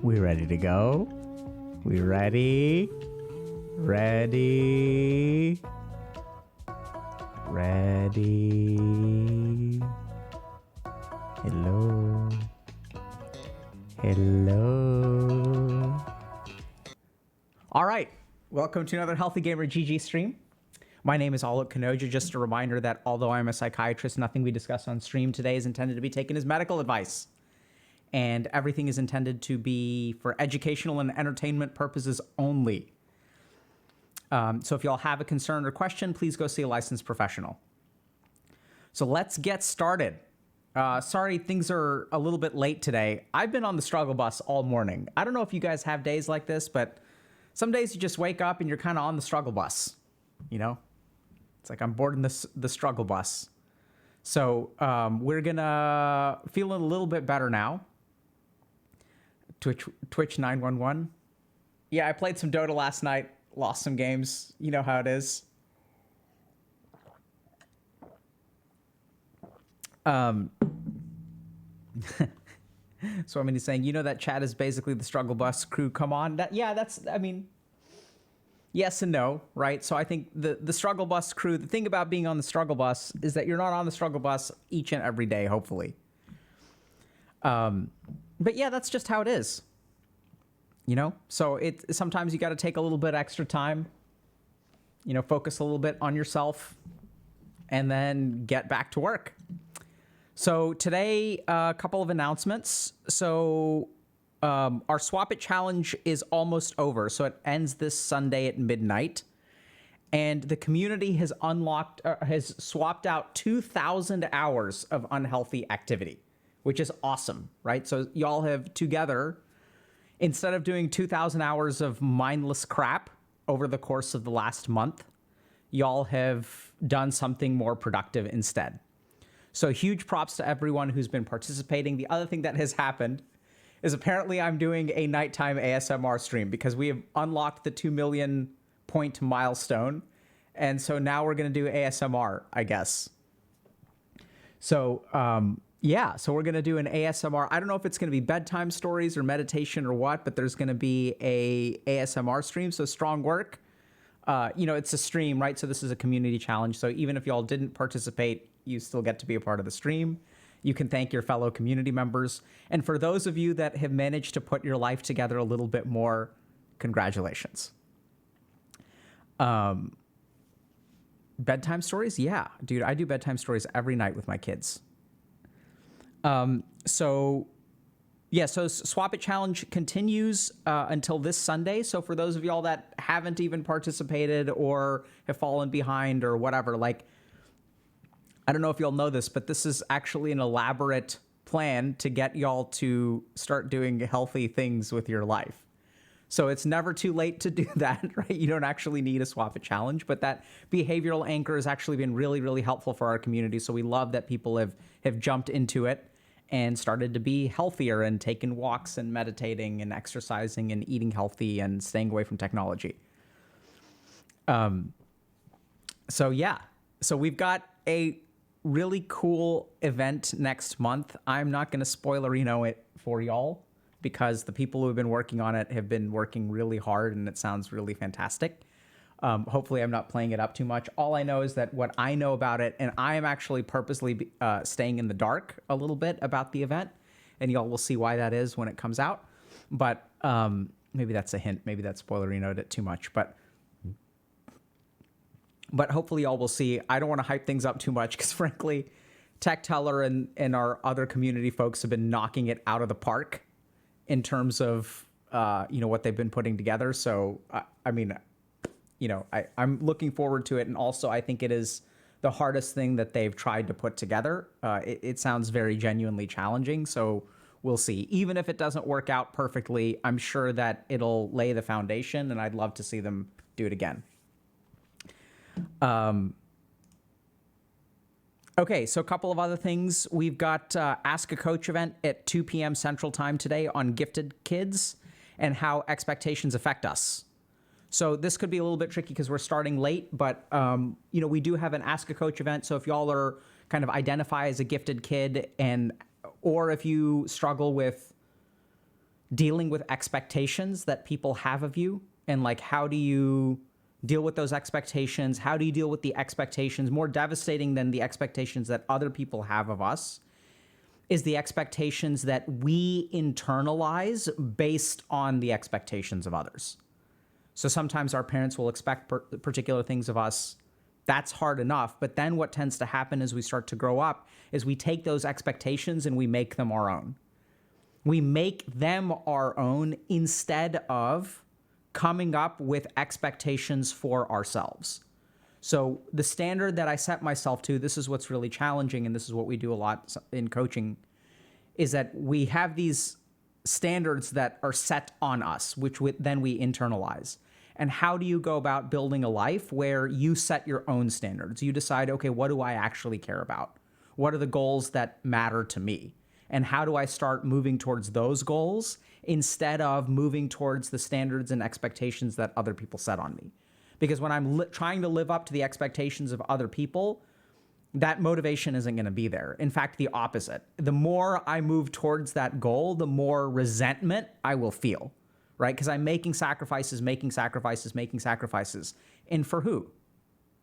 We ready to go? We ready? Ready? Ready? Hello? Hello? All right. Welcome to another Healthy Gamer GG stream. My name is Alok Kanoja. Just a reminder that although I'm a psychiatrist, nothing we discuss on stream today is intended to be taken as medical advice. And everything is intended to be for educational and entertainment purposes only. So if y'all have a concern or question, please go see a licensed professional. So let's get started. Sorry, things are a little bit late today. I've been on the struggle bus all morning. I don't know if you guys have days like this, but some days you just wake up and you're kind of on the struggle bus, you know? It's like I'm boarding the struggle bus. So we're gonna feeling a little bit better now. Twitch 911. Yeah, I played some Dota last night. Lost some games. You know how it is. So I mean, he's saying, you know, that chat is basically the struggle bus crew. Come on. I mean, yes and no, right? So I think the struggle bus crew, the thing about being on the struggle bus is that you're not on the struggle bus each and every day, hopefully. But yeah, that's just how it is, you know? So sometimes you got to take a little bit extra time, you know, focus a little bit on yourself and then get back to work. So today, a couple of announcements. So our Swap It Challenge is almost over. So it ends this Sunday at midnight. And the community has has swapped out 2,000 hours of unhealthy activity, which is awesome, right? So y'all have together, instead of doing 2,000 hours of mindless crap over the course of the last month, y'all have done something more productive instead. So huge props to everyone who's been participating. The other thing that has happened is apparently I'm doing a nighttime ASMR stream because we have unlocked the 2 million point milestone. And so now we're going to do ASMR, I guess. So, yeah, so we're going to do an ASMR. I don't know if it's going to be bedtime stories or meditation or what, but there's going to be a ASMR stream. So strong work. You know, it's a stream, right? So this is a community challenge. So even if y'all didn't participate, you still get to be a part of the stream. You can thank your fellow community members. And for those of you that have managed to put your life together a little bit more, congratulations. Bedtime stories? Yeah, dude, I do bedtime stories every night with my kids. So Swap It Challenge continues until this Sunday. So for those of y'all that haven't even participated or have fallen behind or whatever, like, I don't know if y'all know this, but this is actually an elaborate plan to get y'all to start doing healthy things with your life. So it's never too late to do that, right? You don't actually need a Swap It Challenge, but that behavioral anchor has actually been really, really helpful for our community. So we love that people have jumped into it and started to be healthier and taking walks and meditating and exercising and eating healthy and staying away from technology. So yeah, so we've got a really cool event next month. I'm not going to spoilerino it for y'all because the people who have been working on it have been working really hard and it sounds really fantastic. Hopefully I'm not playing it up too much. All I know is that what I know about it, and I am actually purposely staying in the dark a little bit about the event, and y'all will see why that is when it comes out. But maybe that's a hint. Maybe that spoilerinoed it too much. But hopefully y'all will see. I don't want to hype things up too much because frankly, Tech Teller and our other community folks have been knocking it out of the park in terms of you know, what they've been putting together. So I mean, you know, I'm looking forward to it. And also I think it is the hardest thing that they've tried to put together. It sounds very genuinely challenging. So we'll see. Even if it doesn't work out perfectly, I'm sure that it'll lay the foundation and I'd love to see them do it again. Okay, so a couple of other things. We've got Ask a Coach event at 2 p.m. Central Time today on gifted kids and how expectations affect us. So this could be a little bit tricky because we're starting late, but you know, we do have an Ask a Coach event. So if y'all are kind of identify as a gifted kid or if you struggle with dealing with expectations that people have of you, and like, how do you deal with those expectations? How do you deal with the expectations more devastating than the expectations that other people have of us is the expectations that we internalize based on the expectations of others. So sometimes our parents will expect particular things of us. That's hard enough. But then what tends to happen as we start to grow up is we take those expectations and we make them our own. We make them our own instead of coming up with expectations for ourselves. So the standard that I set myself to, this is what's really challenging, and this is what we do a lot in coaching, is that we have these standards that are set on us, which then we internalize. And how do you go about building a life where you set your own standards? You decide, okay, what do I actually care about? What are the goals that matter to me? And how do I start moving towards those goals instead of moving towards the standards and expectations that other people set on me? Because when I'm trying to live up to the expectations of other people, that motivation isn't going to be there. In fact, the opposite. The more I move towards that goal, the more resentment I will feel, right? Because I'm making sacrifices. And for who?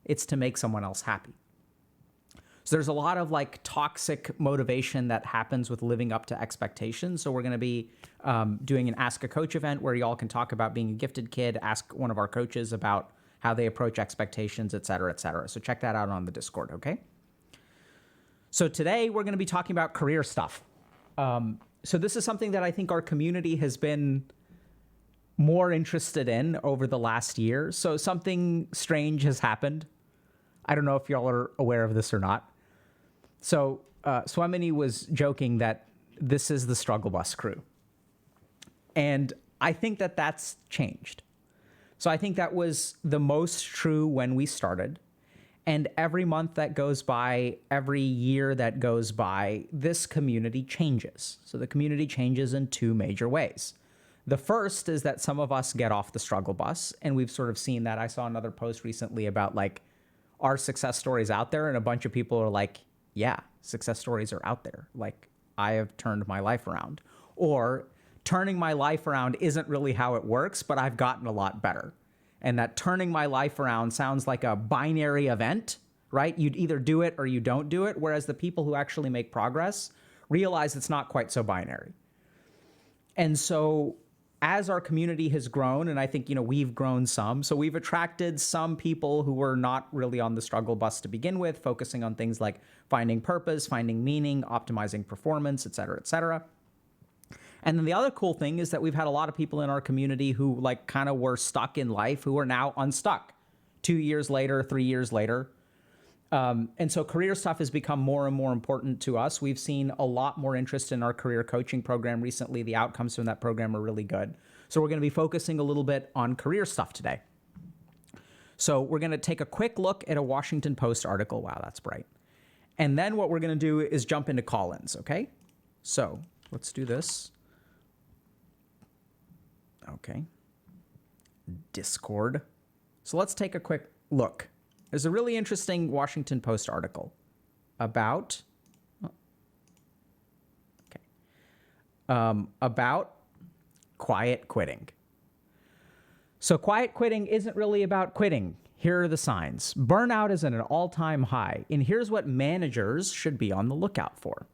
It's to make someone else happy. So there's a lot of like toxic motivation that happens with living up to expectations. So we're going to be doing an Ask a Coach event where y'all can talk about being a gifted kid, ask one of our coaches about how they approach expectations, et cetera, et cetera. So check that out on the Discord, okay? So today we're going to be talking about career stuff. So this is something that I think our community has been more interested in over the last year. So something strange has happened. I don't know if y'all are aware of this or not. So Swemini was joking that this is the struggle bus crew. And I think that that's changed. So I think that was the most true when we started. And every month that goes by, every year that goes by, this community changes. So the community changes in two major ways. The first is that some of us get off the struggle bus, and we've sort of seen that. I saw another post recently about like our success stories out there, and a bunch of people are like, yeah, success stories are out there. Like, I have turned my life around. Or turning my life around isn't really how it works, but I've gotten a lot better. And that turning my life around sounds like a binary event, right? You'd either do it or you don't do it, whereas the people who actually make progress realize it's not quite so binary. And so as our community has grown, and I think, we've grown some, so we've attracted some people who were not really on the struggle bus to begin with, focusing on things like finding purpose, finding meaning, optimizing performance, et cetera, et cetera. And then the other cool thing is that we've had a lot of people in our community who like kind of were stuck in life who are now unstuck 2 years later, 3 years later. And so career stuff has become more and more important to us. We've seen a lot more interest in our career coaching program recently. The outcomes from that program are really good. So we're going to be focusing a little bit on career stuff today. So we're going to take a quick look at a Washington Post article. Wow, that's bright. And then what we're going to do is jump into call-ins, okay? So let's do this. Okay. Discord. So let's take a quick look. There's a really interesting Washington Post article about about quiet quitting. So quiet quitting isn't really about quitting. Here are the signs. Burnout is at an all-time high, and here's what managers should be on the lookout for.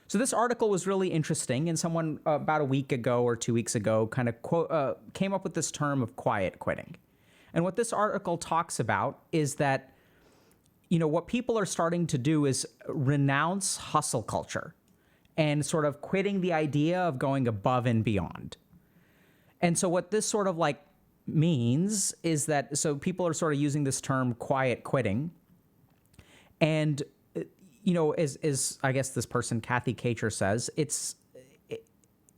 So this article was really interesting, and someone about a week ago or 2 weeks ago kind of came up with this term of quiet quitting. And what this article talks about is that, what people are starting to do is renounce hustle culture and sort of quitting the idea of going above and beyond. And so what this sort of like means is that, so people are sort of using this term quiet quitting. And, as I guess this person, Kathy Kacher, says,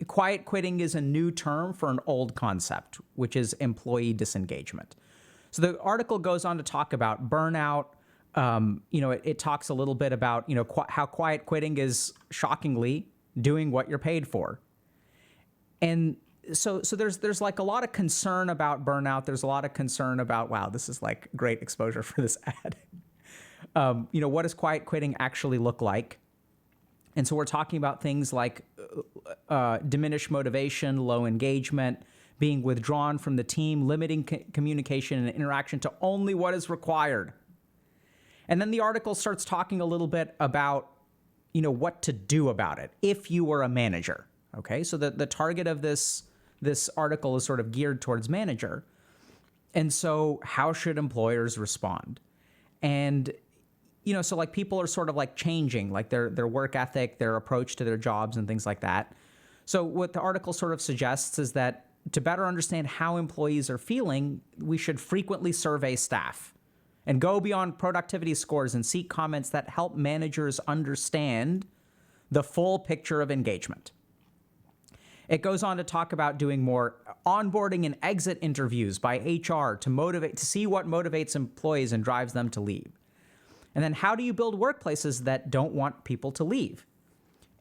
quiet quitting is a new term for an old concept, which is employee disengagement. So the article goes on to talk about burnout. It talks a little bit about, how quiet quitting is shockingly doing what you're paid for. And so there's like a lot of concern about burnout. There's a lot of concern about, wow, this is like great exposure for this ad. What does quiet quitting actually look like? And so we're talking about things like diminished motivation, low engagement, being withdrawn from the team, limiting communication and interaction to only what is required. And then the article starts talking a little bit about, what to do about it if you were a manager. Okay, so the target of this article is sort of geared towards manager. And so how should employers respond? And, so like people are sort of like changing, like their work ethic, their approach to their jobs and things like that. So what the article sort of suggests is that to better understand how employees are feeling, we should frequently survey staff and go beyond productivity scores and seek comments that help managers understand the full picture of engagement. It goes on to talk about doing more onboarding and exit interviews by HR to see what motivates employees and drives them to leave. And then how do you build workplaces that don't want people to leave?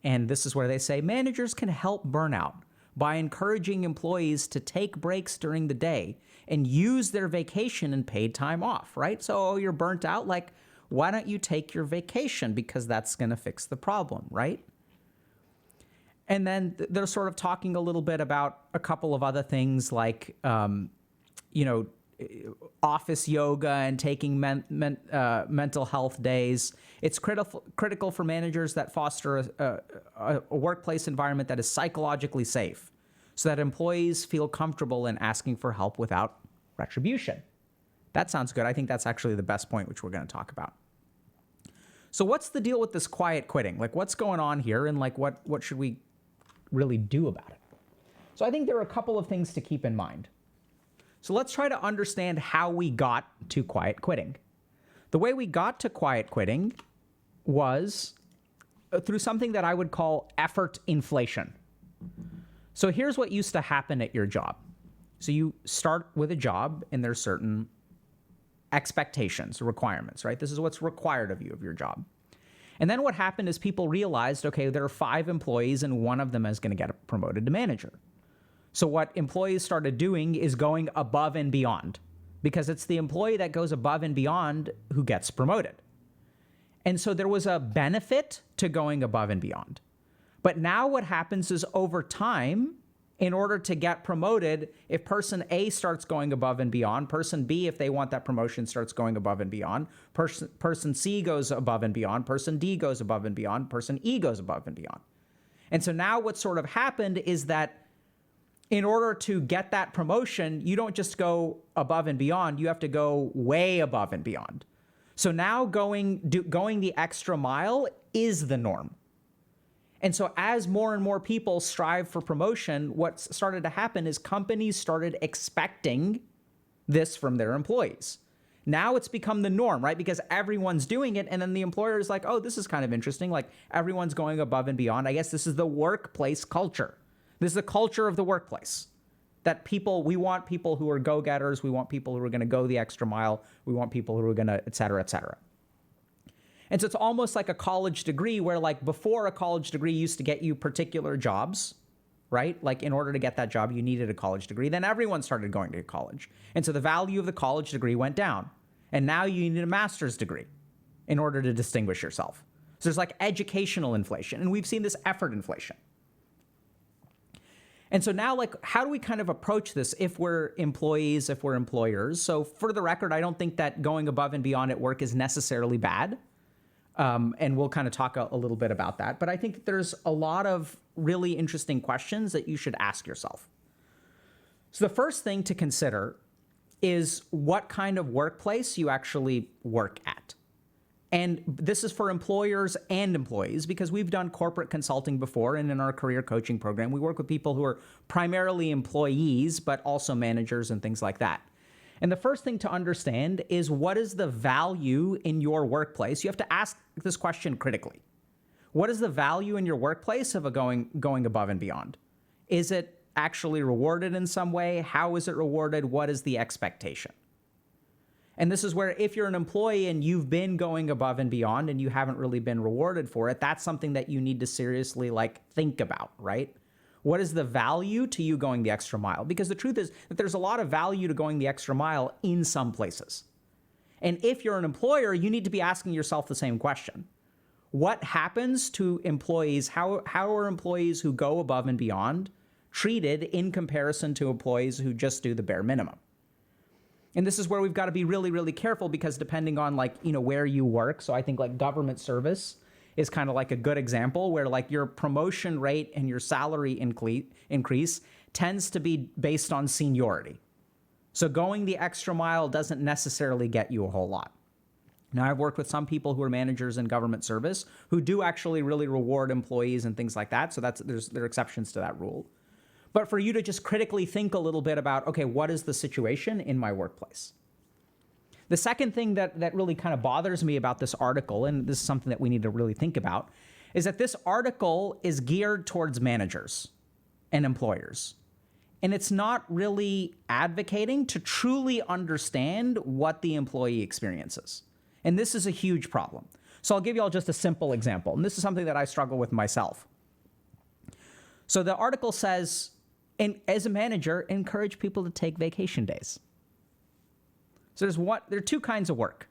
And this is where they say managers can help burnout by encouraging employees to take breaks during the day and use their vacation and paid time off, right? So you're burnt out, like, why don't you take your vacation? Because that's going to fix the problem, right? And then they're sort of talking a little bit about a couple of other things like, office yoga and taking mental health days. It's critical for managers that foster a workplace environment that is psychologically safe so that employees feel comfortable in asking for help without retribution. That sounds good. I think that's actually the best point, which we're going to talk about. So what's the deal with this quiet quitting? Like, what's going on here, and like what should we really do about it? So I think there are a couple of things to keep in mind. So let's try to understand how we got to quiet quitting. The way we got to quiet quitting was through something that I would call effort inflation. So here's what used to happen at your job. So you start with a job and there's certain expectations, requirements, right? This is what's required of you of your job. And then what happened is people realized, okay, there are 5 employees and one of them is going to get promoted to manager. So what employees started doing is going above and beyond, because it's the employee that goes above and beyond who gets promoted. And so there was a benefit to going above and beyond. But now what happens is over time, in order to get promoted, if person A starts going above and beyond, person B, if they want that promotion, starts going above and beyond, person C goes above and beyond, person D goes above and beyond, person E goes above and beyond. And so now what sort of happened is that in order to get that promotion, you don't just go above and beyond, you have to go way above and beyond. So now going the extra mile is the norm. And so as more and more people strive for promotion, what started to happen is companies started expecting this from their employees. Now it's become the norm, right? Because everyone's doing it. And then the employer is like, oh, this is kind of interesting. Like everyone's going above and beyond. I guess this is the workplace culture. This is the culture of the workplace. That we want people who are go-getters. We want people who are going to go the extra mile. We want people who are going to, et cetera, et cetera. And so it's almost like a college degree where like before a college degree used to get you particular jobs, right? Like in order to get that job, you needed a college degree. Then everyone started going to college. And so the value of the college degree went down. And now you need a master's degree in order to distinguish yourself. So there's like educational inflation. And we've seen this effort inflation. And so now, like, how do we kind of approach this if we're employees, if we're employers? So for the record, I don't think that going above and beyond at work is necessarily bad. And we'll kind of talk a little bit about that. But I think that there's a lot of really interesting questions that you should ask yourself. So the first thing to consider is what kind of workplace you actually work at. And this is for employers and employees, because we've done corporate consulting before, and in our career coaching program, we work with people who are primarily employees, but also managers and things like that. And the first thing to understand is, what is the value in your workplace? You have to ask this question critically. What is the value in your workplace of going above and beyond? Is it actually rewarded in some way? How is it rewarded? What is the expectation? And this is where if you're an employee and you've been going above and beyond and you haven't really been rewarded for it, that's something that you need to seriously think about, right? What is the value to you going the extra mile? Because the truth is that there's a lot of value to going the extra mile in some places. And if you're an employer, you need to be asking yourself the same question. what happens to employees, how are employees who go above and beyond treated in comparison to employees who just do the bare minimum. And this is where we've got to be really, really careful, because depending on where you work, so I think like government service is kind of like a good example where like your promotion rate and your salary increase tends to be based on seniority. So going the extra mile doesn't necessarily get you a whole lot. Now, I've worked with some people who are managers in government service who do actually really reward employees and things like that. So there are exceptions to that rule. But for you to just critically think a little bit about, okay, what is the situation in my workplace? The second thing that really kind of bothers me about this article, and this is something that we need to really think about, is that this article is geared towards managers and employers. And it's not really advocating to truly understand what the employee experiences. And this is a huge problem. So I'll give you all just a simple example. And this is something that I struggle with myself. So the article says, and as a manager, encourage people to take vacation days. So there are two kinds of work.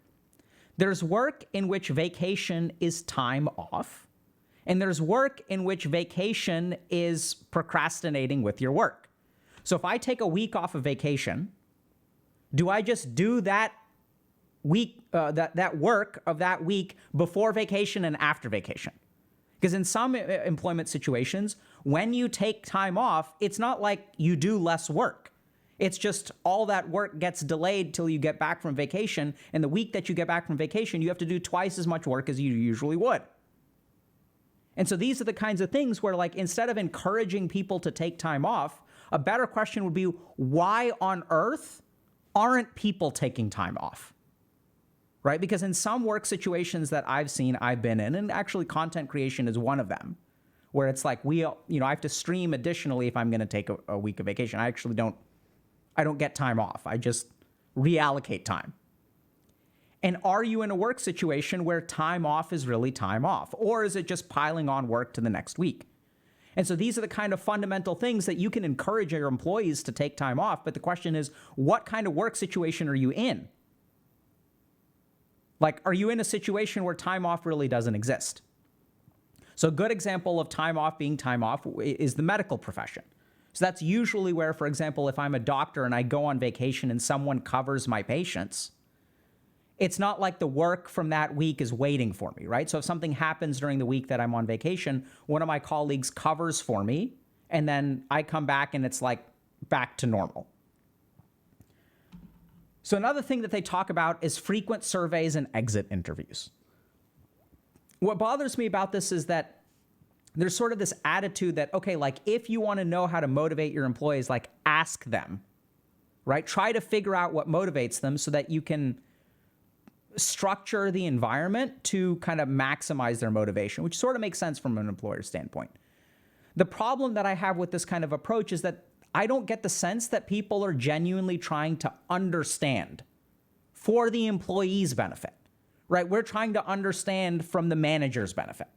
There's work in which vacation is time off, and there's work in which vacation is procrastinating with your work. So if I take a week off of vacation, do I just do that week, that work of that week before vacation and after vacation? Because in some employment situations, when you take time off, it's not like you do less work. It's just all that work gets delayed till you get back from vacation. And the week that you get back from vacation, you have to do twice as much work as you usually would. And so these are the kinds of things where, like, instead of encouraging people to take time off, a better question would be, why on earth aren't people taking time off? Right? Because in some work situations that I've been in, and actually content creation is one of them, where it's like I have to stream additionally if I'm going to take a week of vacation. I don't get time off. I just reallocate time. And are you in a work situation where time off is really time off? Or is it just piling on work to the next week? And so these are the kind of fundamental things that you can encourage your employees to take time off. But the question is, what kind of work situation are you in? Like, are you in a situation where time off really doesn't exist? So a good example of time off being time off is the medical profession. So that's usually where, for example, if I'm a doctor and I go on vacation and someone covers my patients, it's not like the work from that week is waiting for me, right? So if something happens during the week that I'm on vacation, one of my colleagues covers for me, and then I come back and it's like back to normal. So another thing that they talk about is frequent surveys and exit interviews. What bothers me about this is that there's sort of this attitude that, okay, like, if you want to know how to motivate your employees, like, ask them, right? Try to figure out what motivates them so that you can structure the environment to kind of maximize their motivation, which sort of makes sense from an employer standpoint. The problem that I have with this kind of approach is that I don't get the sense that people are genuinely trying to understand for the employee's benefit, right? We're trying to understand from the manager's benefit.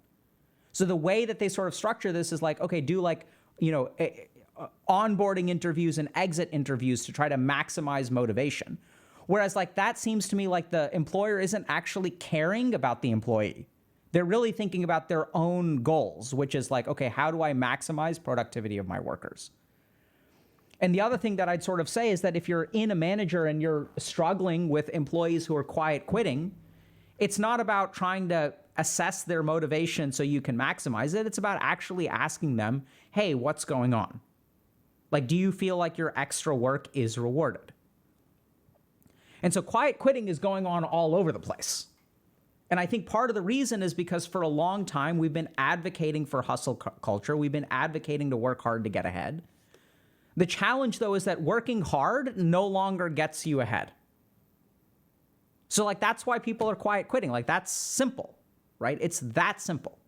So the way that they sort of structure this is like, okay, do like, onboarding interviews and exit interviews to try to maximize motivation. Whereas like that seems to me like the employer isn't actually caring about the employee. They're really thinking about their own goals, which is like, okay, how do I maximize productivity of my workers? And the other thing that I'd sort of say is that if you're in a manager and you're struggling with employees who are quiet quitting, it's not about trying to assess their motivation so you can maximize it. It's about actually asking them, hey, what's going on? Like, do you feel like your extra work is rewarded? And so quiet quitting is going on all over the place. And I think part of the reason is because for a long time, we've been advocating for hustle culture. We've been advocating to work hard to get ahead. The challenge, though, is that working hard no longer gets you ahead. So, like, that's why people are quiet quitting. Like, that's simple, right? It's that simple.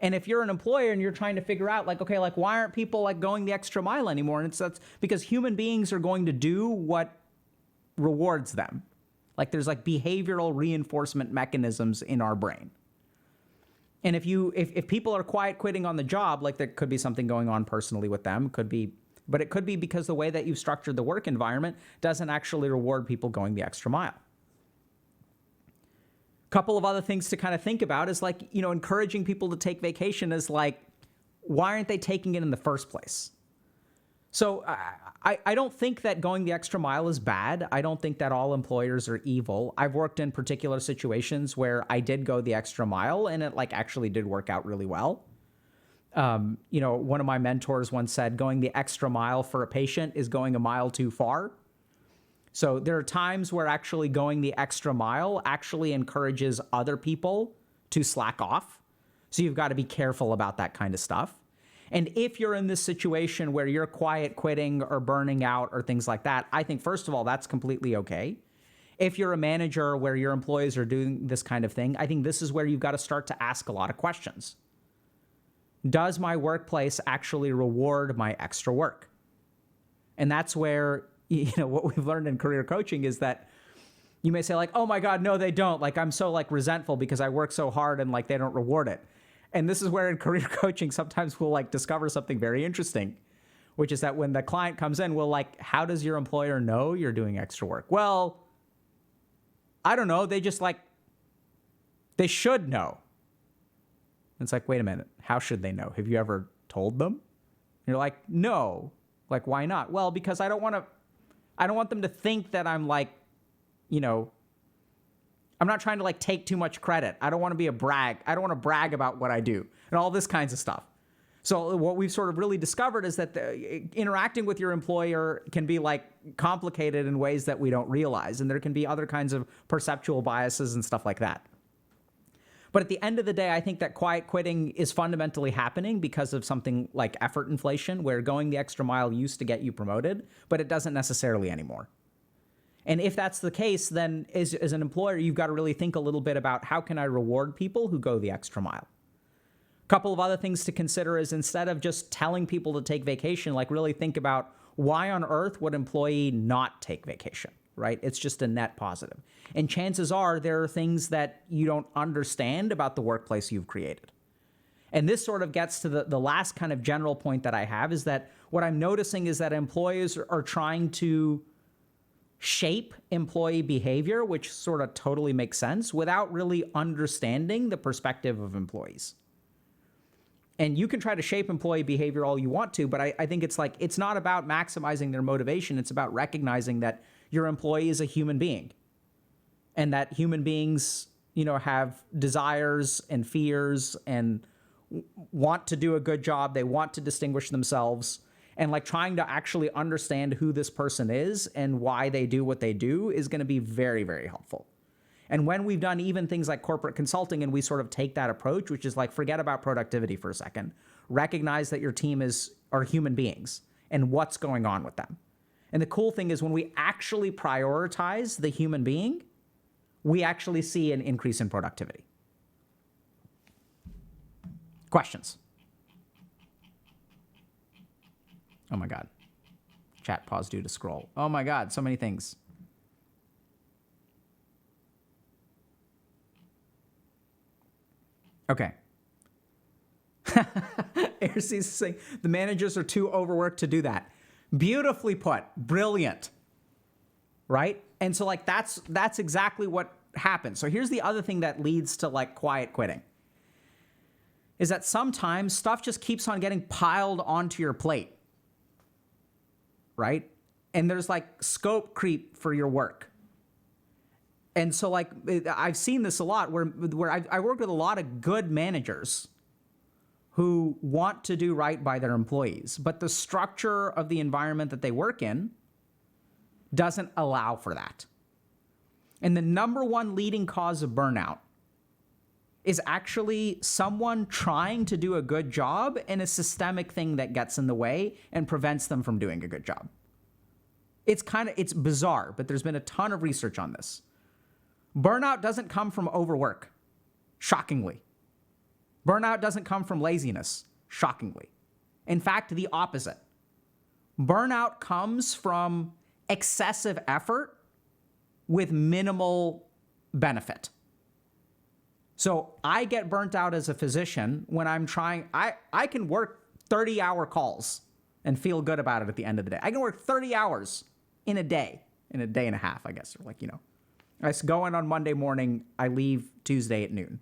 And if you're an employer and you're trying to figure out, like, okay, like, why aren't people, like, going the extra mile anymore? And that's because human beings are going to do what rewards them. Like, there's, like, behavioral reinforcement mechanisms in our brain. And if people are quiet quitting on the job, like, there could be something going on personally with them, but it could be because the way that you've structured the work environment doesn't actually reward people going the extra mile. Couple of other things to kind of think about is like, encouraging people to take vacation is like, why aren't they taking it in the first place? So I don't think that going the extra mile is bad. I don't think that all employers are evil. I've worked in particular situations where I did go the extra mile and it like actually did work out really well. One of my mentors once said, going the extra mile for a patient is going a mile too far. So there are times where actually going the extra mile actually encourages other people to slack off. So you've got to be careful about that kind of stuff. And if you're in this situation where you're quiet quitting or burning out or things like that, I think, first of all, that's completely okay. If you're a manager where your employees are doing this kind of thing, I think this is where you've got to start to ask a lot of questions. Does my workplace actually reward my extra work? And that's where, what we've learned in career coaching is that you may say like, oh my God, no, they don't. Like, I'm so like resentful because I work so hard and like they don't reward it. And this is where in career coaching, sometimes we'll like discover something very interesting, which is that when the client comes in, we'll like, how does your employer know you're doing extra work? Well, I don't know. They just like, they should know. And it's like, wait a minute. How should they know? Have you ever told them? And you're like, no. Like, why not? Well, because I don't want them to think that I'm like, I'm not trying to like take too much credit. I don't want to be a brag. I don't want to brag about what I do and all this kinds of stuff. So what we've sort of really discovered is that interacting with your employer can be like complicated in ways that we don't realize. And there can be other kinds of perceptual biases and stuff like that. But at the end of the day, I think that quiet quitting is fundamentally happening because of something like effort inflation, where going the extra mile used to get you promoted, but it doesn't necessarily anymore. And if that's the case, then as an employer, you've got to really think a little bit about how can I reward people who go the extra mile. A couple of other things to consider is instead of just telling people to take vacation, like really think about why on earth would employee not take vacation, right? It's just a net positive. And chances are there are things that you don't understand about the workplace you've created. And this sort of gets to the last kind of general point that I have is that what I'm noticing is that employers are trying to shape employee behavior, which sort of totally makes sense, without really understanding the perspective of employees. And you can try to shape employee behavior all you want to, but I think it's like, it's not about maximizing their motivation. It's about recognizing that your employee is a human being and that human beings, have desires and fears and want to do a good job. They want to distinguish themselves. And like trying to actually understand who this person is and why they do what they do is going to be very, very helpful. And when we've done even things like corporate consulting and we sort of take that approach, which is like, forget about productivity for a second, recognize that your team are human beings and what's going on with them. And the cool thing is when we actually prioritize the human being, we actually see an increase in productivity. Questions? Oh my God. Chat paused due to scroll. Oh my God, so many things. Okay. AirC's saying the managers are too overworked to do that. Beautifully put. Brilliant. Right? And so like that's exactly what happens. So here's the other thing that leads to like quiet quitting. Is that sometimes stuff just keeps on getting piled onto your plate. Right? And there's like scope creep for your work. And so like, I've seen this a lot where I work with a lot of good managers who want to do right by their employees, but the structure of the environment that they work in doesn't allow for that. And the number one leading cause of burnout is actually someone trying to do a good job and a systemic thing that gets in the way and prevents them from doing a good job. It's bizarre, but there's been a ton of research on this. Burnout doesn't come from overwork, shockingly. Burnout doesn't come from laziness, shockingly. In fact, the opposite. Burnout comes from excessive effort with minimal benefit. So I get burnt out as a physician when I'm trying, I can work 30-hour calls and feel good about it at the end of the day. I can work 30 hours in a day and a half, I guess, or like, I go in on Monday morning, I leave Tuesday at noon.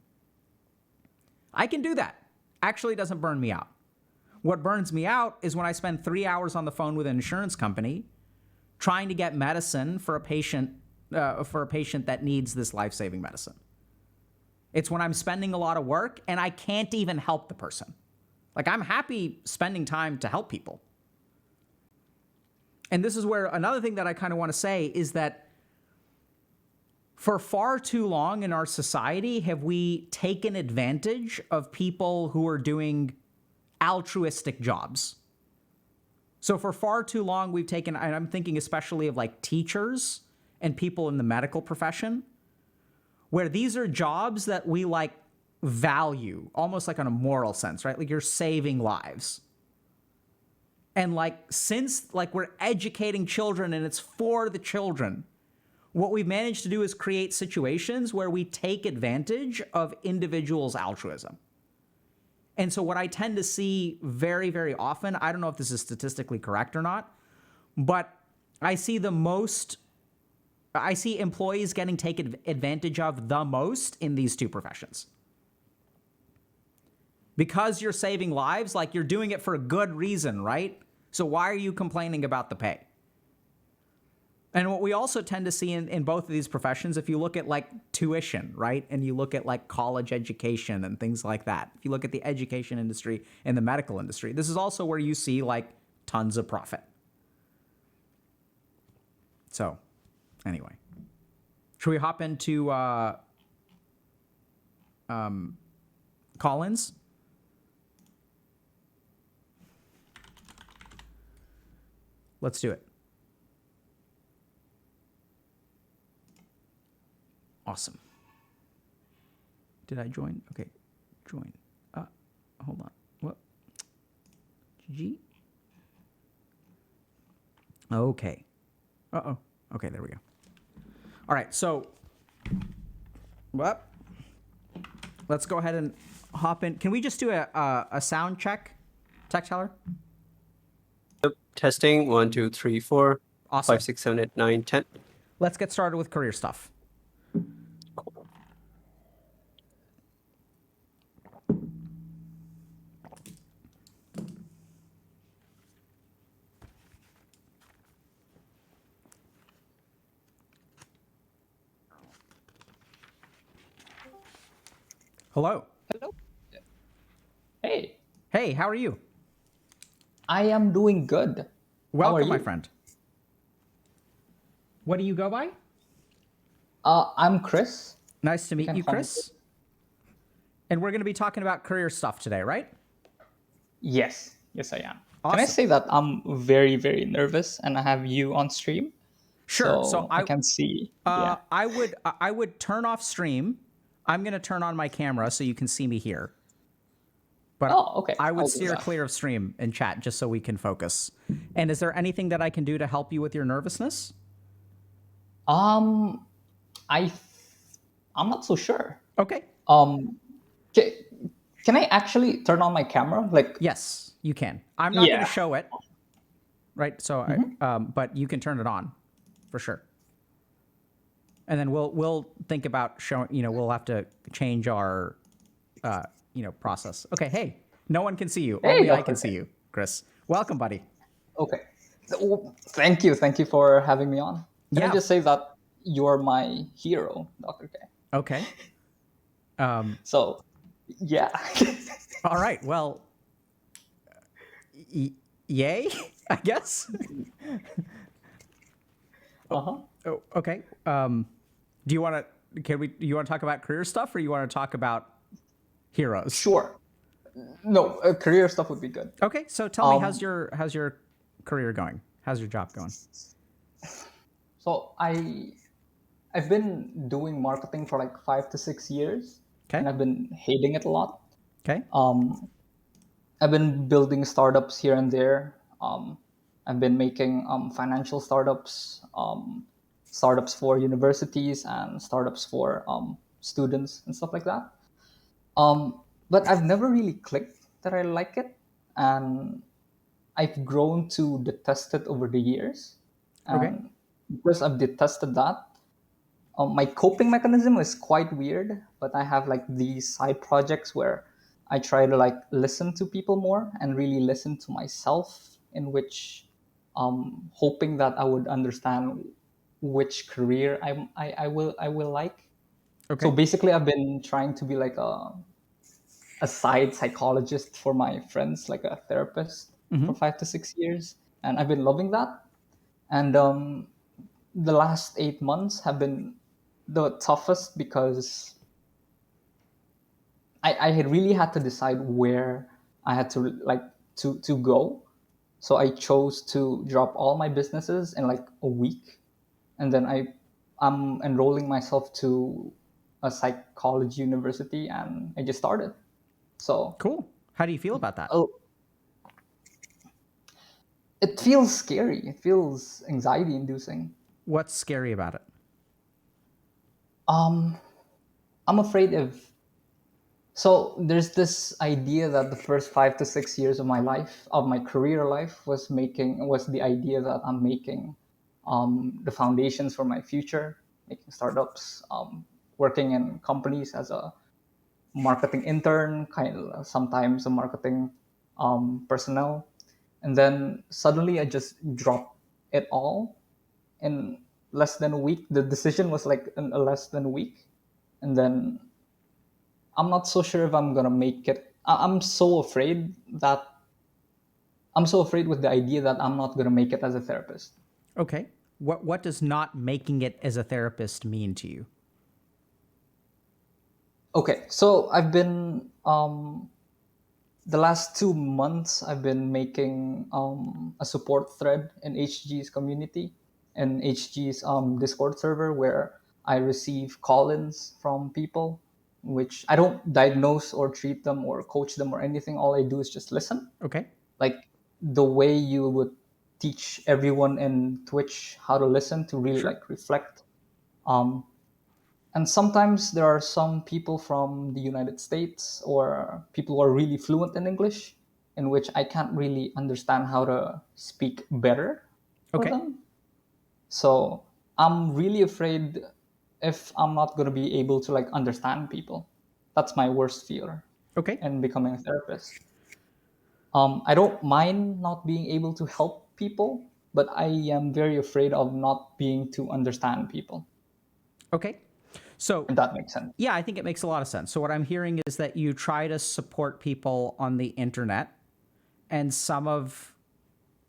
I can do that. Actually, it doesn't burn me out. What burns me out is when I spend 3 hours on the phone with an insurance company trying to get medicine for a patient that needs this life-saving medicine. It's when I'm spending a lot of work and I can't even help the person. Like, I'm happy spending time to help people. And this is where another thing that I kind of want to say is that for far too long in our society have we taken advantage of people who are doing altruistic jobs. So for far too long we've taken, and I'm thinking especially of like teachers and people in the medical profession, where these are jobs that we like value almost like on a moral sense, right? Like you're saving lives. And like, since like we're educating children and it's for the children, what we've managed to do is create situations where we take advantage of individuals' altruism. And so what I tend to see very, very often, I don't know if this is statistically correct or not, but I see employees getting taken advantage of the most in these two professions. Because you're saving lives, like you're doing it for a good reason, right? So why are you complaining about the pay? And what we also tend to see in both of these professions, if you look at like tuition, right? And you look at like college education and things like that. If you look at the education industry and the medical industry, this is also where you see like tons of profit. So anyway, should we hop into call-ins? Let's do it. Awesome. Did I join? Okay, join. Hold on. What? G? Okay. Uh-oh. Okay, there we go. All right, so let's go ahead and hop in. Can we just do a sound check, Tech Teller? Testing 1, 2, 3, 4, Awesome. 5, 6, 7, 8, 9, 10. Let's get started with career stuff. Hello. Hello. Hey. Hey, how are you? I am doing good. Welcome, my friend. What do you go by? I'm Chris. Nice to meet you, Chris. And we're going to be talking about career stuff today, right? Yes. Yes, I am. Awesome. Can I say that I'm very, very nervous and I have you on stream? Sure. So I can see. Yeah. I would turn off stream. I'm going to turn on my camera so you can see me here. But okay. I would steer clear of stream and chat just so we can focus. And is there anything that I can do to help you with your nervousness? I'm not so sure. Okay. Can I actually turn on my camera? Like, yes, you can. I'm not going to show it. Right. So, but you can turn it on for sure. And then we'll think about showing, we'll have to change our, process. Okay. Hey, no one can see you. Only I can see you, Chris. Welcome, buddy. Okay. Thank you. Thank you for having me on. Can I just say that you're my hero, Dr. K? Okay. So, yeah. All right. Well, yay, I guess. Uh-huh. Oh, okay. Do you want to talk about career stuff or you want to talk about heroes? Sure. No, career stuff would be good. Okay. So tell me, how's your career going? How's your job going? So I've been doing marketing for like 5 to 6 years. Okay. And I've been hating it a lot. Okay. I've been building startups here and there. I've been making financial startups, startups for universities and startups for students and stuff like that. But I've never really clicked that I like it. And I've grown to detest it over the years. And because I've detested that, my coping mechanism is quite weird, but I have like these side projects where I try to like listen to people more and really listen to myself, in which hoping that I would understand which career I will like. So Okay. basically, I've been trying to be like a side psychologist for my friends, like a therapist for 5 to 6 years, and I've been loving that. And the last 8 months have been the toughest because I had really had to decide where I had to like to go. So I chose to drop all my businesses in like a week, and then I'm enrolling myself to a psychology university, and I just started. So Cool. How do you feel about that? oh, it feels scary. It feels anxiety inducing. What's scary about it? Um, I'm afraid if so. There's this idea that the first 5 to 6 years of my life, of my career life, was the idea that I'm making the foundations for my future, making startups, working in companies as a marketing intern, kind of sometimes a marketing personnel, and then suddenly I just dropped it all in less than a week. The decision was like in a less than a week, and then I'm not so sure if I'm gonna make it. I'm so afraid with the idea that I'm not gonna make it as a therapist. Okay. What does not making it as a therapist mean to you? Okay, so I've been the last 2 months I've been making a support thread in HG's community and HG's Discord server where I receive call-ins from people, which I don't diagnose or treat them or coach them or anything. All I do is just listen, Okay. like the way you would teach everyone in Twitch how to listen to really Sure. like reflect. Um, and sometimes there are some people from the United States or people who are really fluent in English, in which I can't really understand how to speak better for Okay. them. So I'm really afraid if I'm not going to be able to like understand people. That's my worst fear Okay. in becoming a therapist. I don't mind not being able to help people, but I am very afraid of not being to understand people. Okay. So, If that makes sense. yeah, I think it makes a lot of sense. So, what I'm hearing is that you try to support people on the internet, and some of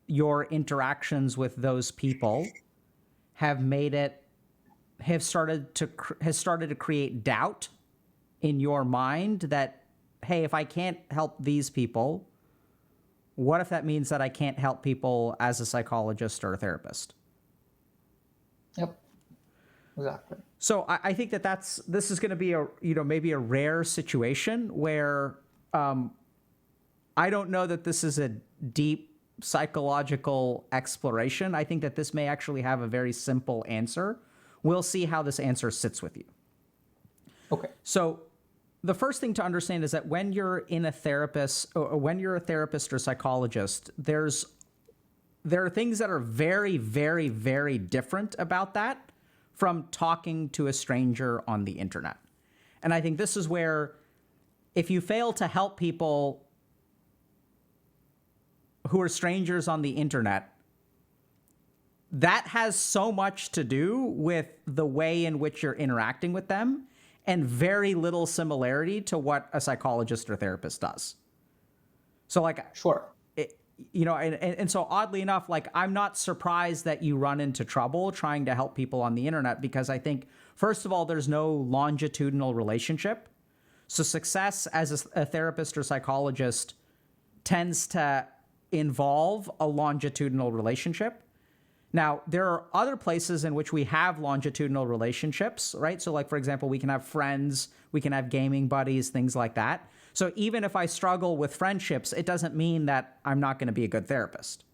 your interactions with those people have made it has started to create doubt in your mind that, hey, if I can't help these people, what if that means that I can't help people as a psychologist or a therapist? Yep, exactly. So I think that this is going to be a, maybe a rare situation where I don't know that this is a deep psychological exploration. I think that this may actually have a very simple answer. We'll see how this answer sits with you. Okay. So the first thing to understand is that when you're in a therapist, or when you're a therapist or psychologist, there are things that are very, very, very different about that from talking to a stranger on the internet. And I think this is where, if you fail to help people who are strangers on the internet, that has so much to do with the way in which you're interacting with them and very little similarity to what a psychologist or therapist does. So like, Sure. and so oddly enough, like, I'm not surprised that you run into trouble trying to help people on the internet, because I think, first of all, there's no longitudinal relationship. So success as a therapist or psychologist tends to involve a longitudinal relationship. Now, there are other places in which we have longitudinal relationships, right? So like, for example, we can have friends, we can have gaming buddies, things like that. So even if I struggle with friendships, it doesn't mean that I'm not going to be a good therapist.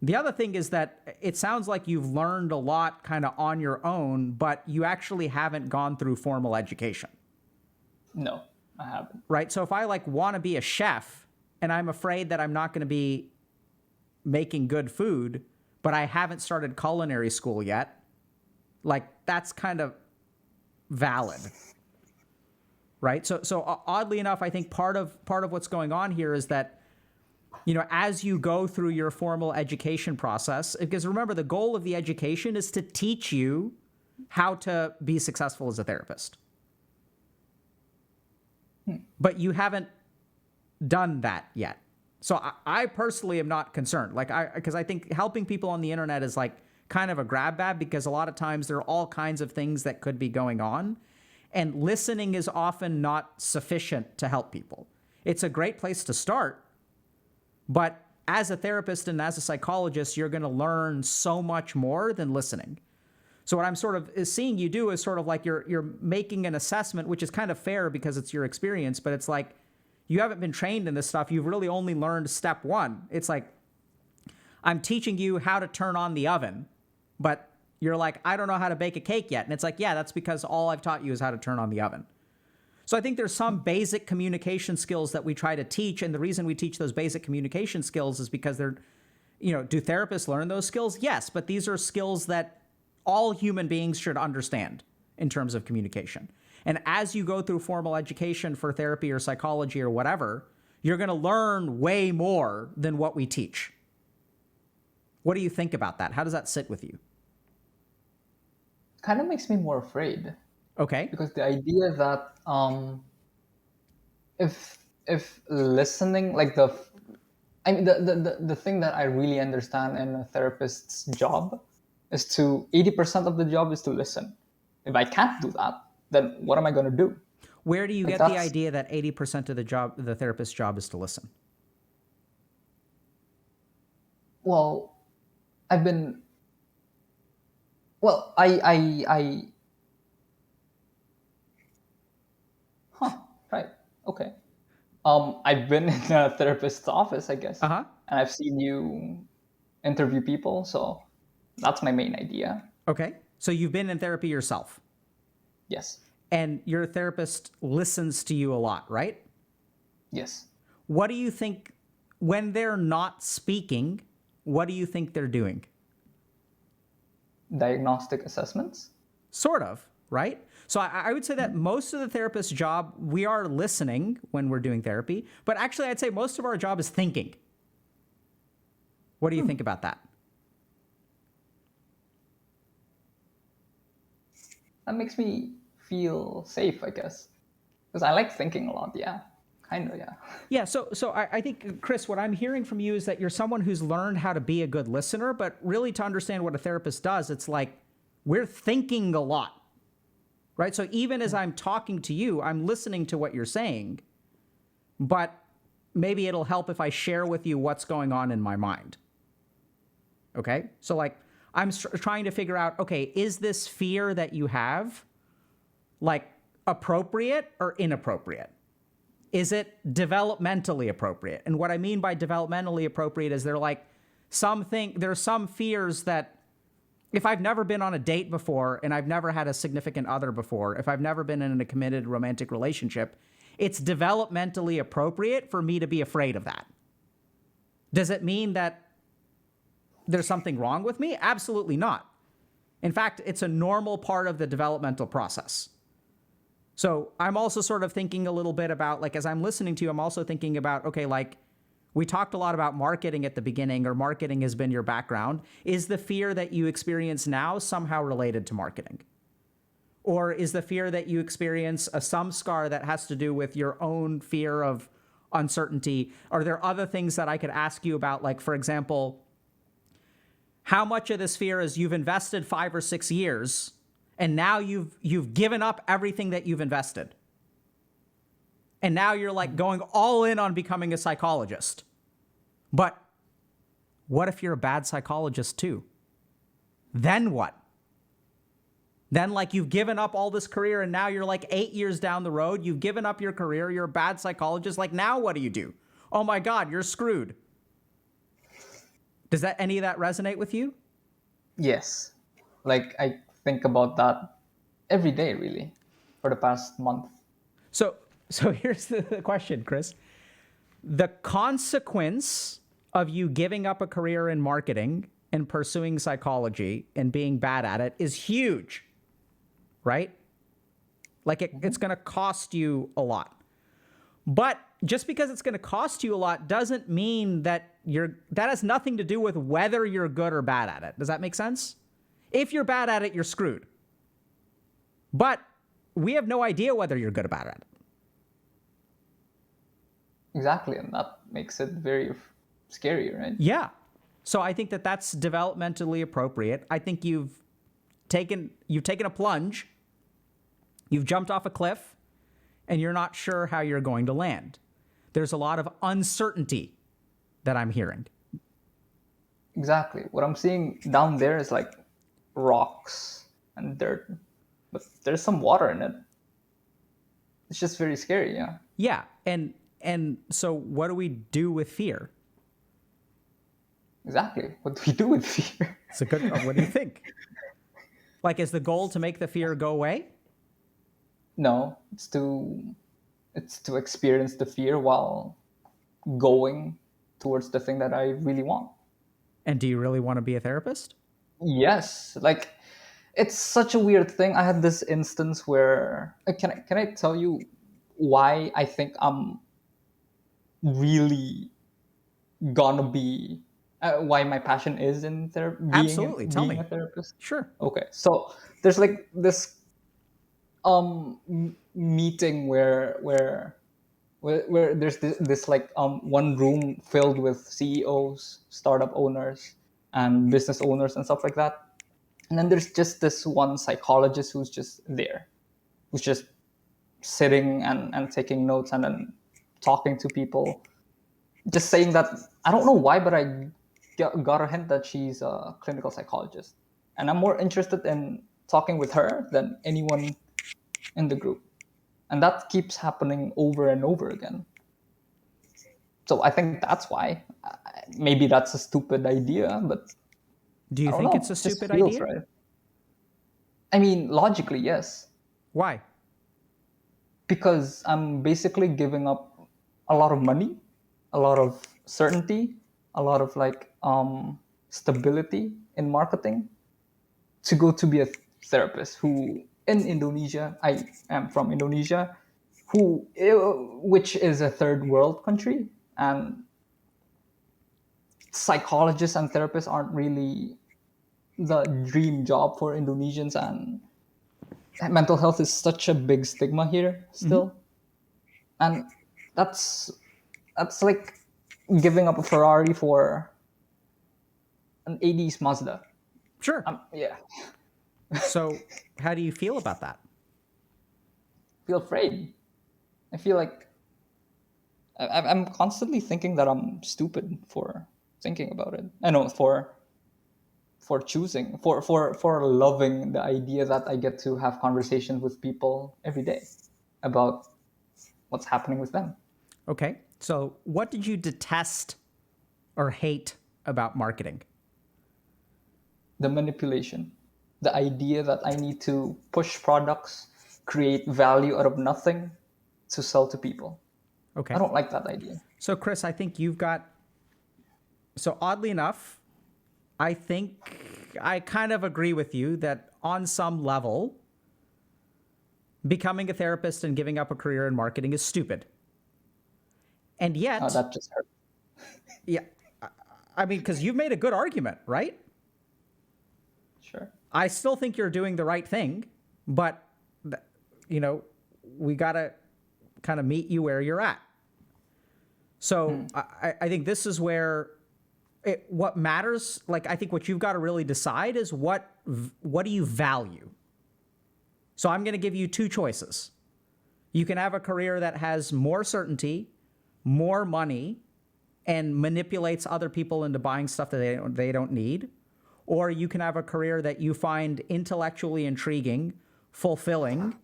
The other thing is that it sounds like you've learned a lot kind of on your own, but you actually haven't gone through formal education, No, I haven't. right? So if I like want to be a chef and I'm afraid that I'm not going to be making good food, but I haven't started culinary school yet, Like that's kind of valid. Right? So oddly enough, I think part of what's going on here is that, as you go through your formal education process, because remember, the goal of the education is to teach you how to be successful as a therapist. But you haven't done that yet. So I personally am not concerned. Because I think helping people on the internet is like kind of a grab bag, because a lot of times there are all kinds of things that could be going on. And listening is often not sufficient to help people. It's a great place to start, but as a therapist and as a psychologist, you're going to learn so much more than listening. So what I'm sort of seeing you do is sort of like you're making an assessment, which is kind of fair because it's your experience, but it's like you haven't been trained in this stuff. You've really only learned step one. It's like I'm teaching you how to turn on the oven, but you're like, I don't know how to bake a cake yet. And it's like, yeah, that's because all I've taught you is how to turn on the oven. So I think there's some basic communication skills that we try to teach. And the reason we teach those basic communication skills is because they're, do therapists learn those skills? Yes, but these are skills that all human beings should understand in terms of communication. And as you go through formal education for therapy or psychology or whatever, you're going to learn way more than what we teach. What do you think about that? How does that sit with you? Kind of makes me more afraid. Okay. Because the idea that if listening, like the thing that I really understand in a therapist's job is 80% of the job is to listen. If I can't do that, then what am I going to do? Where do you get the idea that 80% of the therapist's job is to listen? Well, right. Okay. I've been in a therapist's office, I guess. Uh-huh. And I've seen you interview people, so that's my main idea. Okay. So you've been in therapy yourself. Yes. And your therapist listens to you a lot, right? Yes. What do you think when they're not speaking, what do you think they're doing? Diagnostic assessments? Sort of, right? So I would say that most of the therapist's job, we are listening when we're doing therapy, but actually I'd say most of our job is thinking. What do you think about that? That makes me feel safe, I guess. Because I like thinking a lot, yeah. Kind of, yeah. Yeah, so I think, Chris, what I'm hearing from you is that you're someone who's learned how to be a good listener, but really to understand what a therapist does, it's like we're thinking a lot, right? So even as I'm talking to you, I'm listening to what you're saying, but maybe it'll help if I share with you what's going on in my mind. Okay? So like I'm trying to figure out, okay, is this fear that you have like appropriate or inappropriate? Is it developmentally appropriate? And what I mean by developmentally appropriate is there are some fears that if I've never been on a date before and I've never had a significant other before, if I've never been in a committed romantic relationship, it's developmentally appropriate for me to be afraid of that. Does it mean that there's something wrong with me? Absolutely not. In fact, it's a normal part of the developmental process. So I'm also sort of thinking a little bit about, like, as I'm listening to you, I'm also thinking about, okay, like, we talked a lot about marketing at the beginning, or marketing has been your background. Is the fear that you experience now somehow related to marketing? Or is the fear that you experience some scar that has to do with your own fear of uncertainty? Are there other things that I could ask you about? Like, for example, how much of this fear is you've invested 5 or 6 years and now you've given up everything that you've invested. And now you're like going all in on becoming a psychologist. But what if you're a bad psychologist too? Then what? Then like you've given up all this career and now you're like 8 years down the road, you've given up your career, you're a bad psychologist. Like now what do you do? Oh my God, you're screwed. Does any of that resonate with you? Yes. Like I think about that every day, really, for the past month. So here's the question, Chris. The consequence of you giving up a career in marketing in pursuing psychology and being bad at it is huge, right? Like it's going to cost you a lot. But just because it's going to cost you a lot doesn't mean that that has nothing to do with whether you're good or bad at it. Does that make sense? If you're bad at it, you're screwed. But we have no idea whether you're good or bad at it. Exactly, and that makes it very scary, right? Yeah. So I think that that's developmentally appropriate. I think you've taken a plunge, you've jumped off a cliff, and you're not sure how you're going to land. There's a lot of uncertainty that I'm hearing. Exactly. What I'm seeing down there is like rocks and dirt, but there's some water in it. It's just very scary, yeah. Yeah, and so what do we do with fear? Exactly. What do we do with fear? It's a good. What do you think? Like, is the goal to make the fear go away? No, it's to experience the fear while going towards the thing that I really want. And do you really want to be a therapist? Yes, like it's such a weird thing. I had this instance where can I tell you why I think I'm really gonna be why my passion is in Absolutely. Tell being me. a therapist? Sure. Okay, so there's like this meeting where there's this like one room filled with CEOs, startup owners, and business owners and stuff like that. And then there's just this one psychologist who's just there, who's just sitting and taking notes and then talking to people, just saying that I don't know why, but I got a hint that she's a clinical psychologist, and I'm more interested in talking with her than anyone in the group, and that keeps happening over and over again. So I think that's why. Maybe that's a stupid idea, but Do you I don't think know. it's a It just stupid feels idea? right. I mean, logically, yes, Why? because I'm basically giving up a lot of money, a lot of certainty, a lot of like stability in marketing to go to be a therapist who in Indonesia, I am from Indonesia, which is a third world country, and psychologists and therapists aren't really the dream job for Indonesians, and mental health is such a big stigma here still. And that's like giving up a Ferrari for an 80s Mazda. Sure. Yeah, So how do you feel about that? feel afraid. I feel like I'm constantly thinking that I'm stupid for thinking about it. I know for choosing for loving the idea that I get to have conversations with people every day about what's happening with them. Okay. So what did you detest or hate about marketing? The manipulation, the idea that I need to push products, create value out of nothing to sell to people. Okay. I don't like that idea. So Chris, I think you've got, so oddly enough, I think I kind of agree with you that on some level, becoming a therapist and giving up a career in marketing is stupid. And yet, Oh, that just hurt. yeah, I mean, because you've made a good argument, right? Sure. I still think you're doing the right thing, but, you know, we got to kind of meet you where you're at. So I think this is where what matters, like, I think what you've got to really decide is what do you value? So I'm going to give you two choices. You can have a career that has more certainty, more money, and manipulates other people into buying stuff that they don't need. Or you can have a career that you find intellectually intriguing, fulfilling,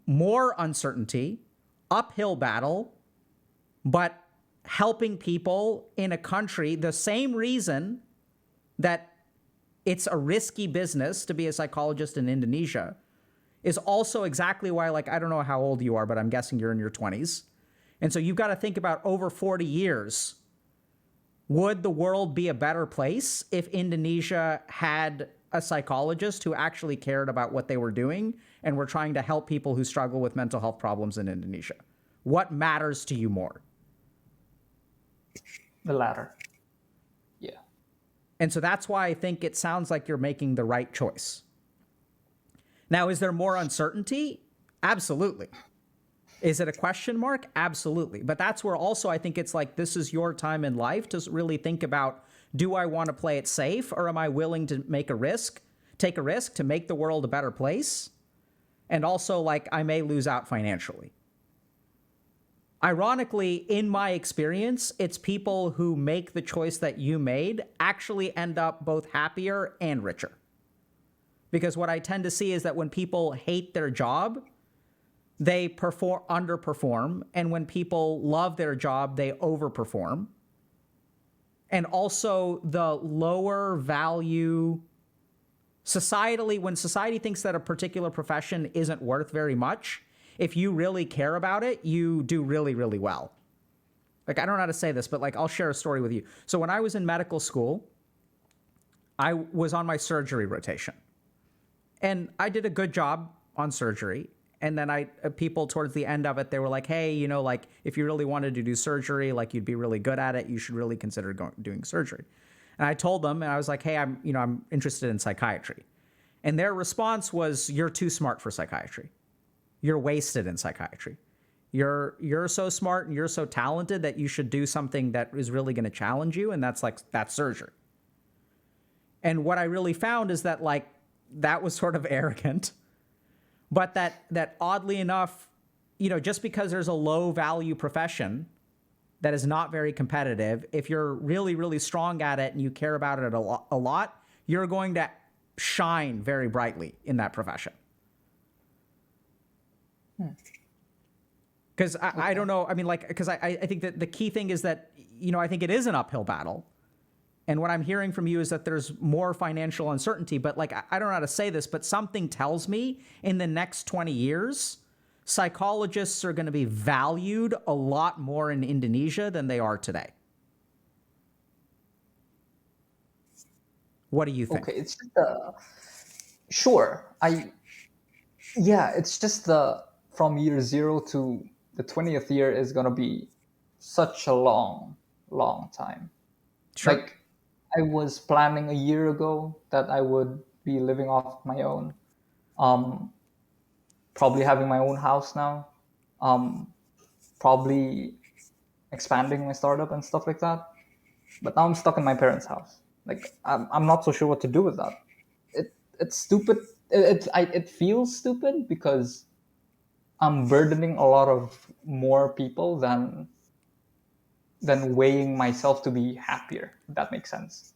more uncertainty, uphill battle, but helping people in a country, the same reason that it's a risky business to be a psychologist in Indonesia is also exactly why, like, I don't know how old you are, but I'm guessing you're in your 20s. And so you've got to think about over 40 years Would the world be a better place if Indonesia had a psychologist who actually cared about what they were doing and were trying to help people who struggle with mental health problems in Indonesia? What matters to you more? The latter. Yeah. And so that's why I think it sounds like you're making the right choice. Now, is there more uncertainty? Absolutely. Is it a question mark? Absolutely. But that's where also I think it's like, this is your time in life to really think about, do I want to play it safe, or am I willing to take a risk to make the world a better place? And also, like, I may lose out financially. Ironically, in my experience, it's people who make the choice that you made actually end up both happier and richer. Because what I tend to see is that when people hate their job, they underperform. And when people love their job, they overperform. And also the lower value societally, when society thinks that a particular profession isn't worth very much, if you really care about it, you do really, really well. Like, I don't know how to say this, but like, I'll share a story with you. So when I was in medical school, I was on my surgery rotation. And I did a good job on surgery. And then people towards the end of it, they were like, hey, you know, like, if you really wanted to do surgery, like, you'd be really good at it, you should really consider doing surgery. And I told them, and I was like, hey, I'm interested in psychiatry. And their response was, you're too smart for psychiatry. You're wasted in psychiatry. You're so smart and you're so talented that you should do something that is really going to challenge you. And that's surgery. And what I really found is that, like, that was sort of arrogant, but that oddly enough, you know, just because there's a low value profession that is not very competitive, if you're really, really strong at it and you care about it a lot, you're going to shine very brightly in that profession. Because I don't know. I mean, like, because I think that the key thing is that, you know, I think it is an uphill battle. And what I'm hearing from you is that there's more financial uncertainty. But like, I don't know how to say this, but something tells me in the next 20 years, psychologists are going to be valued a lot more in Indonesia than they are today. What do you think? Okay, it's just sure. It's just from year 0 to the 20th year is gonna be such a long time. Sure. Like, I was planning a year ago that I would be living off my own, probably having my own house now, probably expanding my startup and stuff like that. But now I'm stuck in my parents' house. Like, I'm not so sure what to do with that. It's stupid. It feels stupid because I'm burdening a lot of more people than weighing myself to be happier, if that makes sense.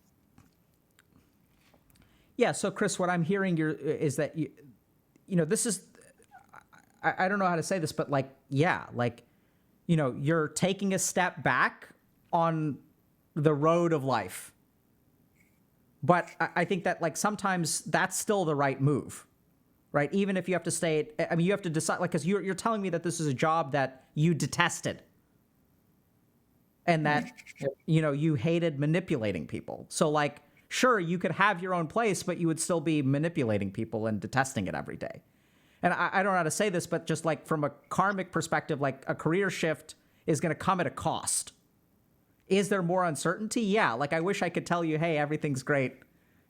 Yeah. So, Chris, what I'm hearing is that you know, this is, I don't know how to say this, but like, yeah, like, you know, you're taking a step back on the road of life. But I think that, like, sometimes that's still the right move, right? Even if you have to stay, I mean, you have to decide, like, because you're telling me that this is a job that you detested and that, you know, you hated manipulating people. So, like, sure, you could have your own place, but you would still be manipulating people and detesting it every day. And I don't know how to say this, but just like from a karmic perspective, like, a career shift is going to come at a cost. Is there more uncertainty? Yeah. Like, I wish I could tell you, hey, everything's great.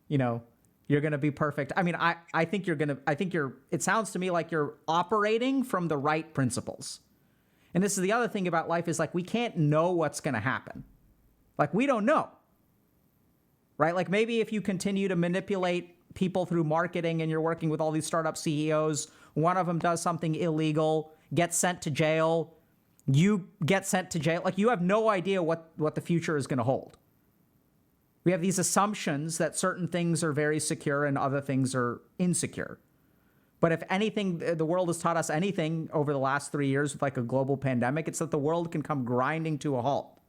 You know, you're going to be perfect. I mean, I think it sounds to me like you're operating from the right principles. And this is the other thing about life is, like, we can't know what's going to happen. Like, we don't know. Right? Like, maybe if you continue to manipulate people through marketing and you're working with all these startup CEOs, one of them does something illegal, gets sent to jail, you get sent to jail. Like, you have no idea what the future is going to hold. We have these assumptions that certain things are very secure and other things are insecure. But if anything, the world has taught us anything over the last 3 years with, like, a global pandemic, it's that the world can come grinding to a halt.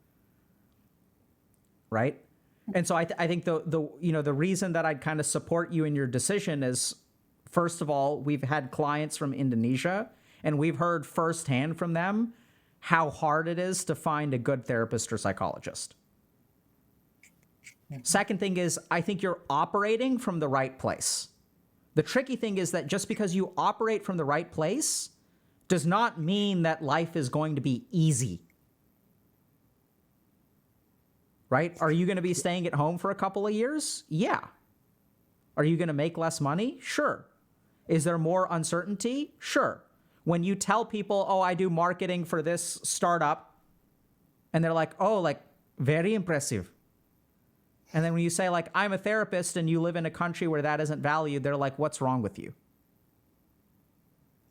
Right? And so I think the reason that I'd kind of support you in your decision is, first of all, we've had clients from Indonesia and we've heard firsthand from them how hard it is to find a good therapist or psychologist. Second thing is, I think you're operating from the right place. The tricky thing is that just because you operate from the right place does not mean that life is going to be easy. Right? Are you going to be staying at home for a couple of years? Yeah. Are you going to make less money? Sure. Is there more uncertainty? Sure. When you tell people, oh, I do marketing for this startup, and they're like, oh, like, very impressive. And then when you say, like, I'm a therapist and you live in a country where that isn't valued, they're like, what's wrong with you?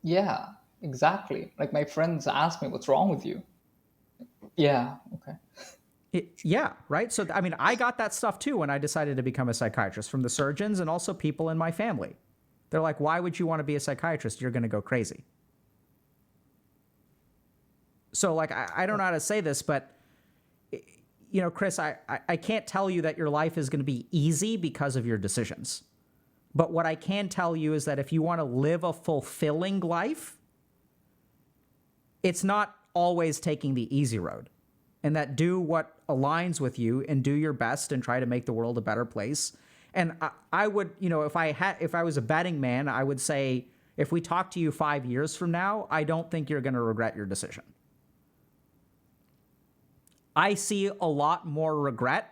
Yeah, exactly. Like my friends ask me, what's wrong with you? Yeah, okay. Yeah, right? So, I mean, I got that stuff too when I decided to become a psychiatrist from the surgeons and also people in my family. They're like, why would you want to be a psychiatrist? You're going to go crazy. So, like, I don't know how to say this, but, you know, Chris, I can't tell you that your life is going to be easy because of your decisions. But what I can tell you is that if you want to live a fulfilling life, it's not always taking the easy road. And that do what aligns with you and do your best and try to make the world a better place. And I would, you know, if I was a betting man, I would say, if we talk to you 5 years from now, I don't think you're going to regret your decision. I see a lot more regret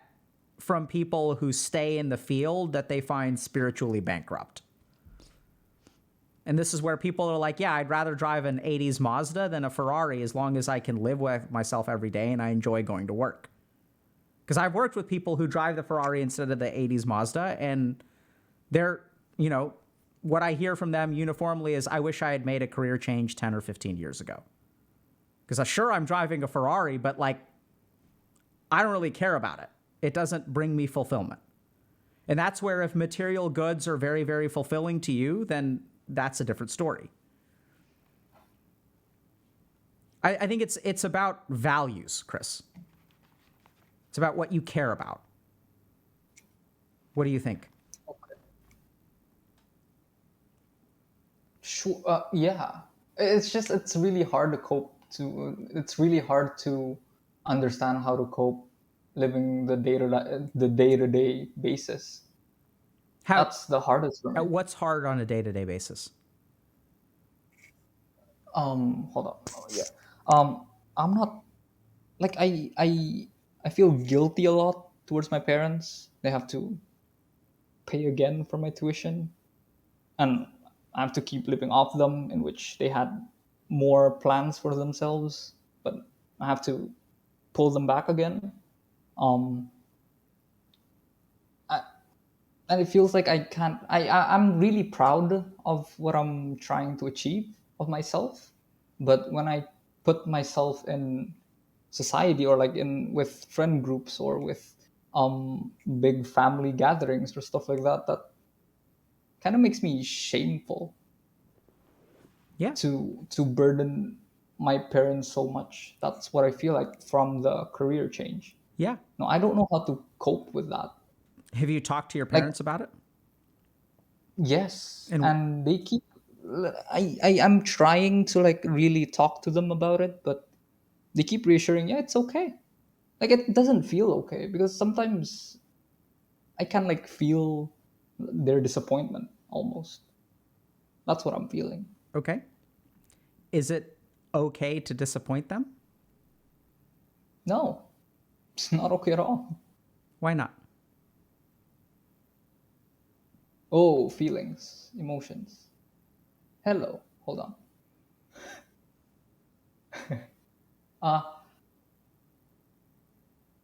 from people who stay in the field that they find spiritually bankrupt. And this is where people are like, yeah, I'd rather drive an 80s Mazda than a Ferrari as long as I can live with myself every day and I enjoy going to work. Because I've worked with people who drive the Ferrari instead of the 80s Mazda, and they're, you know, what I hear from them uniformly is, I wish I had made a career change 10 or 15 years ago. Because sure, I'm driving a Ferrari, but like, I don't really care about it. It doesn't bring me fulfillment. And that's where if material goods are very, very fulfilling to you, then that's a different story. I think it's about values, Chris. It's about what you care about. What do you think? Okay. Sure. Yeah. It's really hard to cope it's really hard to understand how to cope living the day-to-day basis. That's the hardest for me. What's hard on a day-to-day basis? Hold on. Oh, yeah. I'm not like I feel guilty a lot towards my parents. They have to pay again for my tuition, and I have to keep living off them, in which they had more plans for themselves, but I have to pull them back again. Um, and it feels like I can't. I'm really proud of what I'm trying to achieve of myself, but when I put myself in society, or like in with friend groups, or with big family gatherings or stuff like that, that kind of makes me shameful. Yeah. To burden my parents so much. That's what I feel like from the career change. Yeah. No, I don't know how to cope with that. Have you talked to your parents about it? Yes, and they keep. I'm trying to like really talk to them about it, but they keep reassuring, yeah, it's okay. Like it doesn't feel okay, because sometimes I can like feel their disappointment almost. That's what I'm feeling. Okay. Is it okay to disappoint them? No, it's not okay at all. Why not? Oh, feelings, emotions. Hello, hold on.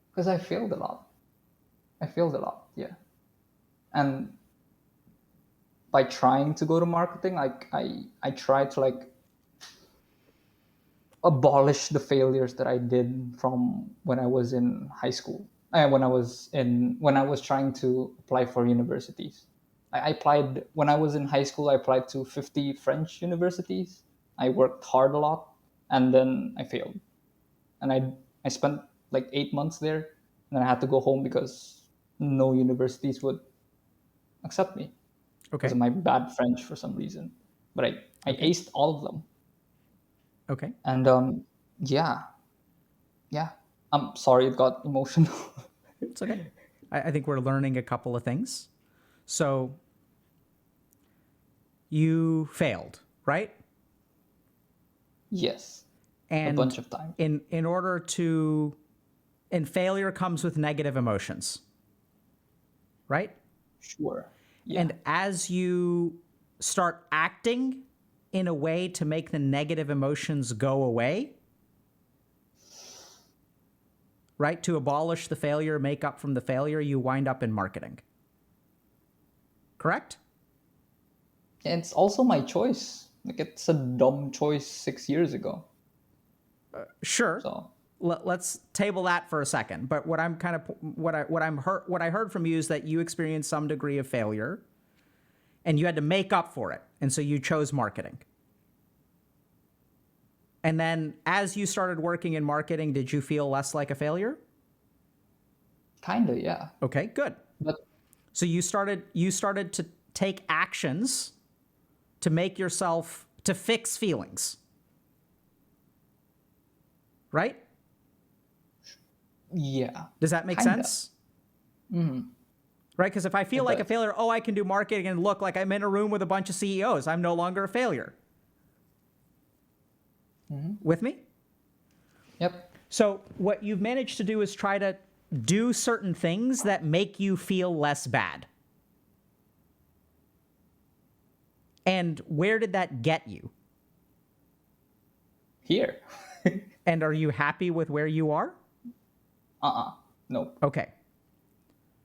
Because I failed a lot. Yeah. And by trying to go to marketing, I tried to like abolish the failures that I did from when I was in high school. When I was trying to apply for universities. I applied when I was in high school. I applied to 50 French universities. I worked hard a lot, and then I failed. And I spent like 8 months there, and then I had to go home because no universities would accept me because Okay. of my bad French for some reason. But I aced all of them. Okay. And yeah. I'm sorry it got emotional. It's okay. I think we're learning a couple of things. So you failed, right? Yes. And A bunch of times. in order to, and failure comes with negative emotions, right? Sure. Yeah. And as you start acting in a way to make the negative emotions go away, right? To abolish the failure, make up from the failure, you wind up in marketing. Correct? And it's also my choice. Like, it's a dumb choice 6 years ago. Sure. So Let's table that for a second. But what I'm kind of what I heard from you is that you experienced some degree of failure, and you had to make up for it, and so you chose marketing. And then, as you started working in marketing, did you feel less like a failure? kinda, yeah. Okay, good. But So you started to take actions to make yourself to fix feelings, right? yeah. Does that make Kinda. sense? Right? Because if I feel It like a does. failure, oh, I can do marketing and look like I'm in a room with a bunch of CEOs. I'm no longer a failure. With me? Yep. So what you've managed to do is try to do certain things that make you feel less bad. And where did that get you? Here. And are you happy with where you are? Nope. Okay.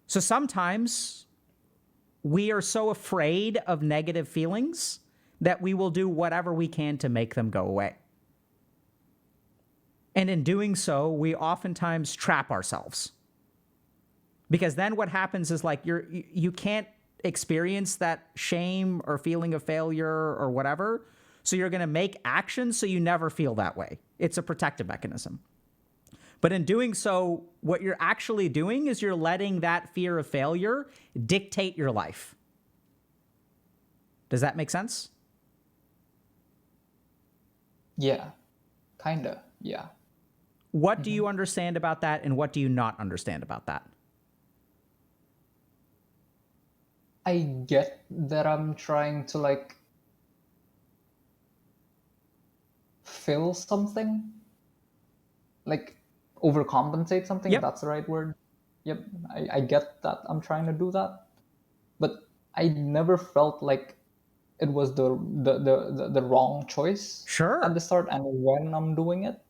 So sometimes we are so afraid of negative feelings that we will do whatever we can to make them go away. And in doing so, we oftentimes trap ourselves. Because then what happens is like you can't experience that shame or feeling of failure or whatever. So you're going to make actions so you never feel that way. It's a protective mechanism. But in doing so, what you're actually doing is you're letting that fear of failure dictate your life. Does that make sense? Yeah. Kinda. Yeah. What do you understand about that, and what do you not understand about that? I get that I'm trying to like fill something, like overcompensate something, if Yep. that's the right word. Yep. I get that I'm trying to do that. But I never felt like it was the wrong choice Sure. at the start, and when I'm doing it.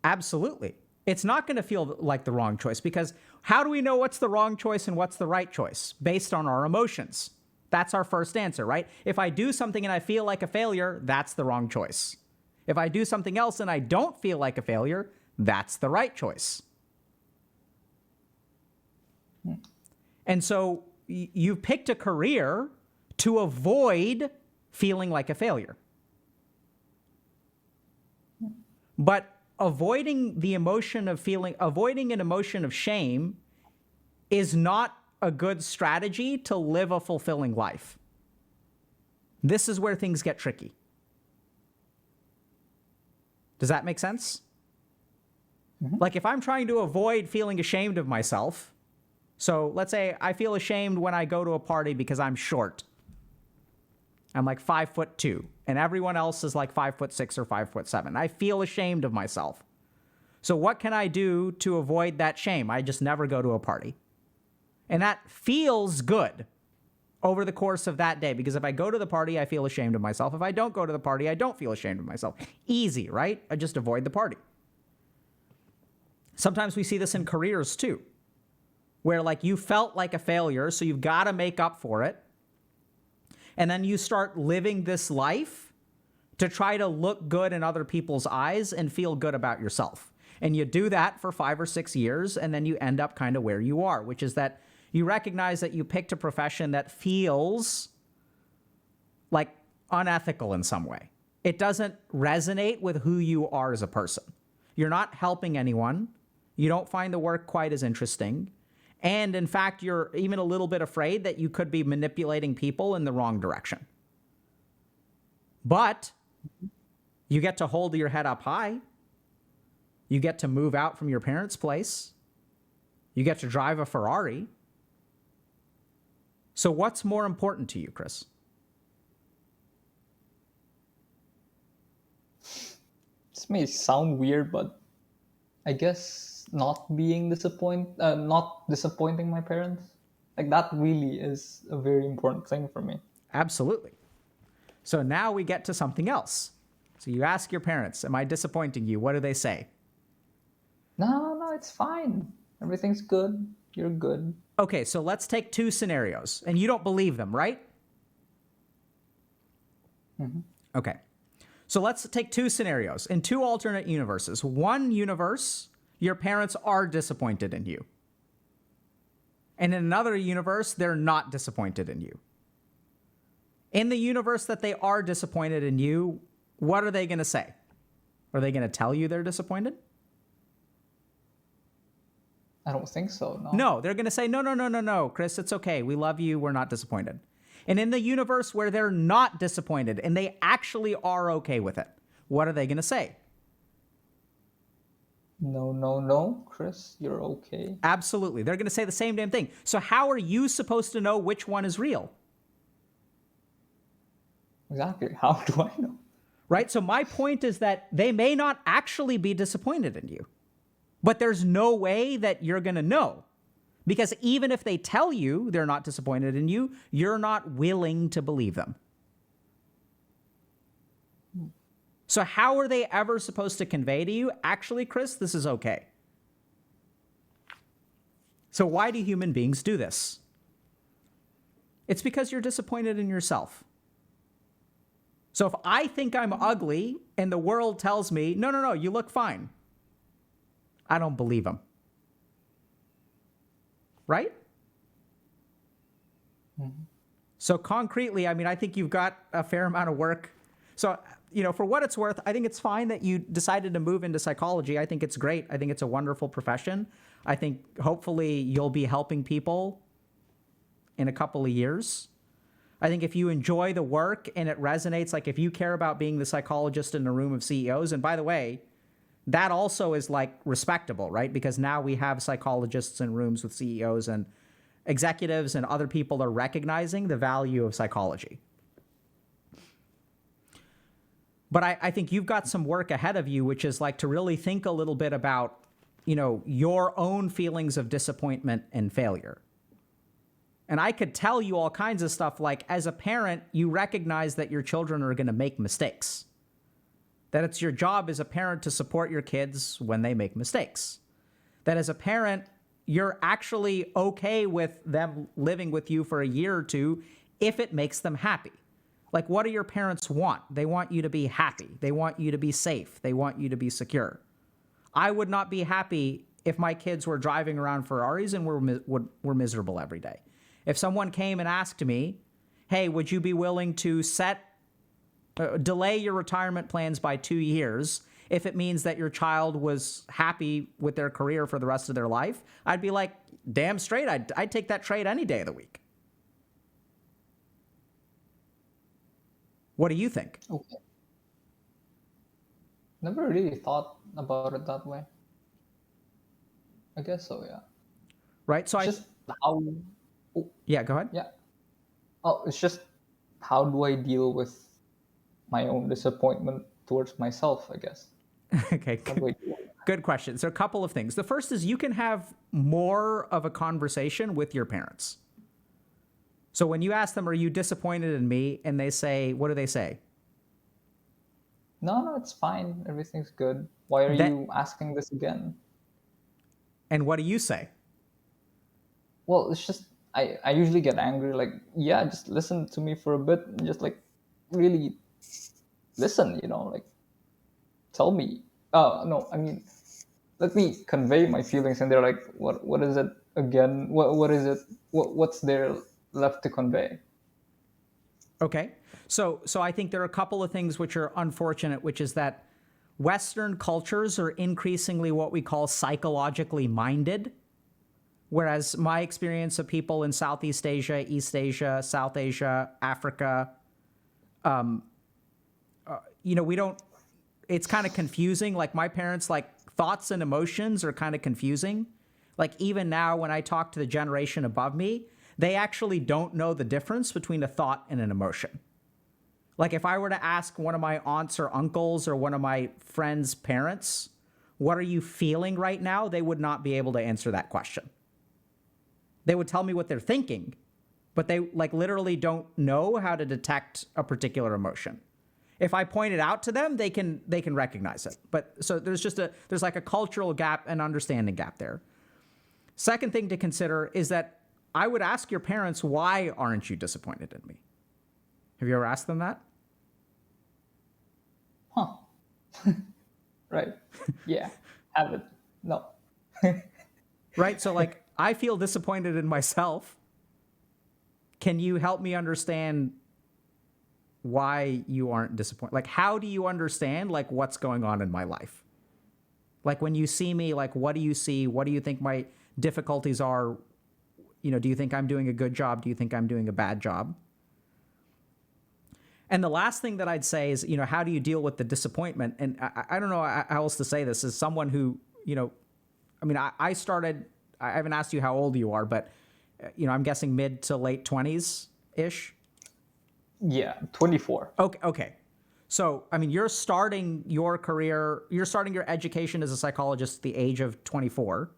Absolutely. It's not going to feel like the wrong choice, because how do we know what's the wrong choice and what's the right choice? Based on our emotions. That's our first answer, right? If I do something and I feel like a failure, that's the wrong choice. If I do something else and I don't feel like a failure, that's the right choice. And so you've picked a career to avoid feeling like a failure. But avoiding an emotion of shame is not a good strategy to live a fulfilling life. This is where things get tricky. Does that make sense? Like if I'm trying to avoid feeling ashamed of myself, so let's say I feel ashamed when I go to a party because I'm short. I'm like 5'2", and everyone else is like 5'6" or 5'7". I feel ashamed of myself. So what can I do to avoid that shame? I just never go to a party. And that feels good over the course of that day, because if I go to the party, I feel ashamed of myself. If I don't go to the party, I don't feel ashamed of myself. Easy, right? I just avoid the party. Sometimes we see this in careers too, where like you felt like a failure, so you've got to make up for it. And then you start living this life to try to look good in other people's eyes and feel good about yourself. And you do that for 5 or 6 years, and then you end up kind of where you are, which is that you recognize that you picked a profession that feels like unethical in some way. It doesn't resonate with who you are as a person. You're not helping anyone. You don't find the work quite as interesting. And in fact, you're even a little bit afraid that you could be manipulating people in the wrong direction. But you get to hold your head up high. You get to move out from your parents' place. You get to drive a Ferrari. So what's more important to you, Chris? This may sound weird, but I guess not disappointing my parents. Like that really is a very important thing for me. Absolutely. So now we get to something else. So you ask your parents, am I disappointing you? What do they say? No, it's fine. Everything's good. You're good. Okay, so let's take two scenarios. And you don't believe them, right? Mm-hmm. Okay. So let's take two scenarios in two alternate universes. One universe, your parents are disappointed in you. And in another universe, they're not disappointed in you. In the universe that they are disappointed in you, what are they going to say? Are they going to tell you they're disappointed? I don't think so. No. No, they're going to say, no, Chris, it's okay. We love you. We're not disappointed. And in the universe where they're not disappointed and they actually are okay with it, what are they going to say? No, Chris, you're okay. Absolutely. They're going to say the same damn thing. So how are you supposed to know which one is real? Exactly. How do I know? Right? So my point is that they may not actually be disappointed in you, but there's no way that you're going to know. Because even if they tell you they're not disappointed in you, you're not willing to believe them. So how are they ever supposed to convey to you, actually, Chris, this is okay? So why do human beings do this? It's because you're disappointed in yourself. So if I think I'm ugly and the world tells me, no, you look fine, I don't believe them. Right? Mm-hmm. So concretely, I mean, I think you've got a fair amount of work. So, for what it's worth, I think it's fine that you decided to move into psychology. I think it's great. I think it's a wonderful profession. I think hopefully you'll be helping people in a couple of years. I think if you enjoy the work and it resonates, like if you care about being the psychologist in a room of CEOs, and by the way, that also is like respectable, right? Because now we have psychologists in rooms with CEOs and executives and other people are recognizing the value of psychology. But I think you've got some work ahead of you, which is like to really think a little bit about, your own feelings of disappointment and failure. And I could tell you all kinds of stuff like, as a parent, you recognize that your children are going to make mistakes. That it's your job as a parent to support your kids when they make mistakes. That as a parent, you're actually okay with them living with you for a year or two if it makes them happy. Like, what do your parents want? They want you to be happy. They want you to be safe. They want you to be secure. I would not be happy if my kids were driving around Ferraris and were miserable every day. If someone came and asked me, hey, would you be willing to delay your retirement plans by 2 years if it means that your child was happy with their career for the rest of their life? I'd be like, damn straight, I'd take that trade any day of the week. What do you think? Okay. Never really thought about it that way. I guess so, yeah. Right? So Just how... Yeah, go ahead. Yeah. Oh, it's just how do I deal with my own disappointment towards myself, I guess. Okay, good question. So a couple of things. The first is you can have more of a conversation with your parents. So when you ask them, are you disappointed in me? And they say, what do they say? No, it's fine. Everything's good. Why are you asking this again? And what do you say? Well, it's just, I usually get angry, like, yeah, just listen to me for a bit and just like really listen, like tell me. No, I mean, let me convey my feelings. And they're like, what is it again? What is it? What's there left to convey? Okay. So I think there are a couple of things which are unfortunate, which is that Western cultures are increasingly what we call psychologically minded. Whereas my experience of people in Southeast Asia, East Asia, South Asia, Africa, we don't, it's kind of confusing. Like my parents, like thoughts and emotions are kind of confusing. Like even now when I talk to the generation above me, they actually don't know the difference between a thought and an emotion. Like if I were to ask one of my aunts or uncles or one of my friends' parents, what are you feeling right now? They would not be able to answer that question. They would tell me what they're thinking, but they like literally don't know how to detect a particular emotion. If I point it out to them, they can recognize it. But so there's like a cultural gap and understanding gap there. Second thing to consider is that I would ask your parents, why aren't you disappointed in me? Have you ever asked them that? Huh. Right. Yeah. Haven't. No. Right? So like, I feel disappointed in myself. Can you help me understand why you aren't disappointed? Like, how do you understand like what's going on in my life? Like when you see me, like, what do you see? What do you think my difficulties are? You know, do you think I'm doing a good job? Do you think I'm doing a bad job? And the last thing that I'd say is, you know, how do you deal with the disappointment? And I don't know how else to say this as someone who, you know, I mean, I haven't asked you how old you are, but, you know, I'm guessing mid to late 20s-ish. Yeah. 24. Okay. So, I mean, you're starting your career, you're starting your education as a psychologist at the age of 24.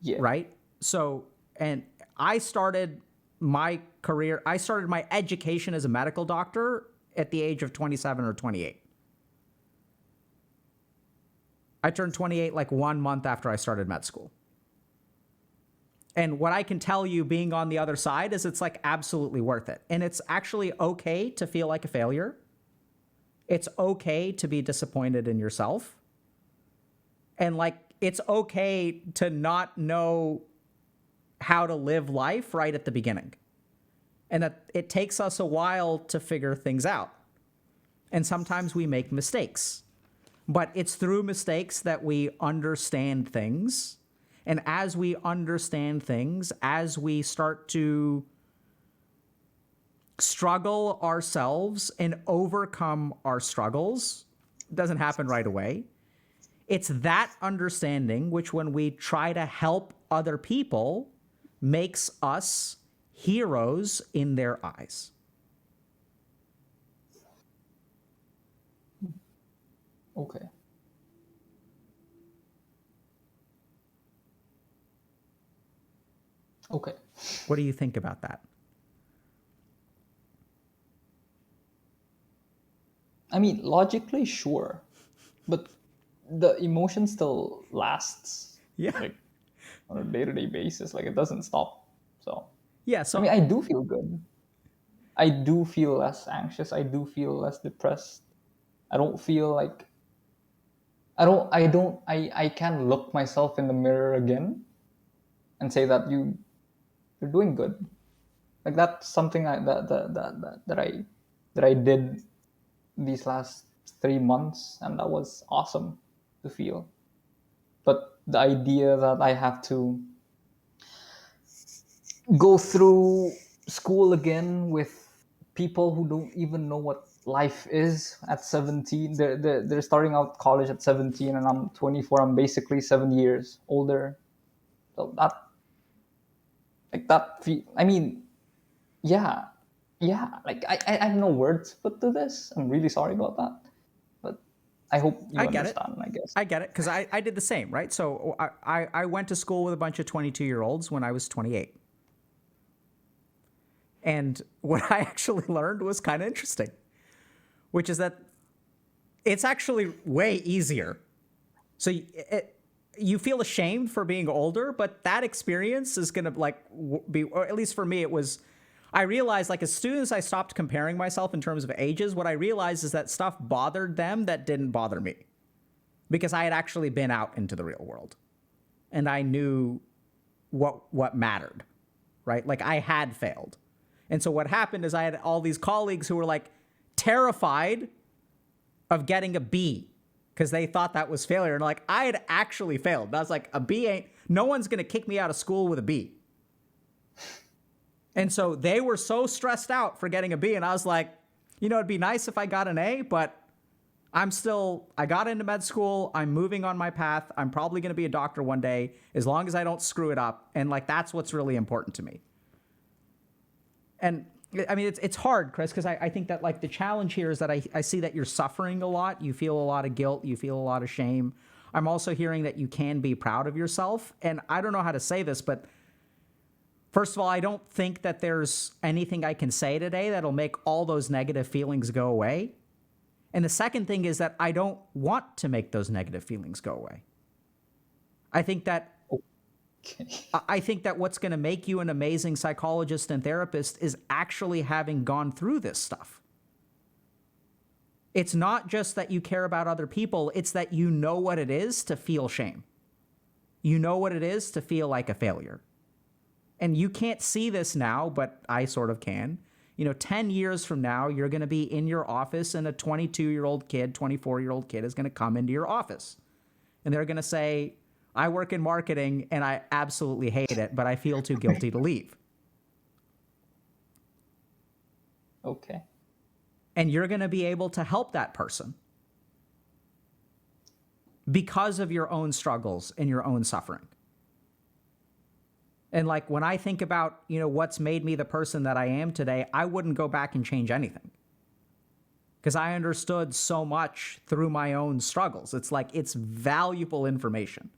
Yeah. Right? So, and I started my career, I started my education as a medical doctor at the age of 27 or 28. I turned 28 like 1 month after I started med school. And what I can tell you being on the other side is it's like absolutely worth it. And it's actually okay to feel like a failure. It's okay to be disappointed in yourself. And like, it's okay to not know how to live life right at the beginning. And that it takes us a while to figure things out. And sometimes we make mistakes. But it's through mistakes that we understand things. And as we understand things, as we start to struggle ourselves and overcome our struggles, it doesn't happen right away. It's that understanding which, when we try to help other people, makes us heroes in their eyes. Okay. Okay. What do you think about that? I mean, logically, sure, but the emotion still lasts. Yeah. Like on a day-to-day basis, like it doesn't stop. So Yeah. So I mean, I do feel good. I do feel less anxious. I do feel less depressed. I don't feel like I can look myself in the mirror again and say that you're doing good. Like that's something that I did these last 3 months, and that was awesome to feel. But the idea that I have to go through school again with people who don't even know what life is at 17. They're starting out college at 17, and I'm 24. I'm basically 7 years older. So that, like that, I mean, yeah, like I have no words put to this. I'm really sorry about that, but I hope you I get it. understand, I guess. I get it, because I did the same, right? So I went to school with a bunch of 22-year-olds when I was 28. And what I actually learned was kind of interesting, which is that it's actually way easier. So you feel ashamed for being older, but that experience is going to like be, or at least for me, it was, I realized like as soon as I stopped comparing myself in terms of ages, what I realized is that stuff bothered them that didn't bother me, because I had actually been out into the real world and I knew what mattered, right? Like I had failed. And so what happened is I had all these colleagues who were like terrified of getting a B because they thought that was failure. And like, I had actually failed. And I was like, a B ain't, no one's going to kick me out of school with a B. And so they were so stressed out for getting a B. And I was like, you know, it'd be nice if I got an A, but I got into med school. I'm moving on my path. I'm probably going to be a doctor one day, as long as I don't screw it up. And like, that's what's really important to me. And I mean, it's hard, Chris, because I think that like the challenge here is that I see that you're suffering a lot. You feel a lot of guilt. You feel a lot of shame. I'm also hearing that you can be proud of yourself. And I don't know how to say this, but first of all, I don't think that there's anything I can say today that'll make all those negative feelings go away. And the second thing is that I don't want to make those negative feelings go away. I think that I think that what's going to make you an amazing psychologist and therapist is actually having gone through this stuff. It's not just that you care about other people, it's that you know what it is to feel shame. You know what it is to feel like a failure. And you can't see this now, but I sort of can. 10 years from now, you're going to be in your office and a 22-year-old kid, 24-year-old kid is going to come into your office. And they're going to say, I work in marketing and I absolutely hate it, but I feel too guilty to leave. Okay. And you're going to be able to help that person because of your own struggles and your own suffering. And like when I think about, what's made me the person that I am today, I wouldn't go back and change anything. Because I understood so much through my own struggles. It's like, it's valuable information.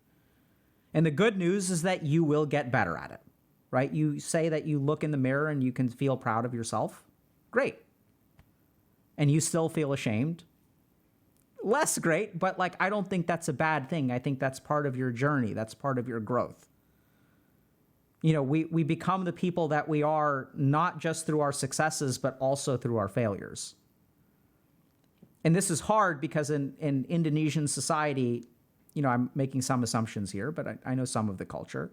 And the good news is that you will get better at it, right? You say that you look in the mirror and you can feel proud of yourself. Great. And you still feel ashamed. Less great, but like, I don't think that's a bad thing. I think that's part of your journey. That's part of your growth. We become the people that we are, not just through our successes, but also through our failures. And this is hard because in Indonesian society, I'm making some assumptions here, but I know some of the culture.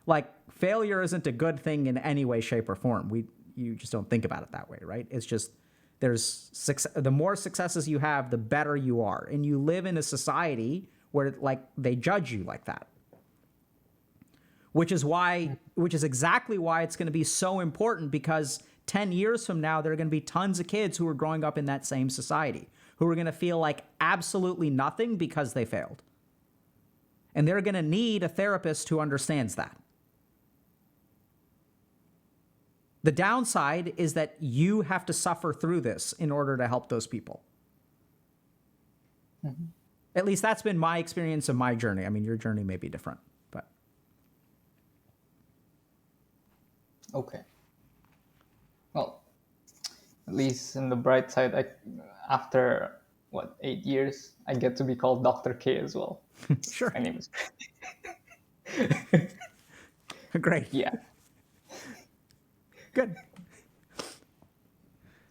Like, failure isn't a good thing in any way, shape, or form. You just don't think about it that way, right? It's just the more successes you have, the better you are. And you live in a society where like they judge you like that. Which is exactly why it's going to be so important, because 10 years from now, there are going to be tons of kids who are growing up in that same society, who are going to feel like absolutely nothing because they failed. And they're going to need a therapist who understands that. The downside is that you have to suffer through this in order to help those people. Mm-hmm. At least that's been my experience of my journey. I mean, your journey may be different, but. Okay. Well, at least in the bright side, after 8 years, I get to be called Dr. K as well. Sure. My name is. Great. Yeah. Good.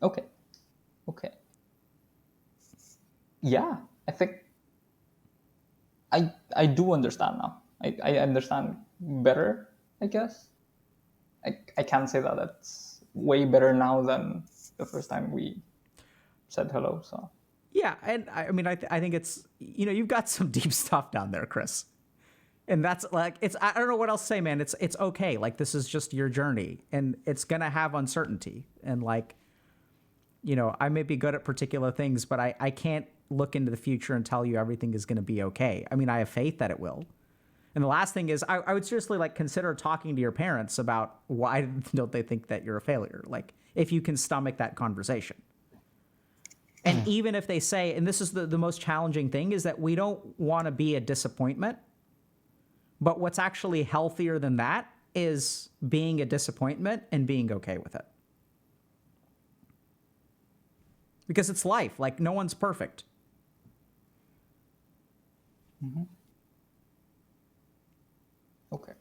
Okay. Yeah, I think I do understand now. I understand better, I guess. I can say that it's way better now than the first time we said hello. So. Yeah, and I mean, I think it's, you've got some deep stuff down there, Chris. And that's like, I don't know what else to say, man. It's okay. Like, this is just your journey, and it's going to have uncertainty. And like, I may be good at particular things, but I can't look into the future and tell you everything is going to be okay. I mean, I have faith that it will. And the last thing is, I would seriously like consider talking to your parents about why don't they think that you're a failure? Like, if you can stomach that conversation. And even if they say, and this is the most challenging thing, is that we don't want to be a disappointment. But what's actually healthier than that is being a disappointment and being okay with it. Because it's life. Like, no one's perfect. Mm-hmm. Okay.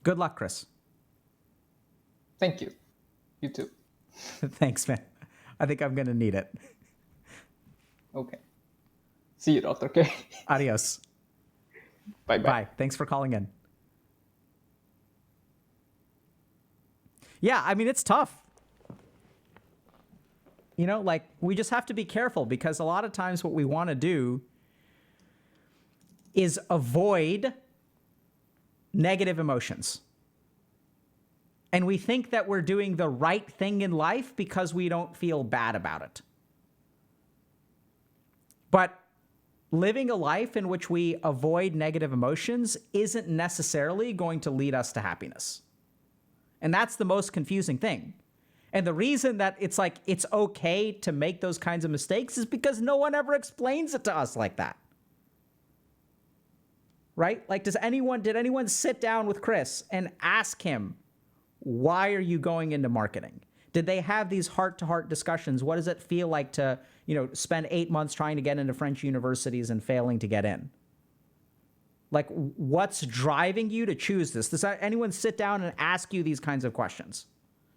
Good luck, Chris. Thank you. You too. Thanks, man. I think I'm going to need it. Okay. See you, Dr. K. Adios. Bye-bye. Bye. Thanks for calling in. Yeah, I mean, it's tough. Like, we just have to be careful, because a lot of times what we want to do is avoid negative emotions. And we think that we're doing the right thing in life because we don't feel bad about it. But living a life in which we avoid negative emotions isn't necessarily going to lead us to happiness. And that's the most confusing thing. And the reason that it's like it's okay to make those kinds of mistakes is because no one ever explains it to us like that. Right? Like, did anyone sit down with Chris and ask him, why are you going into marketing? Did they have these heart-to-heart discussions? What does it feel like to, spend 8 months trying to get into French universities and failing to get in? Like, what's driving you to choose this? Does anyone sit down and ask you these kinds of questions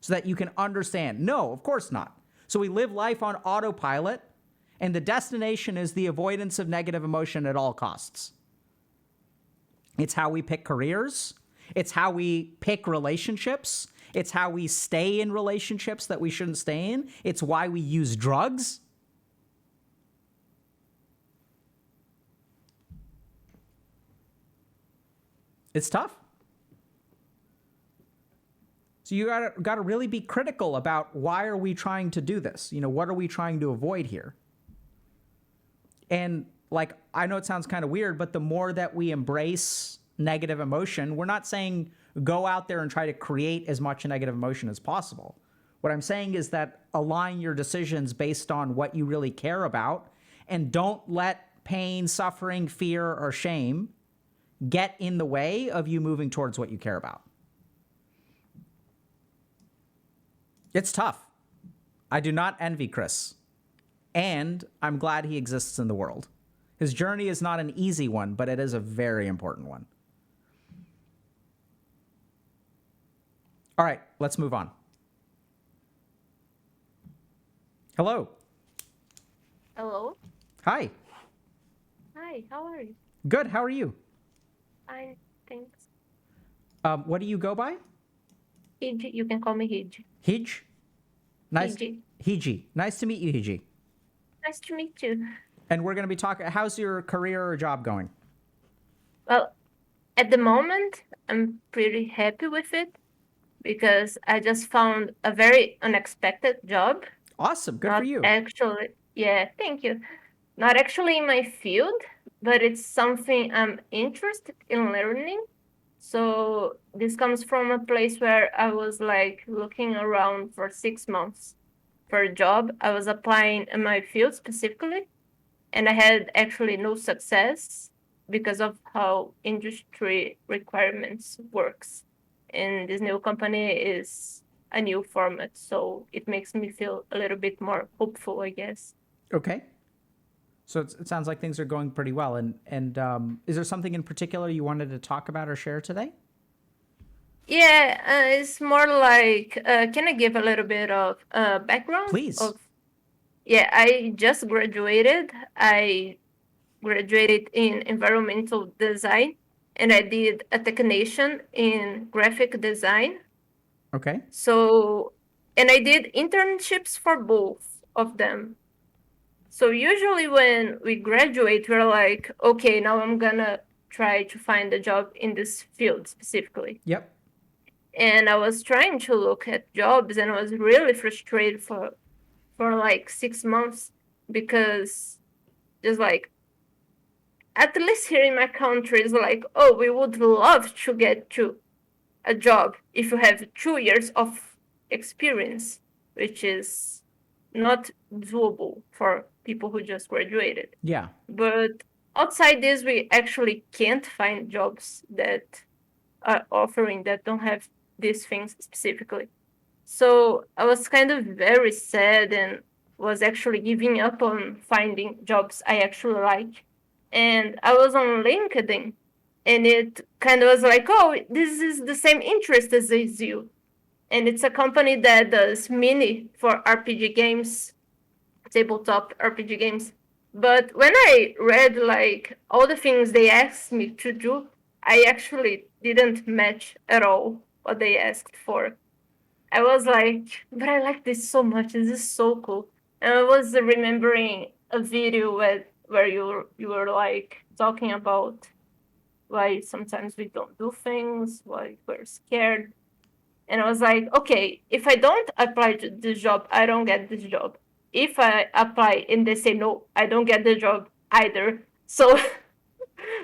so that you can understand? No, of course not. So we live life on autopilot, and the destination is the avoidance of negative emotion at all costs. It's how we pick careers. It's how we pick relationships. It's how we stay in relationships that we shouldn't stay in. It's why we use drugs. It's tough. So you gotta really be critical about, why are we trying to do this? What are we trying to avoid here? And like, I know it sounds kind of weird, but the more that we embrace negative emotion, we're not saying go out there and try to create as much negative emotion as possible. What I'm saying is that align your decisions based on what you really care about, and don't let pain, suffering, fear, or shame get in the way of you moving towards what you care about. It's tough. I do not envy Chris, and I'm glad he exists in the world. His journey is not an easy one, but it is a very important one. All right, let's move on. Hello. Hello. Hi. Hi, how are you? Good. How are you? Fine, thanks. What do you go by? Hiji, you can call me Hiji. Hij? Nice. Hiji. Hiji. Nice to meet you, Hiji. Nice to meet you. And we're going to be talking, how's your career or job going? Well, at the moment, I'm pretty happy with it because I just found a very unexpected job. Awesome. Good Not for you. actually, yeah, thank you. Not actually in my field, but it's something I'm interested in learning. So this comes from a place where I was like looking around for 6 months for a job. I was applying in my field specifically, and I had actually no success because of how industry requirements works. And this new company is a new format, so it makes me feel a little bit more hopeful, I guess. Okay. So it sounds like things are going pretty well. And is there something in particular you wanted to talk about or share today? Yeah, it's more like, can I give a little bit of background? Please. Yeah, I just graduated. I graduated in environmental design, and I did a technician in graphic design. Okay. So, and I did internships for both of them. So usually when we graduate, we're like, okay, now I'm gonna try to find a job in this field specifically. Yep. And I was trying to look at jobs, and I was really frustrated for like 6 months because just like, at least here in my country, it's like, oh, we would love to get to a job if you have 2 years of experience, which is not doable for people who just graduated. Yeah. But outside this, we actually can't find jobs that are offering that don't have these things specifically. So I was kind of very sad and was actually giving up on finding jobs I actually like. And I was on LinkedIn, and it kind of was like, oh, this is the same interest as you. And it's a company that does mini for RPG games, tabletop RPG games. But when I read like all the things they asked me to do, I actually didn't match at all what they asked for. I was like, but I like this so much. This is so cool. And I was remembering a video where you were like talking about why sometimes we don't do things, why we're scared. And I was like, okay, if I don't apply to this job, I don't get this job. if I apply and they say no, I don't get the job either. So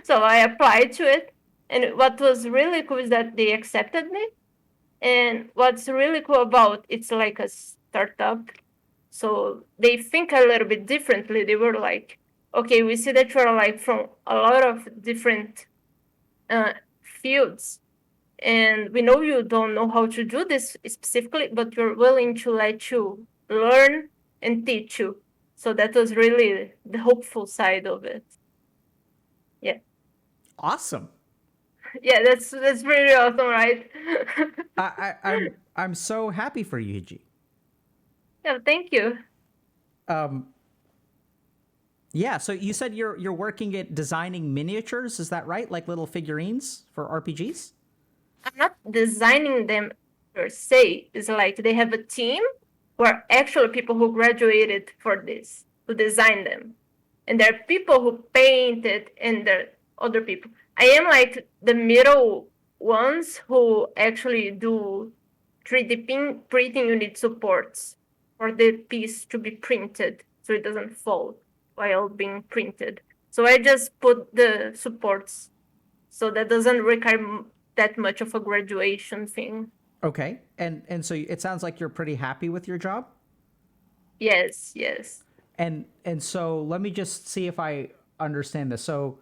so I applied to it, and what was really cool is that they accepted me. And what's really cool about it's like a startup, so they think a little bit differently. They were like, okay, we see that you're like from a lot of different fields, and we know you don't know how to do this specifically, but we're willing to let you learn and teach you. So that was really the hopeful side of it. Yeah. Awesome. Yeah, that's pretty awesome, right? I'm so happy for you, Yuji. Yeah, thank you. Yeah, so you said you're working at designing miniatures, is that right? Like little figurines for RPGs? I'm not designing them per se. It's like they have a team who are actually people who graduated for this to design them. And there are people who paint it, and there are other people. I am like the middle ones who actually do 3D printing unit supports for the piece to be printed so it doesn't fall while being printed. So I just put the supports, so that doesn't require that much of a graduation thing. Okay. And so it sounds like you're pretty happy with your job? Yes, yes. And so let me just see if I understand this. So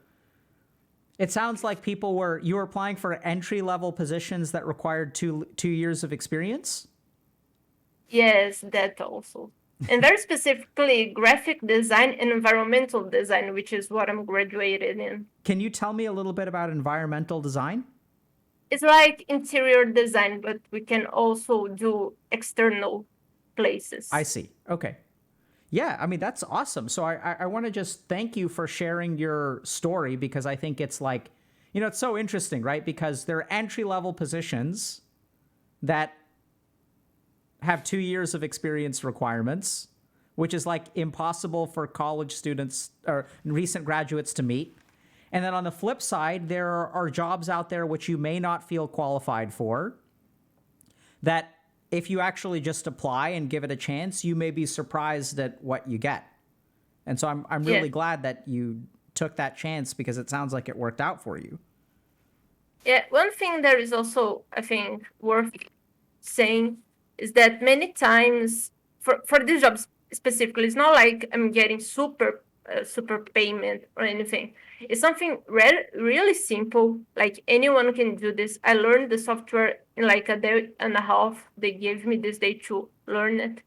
it sounds like you were applying for entry level positions that required 2 years of experience? Yes, that also. And very specifically graphic design and environmental design, which is what I'm graduated in. Can you tell me a little bit about environmental design? It's like interior design, but we can also do external places. I see. Okay. Yeah, I mean, that's awesome. So I want to just thank you for sharing your story, because I think it's like, it's so interesting, right? Because there are entry level positions that have 2 years of experience requirements, which is like impossible for college students or recent graduates to meet. And then on the flip side, there are jobs out there which you may not feel qualified for, that if you actually just apply and give it a chance, you may be surprised at what you get. And so I'm really glad that you took that chance, because it sounds like it worked out for you. Yeah, one thing that is also, I think, worth saying is that many times for these jobs specifically, it's not like I'm getting super payment or anything. It's something really simple. Like anyone can do this. I learned the software in like a day and a half. They gave me this day to learn it,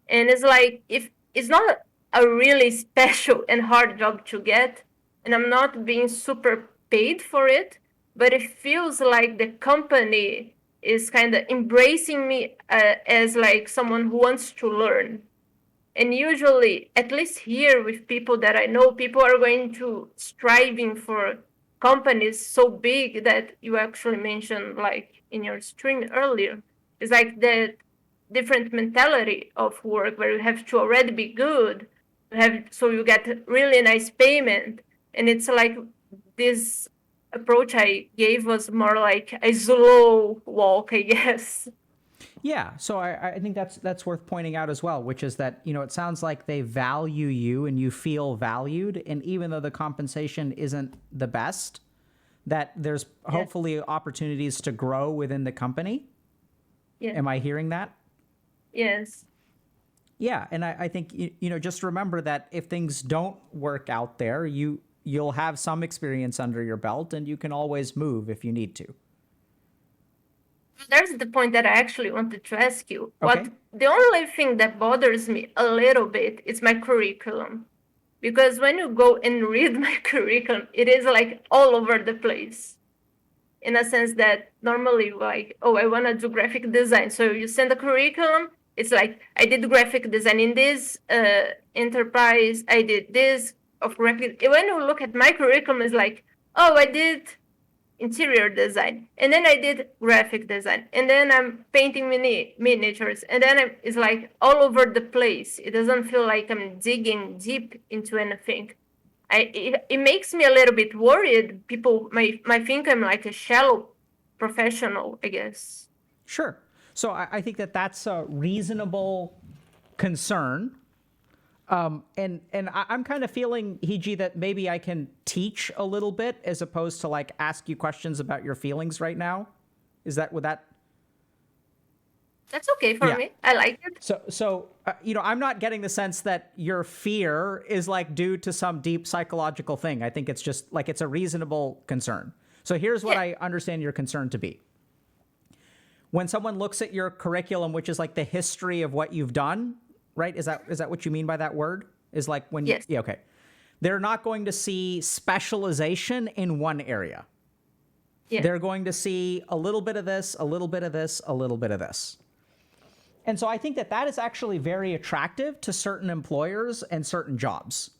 and it's like, if it's not a really special and hard job to get, and I'm not being super paid for it, but it feels like the company is kind of embracing me as like someone who wants to learn. And usually, at least here with people that I know, people are going to striving for companies so big that you actually mentioned like in your stream earlier. It's like the different mentality of work where you have to already be good, so you get really nice payment. And it's like this approach I gave was more like a slow walk, I guess. Yeah, so I think that's worth pointing out as well, which is that, it sounds like they value you and you feel valued, and even though the compensation isn't the best, that there's hopefully opportunities to grow within the company. Yeah. Am I hearing that? Yes. Yeah, and I think just remember that if things don't work out there, you'll have some experience under your belt, and you can always move if you need to. There's the point that I actually wanted to ask you. Okay. The only thing that bothers me a little bit is my curriculum. Because when you go and read my curriculum, it is like all over the place. In a sense that normally, like, oh, I want to do graphic design. So you send a curriculum, it's like, I did graphic design in this enterprise, I did this of graphic. When you look at my curriculum, it's like, oh, I did interior design, and then I did graphic design, and then I'm painting miniatures, and then it's like all over the place. It doesn't feel like I'm digging deep into anything. It makes me a little bit worried. People might think I'm like a shallow professional, I guess. Sure. So I think that's a reasonable concern. I'm kind of feeling, Hiji, that maybe I can teach a little bit as opposed to like ask you questions about your feelings right now. Would that? That's okay for Yeah. me. I like it. So I'm not getting the sense that your fear is like due to some deep psychological thing. I think it's just like it's a reasonable concern. So here's what I understand your concern to be. When someone looks at your curriculum, which is like the history of what you've done, right? Is that what you mean by that word? Is like when Yes. Yeah, okay. They're not going to see specialization in one area. Yeah. They're going to see a little bit of this, a little bit of this, a little bit of this. And so I think that is actually very attractive to certain employers and certain jobs.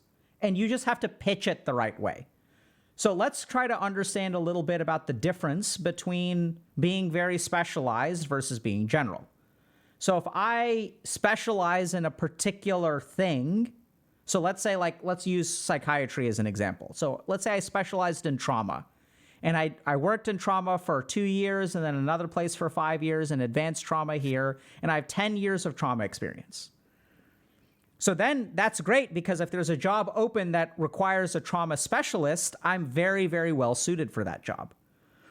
And you just have to pitch it the right way. So let's try to understand a little bit about the difference between being very specialized versus being general. So if I specialize in a particular thing, so let's use psychiatry as an example. So let's say I specialized in trauma. And I worked in trauma for 2 years and then another place for 5 years and advanced trauma here. And I have 10 years of trauma experience. So then that's great because if there's a job open that requires a trauma specialist, I'm very, very well suited for that job.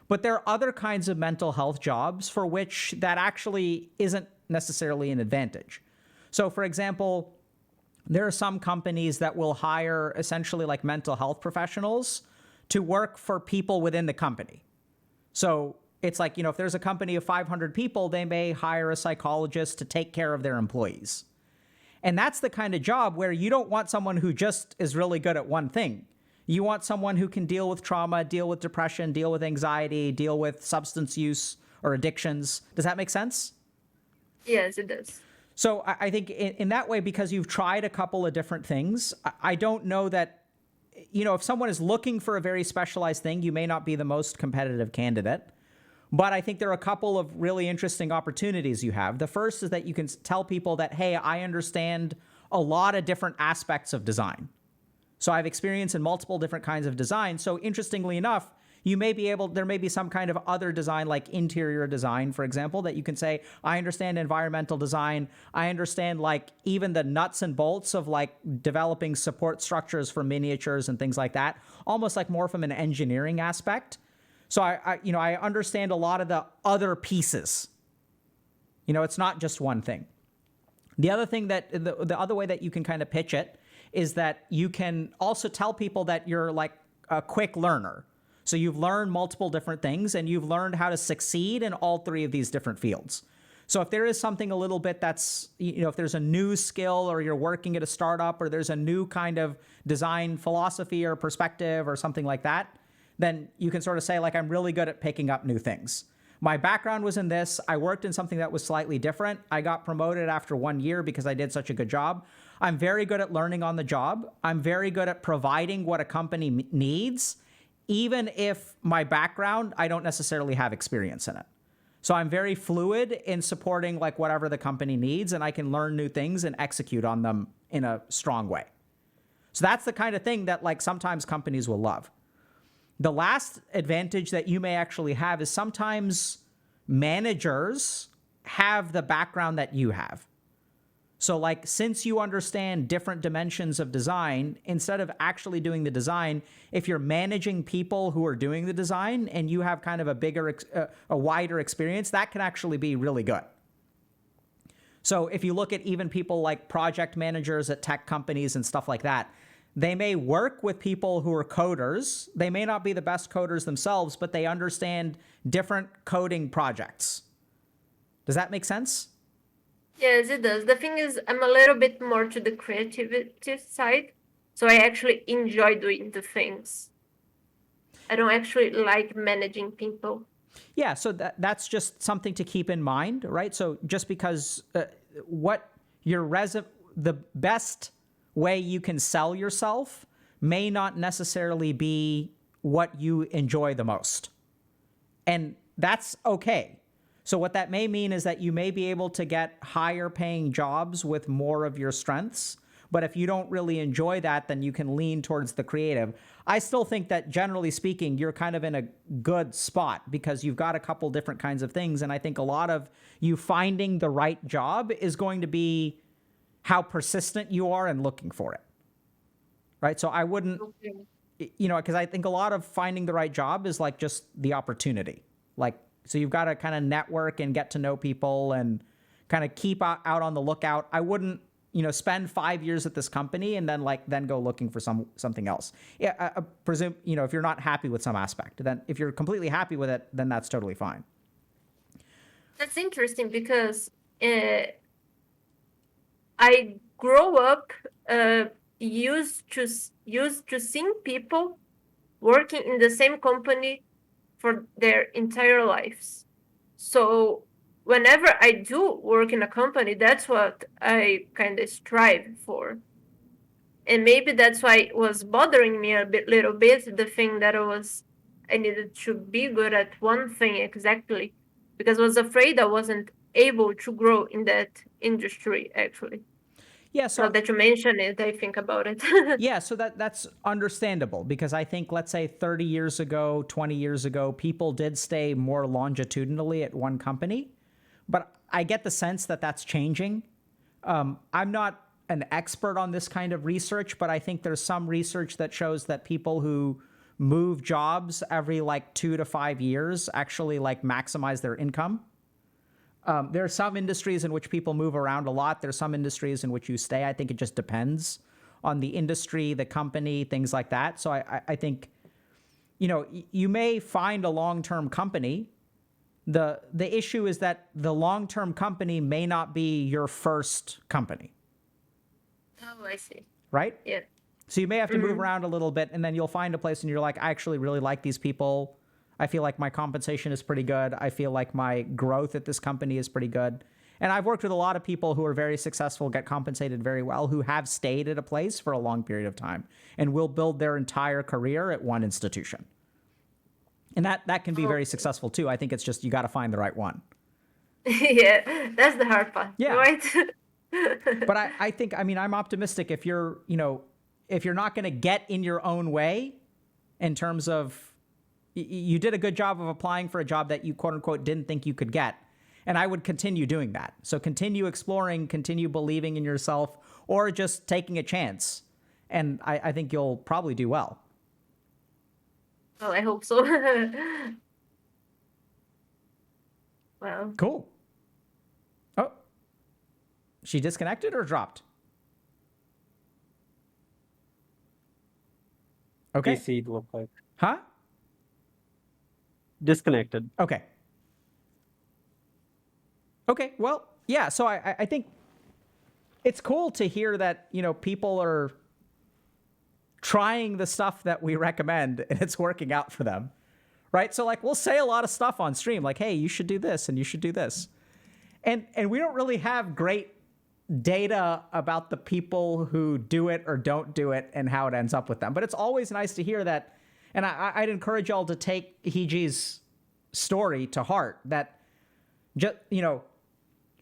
But there are other kinds of mental health jobs for which that actually isn't necessarily an advantage. So for example, there are some companies that will hire essentially like mental health professionals to work for people within the company. So it's like, if there's a company of 500 people, they may hire a psychologist to take care of their employees. And that's the kind of job where you don't want someone who just is really good at one thing. You want someone who can deal with trauma, deal with depression, deal with anxiety, deal with substance use or addictions. Does that make sense? Yes, it does. So I think in that way, because you've tried a couple of different things, I don't know that, if someone is looking for a very specialized thing, you may not be the most competitive candidate. But I think there are a couple of really interesting opportunities you have. The first is that you can tell people that, hey, I understand a lot of different aspects of design. So I have experience in multiple different kinds of design. So interestingly enough, there may be some kind of other design, like interior design, for example, that you can say, I understand environmental design. I understand like even the nuts and bolts of like developing support structures for miniatures and things like that, almost like more from an engineering aspect. So I understand a lot of the other pieces. It's not just one thing. The other thing the other way that you can kind of pitch it is that you can also tell people that you're like a quick learner. So you've learned multiple different things and you've learned how to succeed in all three of these different fields. So if there is something a little bit that's, if there's a new skill or you're working at a startup or there's a new kind of design philosophy or perspective or something like that, then you can sort of say like, I'm really good at picking up new things. My background was in this. I worked in something that was slightly different. I got promoted after 1 year because I did such a good job. I'm very good at learning on the job. I'm very good at providing what a company needs, even if my background, I don't necessarily have experience in it. So I'm very fluid in supporting like whatever the company needs, and I can learn new things and execute on them in a strong way. So that's the kind of thing that like sometimes companies will love. The last advantage that you may actually have is sometimes managers have the background that you have. So like, since you understand different dimensions of design, instead of actually doing the design, if you're managing people who are doing the design and you have kind of a wider experience, that can actually be really good. So if you look at even people like project managers at tech companies and stuff like that, they may work with people who are coders. They may not be the best coders themselves, but they understand different coding projects. Does that make sense? Yes, it does. The thing is, I'm a little bit more to the creativity side, so I actually enjoy doing the things. I don't actually like managing people. Yeah, so that's just something to keep in mind, right? So just because the best way you can sell yourself may not necessarily be what you enjoy the most. And that's okay. So what that may mean is that you may be able to get higher paying jobs with more of your strengths. But if you don't really enjoy that, then you can lean towards the creative. I still think that generally speaking, you're kind of in a good spot because you've got a couple different kinds of things. And I think a lot of you finding the right job is going to be how persistent you are in looking for it. Right? So I wouldn't, Okay. because I think a lot of finding the right job is like just the opportunity. Like, so you've got to kind of network and get to know people and kind of keep out on the lookout. I wouldn't, spend 5 years at this company and then go looking for something else. Yeah, I presume, if you're not happy with some aspect, then if you're completely happy with it, then that's totally fine. That's interesting because I grow up used to seeing people working in the same company for their entire lives. So whenever I do work in a company, that's what I kind of strive for. And maybe that's why it was bothering me little bit, the thing that I needed to be good at one thing exactly, because I was afraid I wasn't able to grow in that industry actually. Yeah. Now that you mention it, I think about it. Yeah, so that's understandable because I think, let's say 30 years ago, 20 years ago, people did stay more longitudinally at one company. But I get the sense that that's changing. I'm not an expert on this kind of research, but I think there's some research that shows that people who move jobs every like 2 to 5 years actually like maximize their income. There are some industries in which people move around a lot. There's some industries in which you stay. I think it just depends on the industry, the company, things like that. So I think, you may find a long-term company. The issue is that the long-term company may not be your first company, Oh, I see. right? Yeah. So you may have to move around a little bit, and then you'll find a place and you're like, I actually really like these people. I feel like my compensation is pretty good. I feel like my growth at this company is pretty good. And I've worked with a lot of people who are very successful, get compensated very well, who have stayed at a place for a long period of time and will build their entire career at one institution. And that can be very successful too. I think it's just you got to find the right one. Yeah, that's the hard part, Yeah. right? But I think, I'm optimistic if you're not going to get in your own way in terms of you did a good job of applying for a job that you quote unquote didn't think you could get. And I would continue doing that. So continue exploring, continue believing in yourself, or just taking a chance. And I think you'll probably do well. Well, I hope so. Well, Cool. Oh, she disconnected or dropped? Okay. PC look like Huh? disconnected. Okay. Okay. Well, yeah. So I think it's cool to hear that, people are trying the stuff that we recommend and it's working out for them. Right. So like we'll say a lot of stuff on stream, like, hey, you should do this and you should do this. And we don't really have great data about the people who do it or don't do it and how it ends up with them. But it's always nice to hear that. And I'd encourage y'all to take Hiji's story to heart that, just,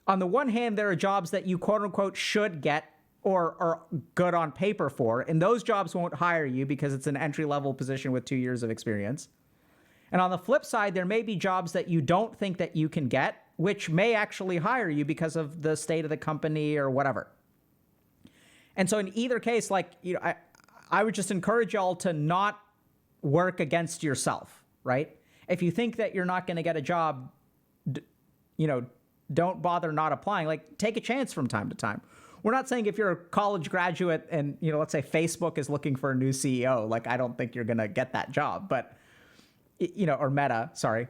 on the one hand, there are jobs that you quote unquote should get or are good on paper for, and those jobs won't hire you because it's an entry level position with 2 years of experience. And on the flip side, there may be jobs that you don't think that you can get, which may actually hire you because of the state of the company or whatever. And so in either case, like, I would just encourage y'all to not work against yourself, right? If you think that you're not going to get a job, don't bother not applying. Like, take a chance from time to time. We're not saying if you're a college graduate and, let's say Facebook is looking for a new CEO, like, I don't think you're going to get that job, but, or Meta, sorry.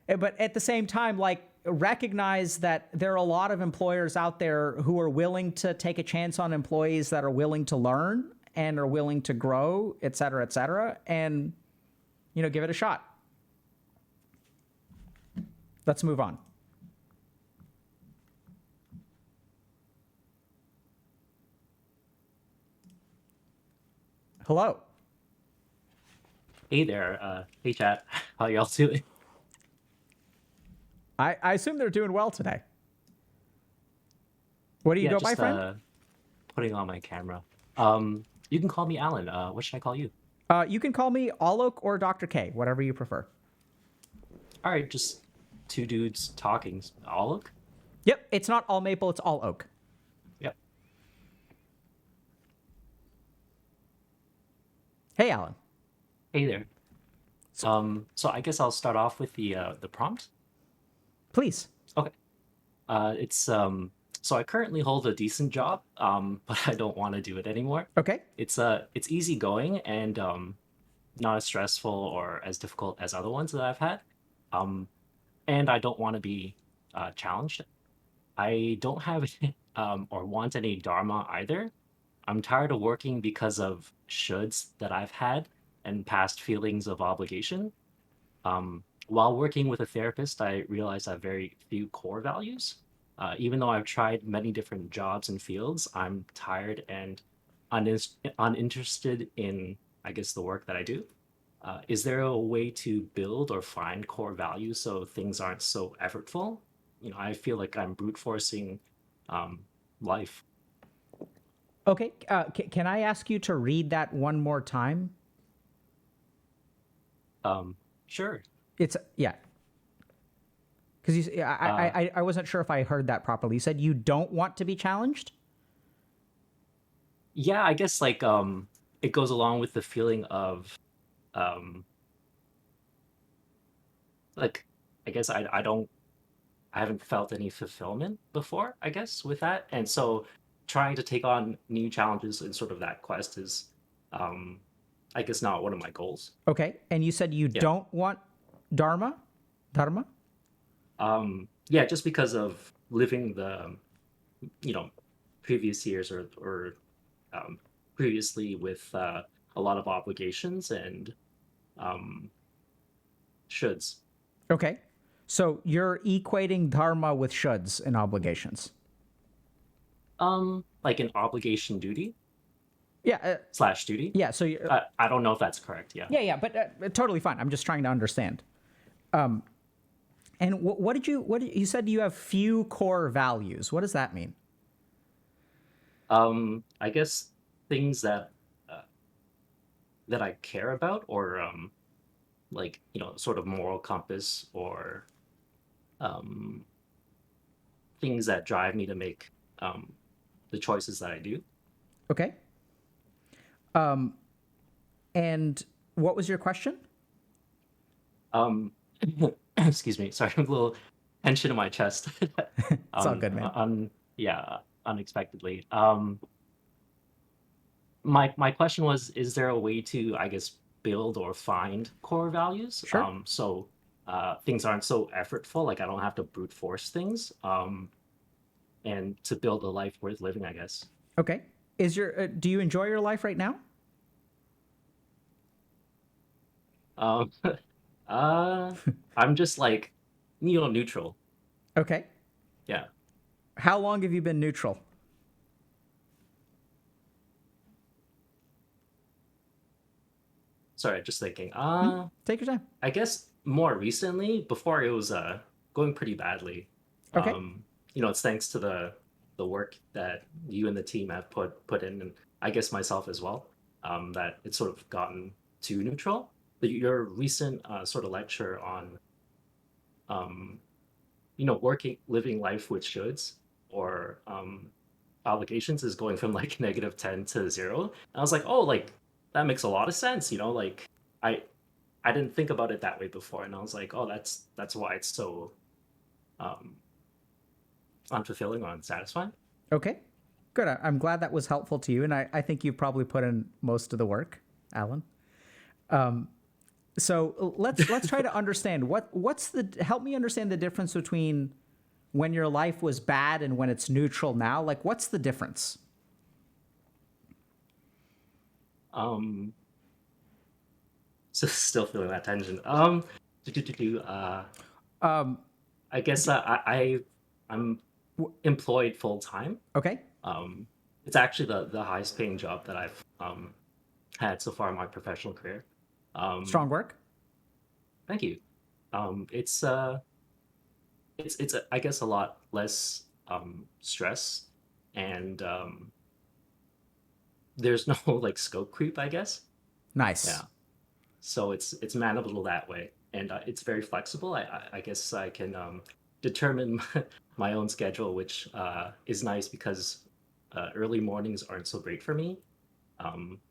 But at the same time, like, recognize that there are a lot of employers out there who are willing to take a chance on employees that are willing to learn and are willing to grow, et cetera, and, give it a shot. Let's move on. Hello. Hey there, hey chat, how y'all doing? I assume they're doing well today. What do you go by, friend? Putting on my camera. You can call me Alan. What should I call you? You can call me Alok or Dr. K, whatever you prefer. All right, just two dudes talking. Alok? Yep, it's not all maple, it's all oak. Yep. Hey, Alan. Hey there. So I guess I'll start off with the prompt. Please. Okay. It's so I currently hold a decent job, but I don't want to do it anymore. Okay. It's easygoing and not as stressful or as difficult as other ones that I've had. Um, and I don't want to be challenged. I don't have or want any dharma either. I'm tired of working because of shoulds that I've had and past feelings of obligation. While working with a therapist, I realized I have very few core values. Even though I've tried many different jobs and fields, I'm tired and uninterested in, I guess, the work that I do. Is there a way to build or find core values so things aren't so effortful? I feel like I'm brute forcing um, life. Okay. Can I ask you to read that one more time? Sure. It's yeah. Because Uh, I wasn't sure if I heard that properly. You said you don't want to be challenged. yeah, I guess like it goes along with the feeling of um, like I guess I haven't felt any fulfillment before, I guess, with that. And so trying to take on new challenges in sort of that quest is um I guess not one of my goals. Okay. And you said you Yeah. don't want dharma. Dharma. Yeah, just because of living the you know previous years or um previously with a lot of obligations and um shoulds. Okay. So you're equating dharma with shoulds and obligations. Like an obligation duty Yeah. slash duty. Yeah. So you're, I don't know if that's correct. Yeah. yeah, but totally fine. I'm just trying to understand. And you said you have few core values. What does that mean? I guess things uh, that I care about, or like sort of moral compass, or um, things that drive me to make um, the choices that I do. Okay. And what was your question? Um, excuse me, sorry, a little tension in my chest. It's all good, man. Yeah, unexpectedly. My question was, is there a way to, I guess, build or find core values? Sure. So things aren't so effortful, like I don't have to brute force things, and to build a life worth living, I guess. Okay. Do you enjoy your life right now? Um, uh, I'm just like, neutral. Okay. Yeah. How long have you been neutral? Sorry, just thinking. Take your time. I guess more recently, before it was going pretty badly. Okay. It's thanks to the work that you and the team have put in, and I guess myself as well, that it's sort of gotten too neutral. Your recent sort of lecture on um, living life with shoulds or obligations is going from like -10 to 0. And I was like, oh, like that makes a lot of sense. Like I I didn't think about it that way before, and I was like, oh, that's why it's so um, unfulfilling or unsatisfying. Okay. Good. I'm glad that was helpful to you, and I think you probably put in most of the work, Alan. So let's try to understand help me understand the difference between when your life was bad and when it's neutral now. Like, what's the difference? Um, so still feeling that tension. Um. I guess I'm employed full time. Okay. Um, it's actually the highest paying job that I've had so far in my professional career. Strong work. Thank you. It's I guess a lot less stress, and there's no like scope creep, I guess. Nice. Yeah. So it's manageable that way, and it's very flexible. I guess I can determine my own schedule, which is nice because early mornings aren't so great for me.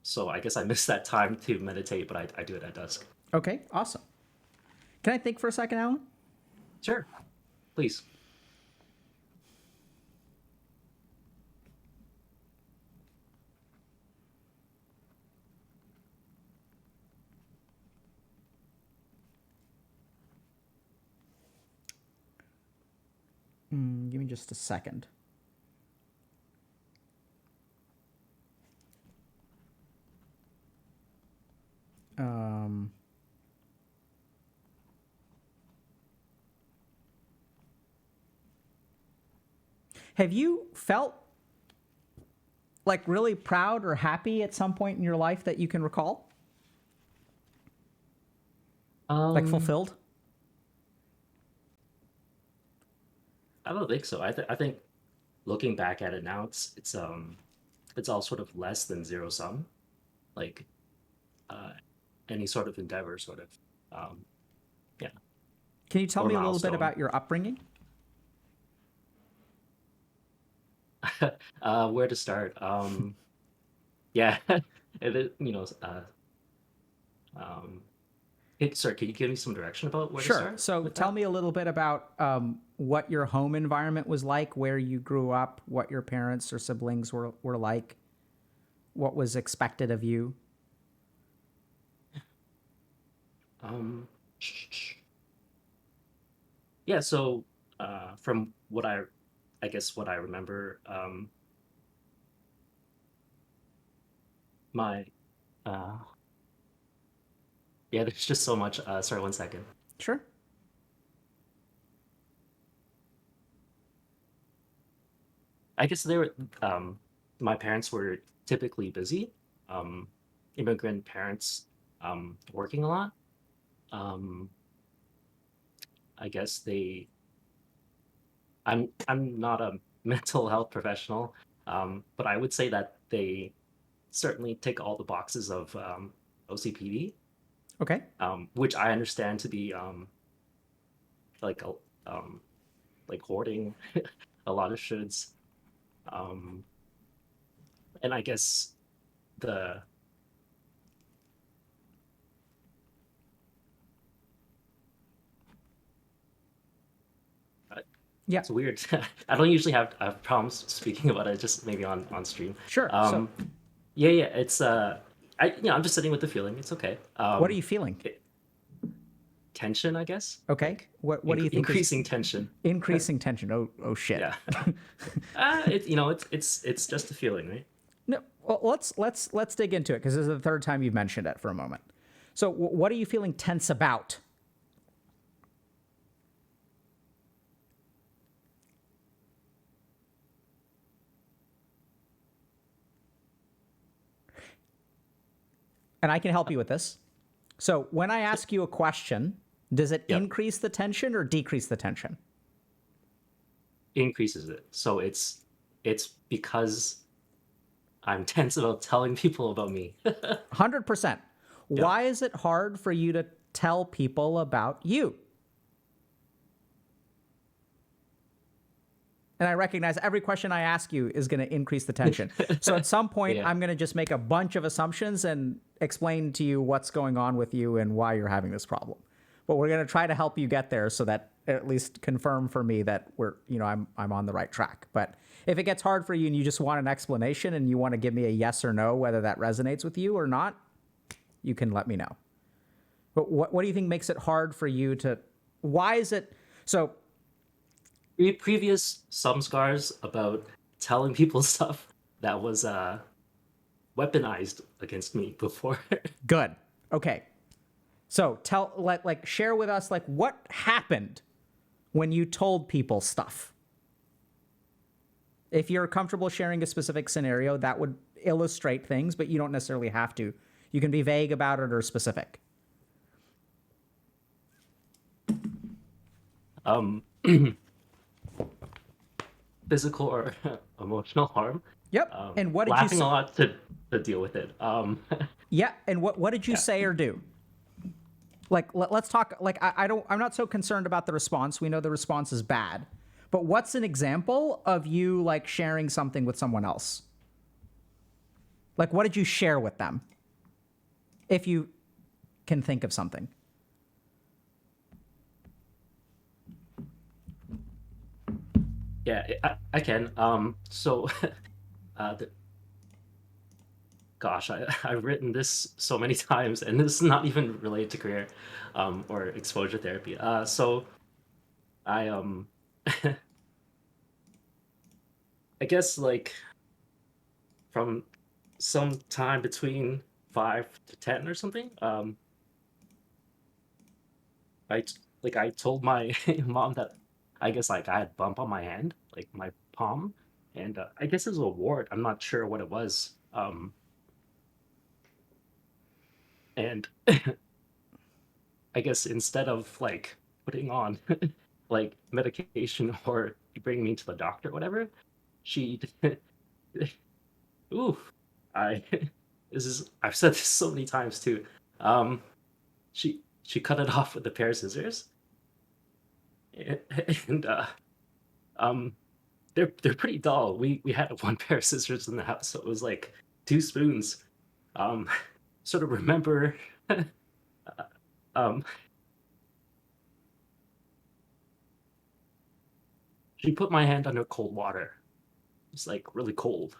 So I guess I missed that time to meditate, but I do it at dusk. Okay, awesome. Can I think for a second, Alan? Sure, please. Give me just a second. Have you felt like really proud or happy at some point in your life that you can recall? Like fulfilled? I don't think so. I think looking back at it now, it's all sort of less than zero sum, like any sort of endeavor, sort of. Yeah. Can you tell Or me a little bit milestone. about your upbringing? Where to start? Yeah, it is, sorry, can you give me some direction about where to Sure. start? So with tell that? me a little bit about what your home environment was like, where you grew up, what your parents or siblings were like, what was expected of you. Um, yeah. So, from what I guess what I remember, my, uh, yeah, there's just so much. Sorry, 1 second. Sure. I guess they were. My parents were typically busy. Um, Immigrant parents, working a lot. Um, I guess they. I'm not a mental health professional, but I would say that they certainly tick all the boxes of OCPD, Okay. which I understand to be like like hoarding a lot of shoulds, um, and I guess the Yeah. it's weird. I don't usually have problems speaking about it, just maybe on stream. Sure. So Yeah, it's I'm just sitting with the feeling. It's okay. what are you feeling? Tension, I guess. Okay. Like, What do you think increasing is tension? increasing tension? Oh shit. Yeah. It's just a feeling, right? No. Well, let's dig into it because this is the third time you've mentioned it for a moment. So what are you feeling tense about? And I can help you with this. So when I ask you a question, does it Yep. increase the tension or decrease the tension? Increases it. So it's because I'm tense about telling people about me. 100%. Why is it hard for you to tell people about you? And I recognize every question I ask you is going to increase the tension. So at some point, Yeah. I'm going to just make a bunch of assumptions and explain to you what's going on with you and why you're having this problem. But we're going to try to help you get there so that at least confirm for me that I'm on the right track. But if it gets hard for you and you just want an explanation and you want to give me a yes or no, whether that resonates with you or not, you can let me know. But what do you think makes it hard for you to, why is it, so Previous some scars about telling people stuff that was weaponized against me before. good. Okay. So share with us what happened when you told people stuff. If you're comfortable sharing a specific scenario, that would illustrate things, but you don't necessarily have to. You can be vague about it or specific. Physical or emotional harm. Yep. And what did you Laughing say? a lot to deal with it. Yeah. And what did you say or do? Let's talk. I'm not so concerned about the response. We know the response is bad, but what's an example of you sharing something with someone else? Like, what did you share with them? If you can think of something. Yeah, I can. So, the, gosh, I've written this so many times, and this is not even related to career, or exposure therapy. So I I guess like from some time between 5 to 10 or something. I told my mom that I guess like I had bump on my hand, like my palm, and I guess it was a wart. I'm not sure what it was. And I guess instead of like putting on like medication or bringing me to the doctor or whatever, she ooh, I this is I've said this so many times too. Um, she cut it off with a pair of scissors, and um, they're pretty dull. We had one pair of scissors in the house, so it was like 2 spoons. Um, sort of remember, um, she put my hand under cold water. It's like really cold,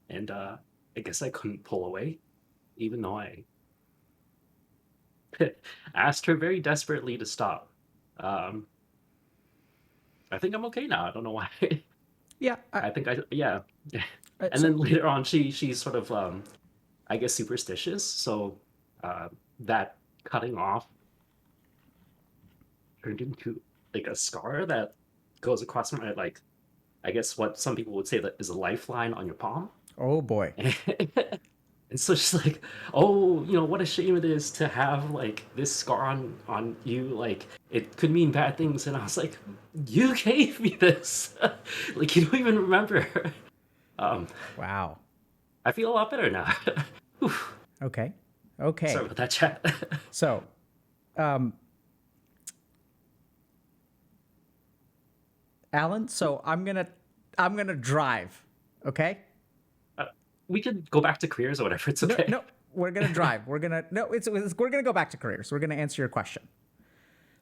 and I guess I couldn't pull away, even though I asked her very desperately to stop. Um, I think I'm okay now. I don't know why. Yeah. I think yeah. And So, then later on, she's sort of I guess superstitious, so uh, that cutting off turned into like a scar that goes across my like I guess what some people would say that is a lifeline on your palm. oh boy. And so she's like, "Oh, what a shame it is to have like this scar on you. Like it could mean bad things." And I was like, "You gave me this. Like you don't even remember." Um, Wow. I feel a lot better now. Whew. Okay. Okay. Sorry about that, chat. So, um, Alan, so I'm gonna drive. Okay? We could go back to careers or whatever. It's No, okay. no, we're gonna drive. We're gonna we're gonna go back to careers. We're gonna answer your question.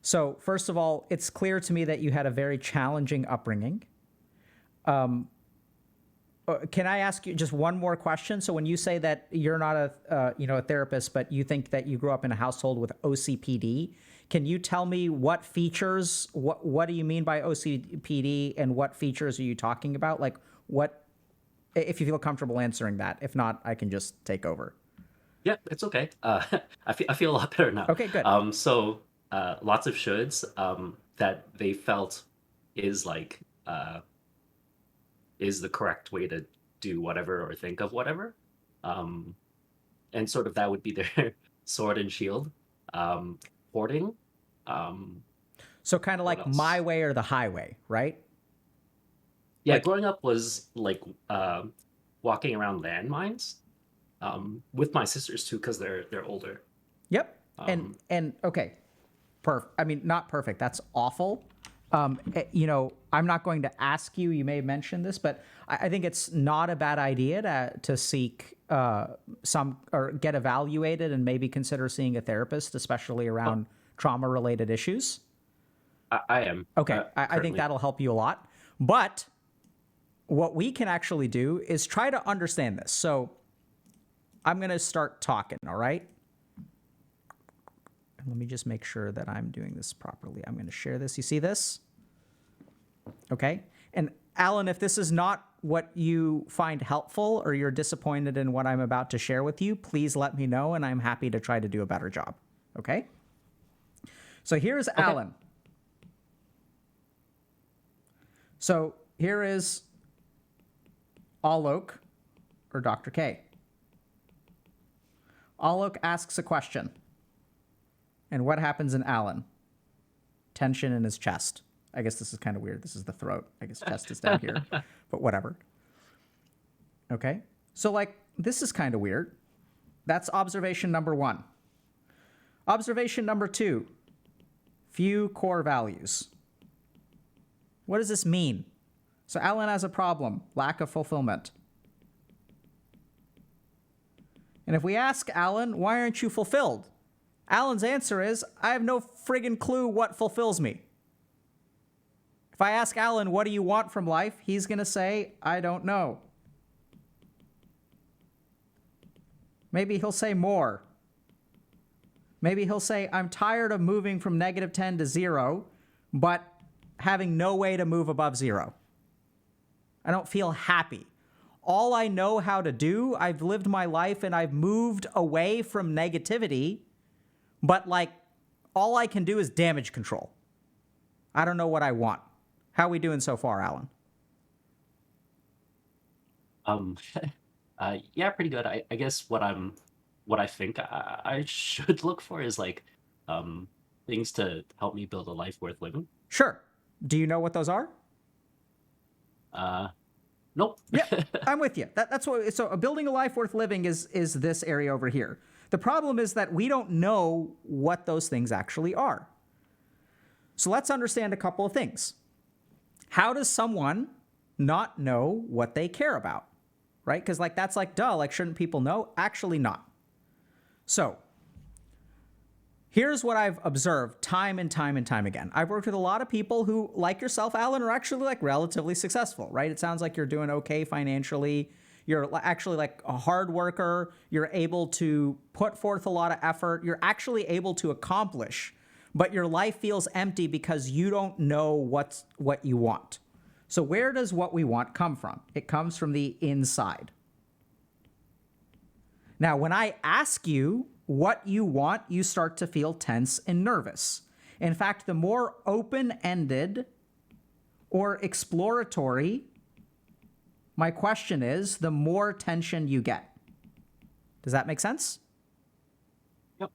So first of all, it's clear to me that you had a very challenging upbringing. Can I ask you just one more question? So when you say that you're not a therapist, but you think that you grew up in a household with OCPD, can you tell me what features? What do you mean by OCPD, and what features are you talking about? Like what? If you feel comfortable answering that. If not, I can just take over. Yeah, it's okay. I feel a lot better now. Okay, good. So lots of shoulds that they felt is like is the correct way to do whatever or think of whatever, and sort of that would be their sword and shield. Hoarding. So kind of What like else? my way or the highway, right? Yeah, Like- growing up was like walking around landmines with my sisters too because they're older. Yep. And okay, I mean, not perfect. That's awful. I'm not going to ask you. You may have mentioned this, but I think it's not a bad idea to seek some or get evaluated and maybe consider seeing a therapist, especially around trauma-related issues. I am. Okay, I think Currently. that'll help you a lot. But what we can actually do is try to understand this. So I'm going to start talking, all right? Let me just make sure that I'm doing this properly. I'm going to share this. You see this? Okay. And Alan, if this is not what you find helpful or you're disappointed in what I'm about to share with you, please let me know and I'm happy to try to do a better job. Okay? So here's Alan. So here is Alok or Dr. K. Alok asks a question. And what happens in Alan? Tension in his chest. I guess this is kind of weird. This is the throat. I guess chest is down here, but whatever. Okay. So like, this is kind of weird. That's observation number 1. Observation number 2, few core values. What does this mean? So Alan has a problem, lack of fulfillment. And if we ask Alan, why aren't you fulfilled? Alan's answer is, I have no friggin' clue what fulfills me. If I ask Alan, what do you want from life? He's going to say, I don't know. Maybe he'll say more. Maybe he'll say, I'm tired of moving from -10 to 0, but having no way to move above 0. I don't feel happy. All I know how to do, I've lived my life and I've moved away from negativity, but like all I can do is damage control. I don't know what I want. How are we doing so far, Alan? Yeah, pretty good. I guess what I think I should look for is like things to help me build a life worth living. Sure. Do you know what those are? Nope. Yeah, I'm with you. That's what. So building a life worth living is this area over here. The problem is that we don't know what those things actually are. So let's understand a couple of things. How does someone not know what they care about? Right? Because like that's like duh. Like shouldn't people know? Actually not. So here's what I've observed time and time and time again. I've worked with a lot of people who, like yourself, Alan, are actually like relatively successful, right? It sounds like you're doing okay financially. You're actually like a hard worker. You're able to put forth a lot of effort. You're actually able to accomplish, but your life feels empty because you don't know what you want. So where does what we want come from? It comes from the inside. Now, when I ask you what you want, you start to feel tense and nervous. In fact, the more open-ended or exploratory my question is, the more tension you get. Does that make sense? Yep.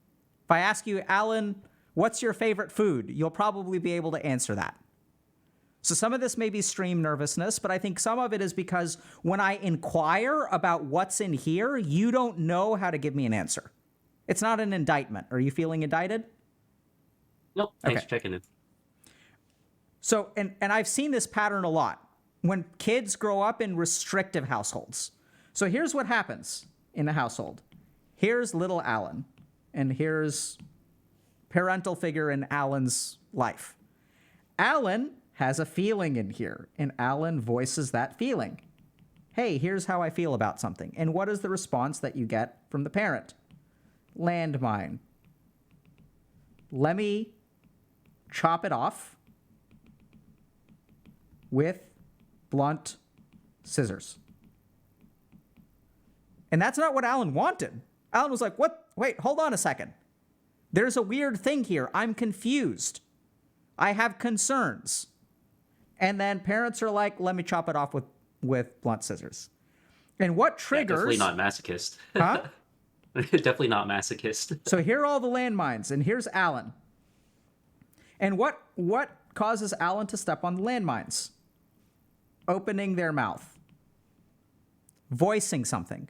If I ask you, Alan, what's your favorite food? You'll probably be able to answer that. So some of this may be stream nervousness, but I think some of it is because when I inquire about what's in here, you don't know how to give me an answer. It's not an indictment. Are you feeling indicted? Nope. Thanks Okay. for checking in. So, and I've seen this pattern a lot when kids grow up in restrictive households. So here's what happens in a household. Here's little Alan, and here's parental figure in Alan's life. Alan has a feeling in here, and Alan voices that feeling. Hey, here's how I feel about something. And what is the response that you get from the parent? Landmine. Let me chop it off with blunt scissors. And that's not what Alan wanted. Alan was like, what? Wait, hold on a second. There's a weird thing here. I'm confused. I have concerns. And then parents are like, let me chop it off with blunt scissors. And what triggers... Yeah, definitely not masochist. Huh? Definitely not masochist. So here are all the landmines, and here's Alan. And what causes Alan to step on the landmines? Opening their mouth. Voicing something.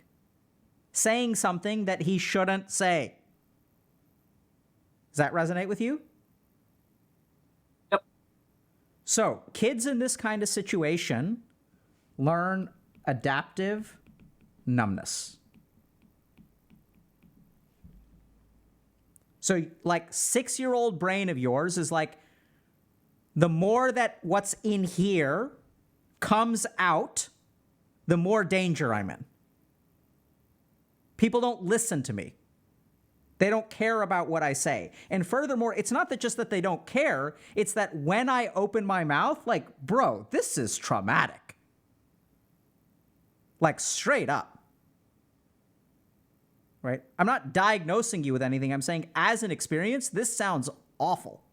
Saying something that he shouldn't say. Does that resonate with you? Yep. So, kids in this kind of situation learn adaptive numbness. So, like, 6-year-old brain of yours is like, the more that what's in here comes out, the more danger I'm in. People don't listen to me. They don't care about what I say. And furthermore, it's not that just that they don't care, it's that when I open my mouth, like, bro, this is traumatic. Like, straight up. Right? I'm not diagnosing you with anything. I'm saying, as an experience, this sounds awful.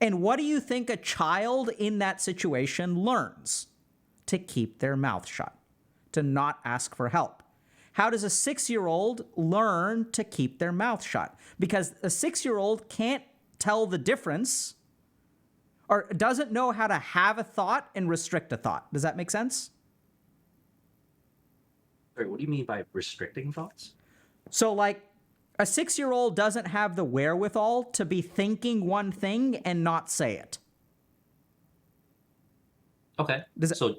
And what do you think a child in that situation learns? To keep their mouth shut, to not ask for help. How does a 6-year-old learn to keep their mouth shut? Because a 6-year-old can't tell the difference or doesn't know how to have a thought and restrict a thought. Does that make sense? Sorry, what do you mean by restricting thoughts? So, like, a 6-year-old doesn't have the wherewithal to be thinking one thing and not say it. Okay. Does it- So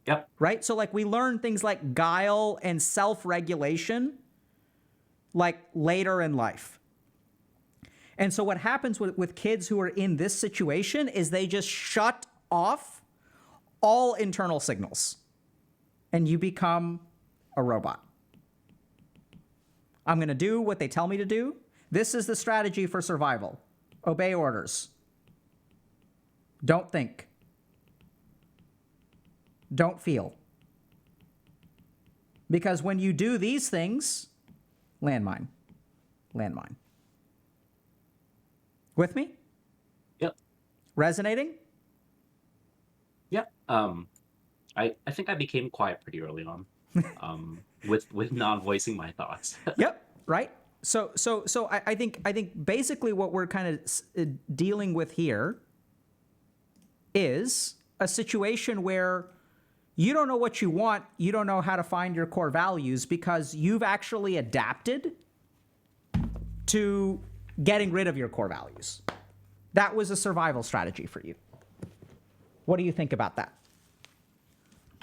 Yep. Right? So like we learn things like guile and self-regulation like later in life. And so what happens with kids who are in this situation is they just shut off all internal signals and you become a robot. I'm going to do what they tell me to do. This is the strategy for survival. Obey orders. Don't think. Don't feel. Because when you do these things, landmine. Landmine. With me? Yep. Resonating? Yep. I think I became quiet pretty early on, with not voicing my thoughts. Yep. Right. So I think basically what we're kind of dealing with here is a situation where you don't know what you want, you don't know how to find your core values because you've actually adapted to getting rid of your core values. That was a survival strategy for you. What do you think about that?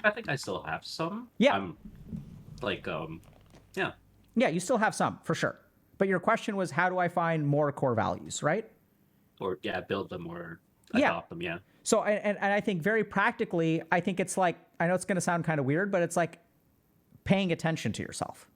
I think I still have some. Yeah. I'm like, yeah. Yeah, you still have some, for sure. But your question was, how do I find more core values, right? Or yeah, build them or Yeah. adopt them. Yeah. So, and I think very practically, I think it's like, I know it's going to sound kind of weird, but it's like paying attention to yourself.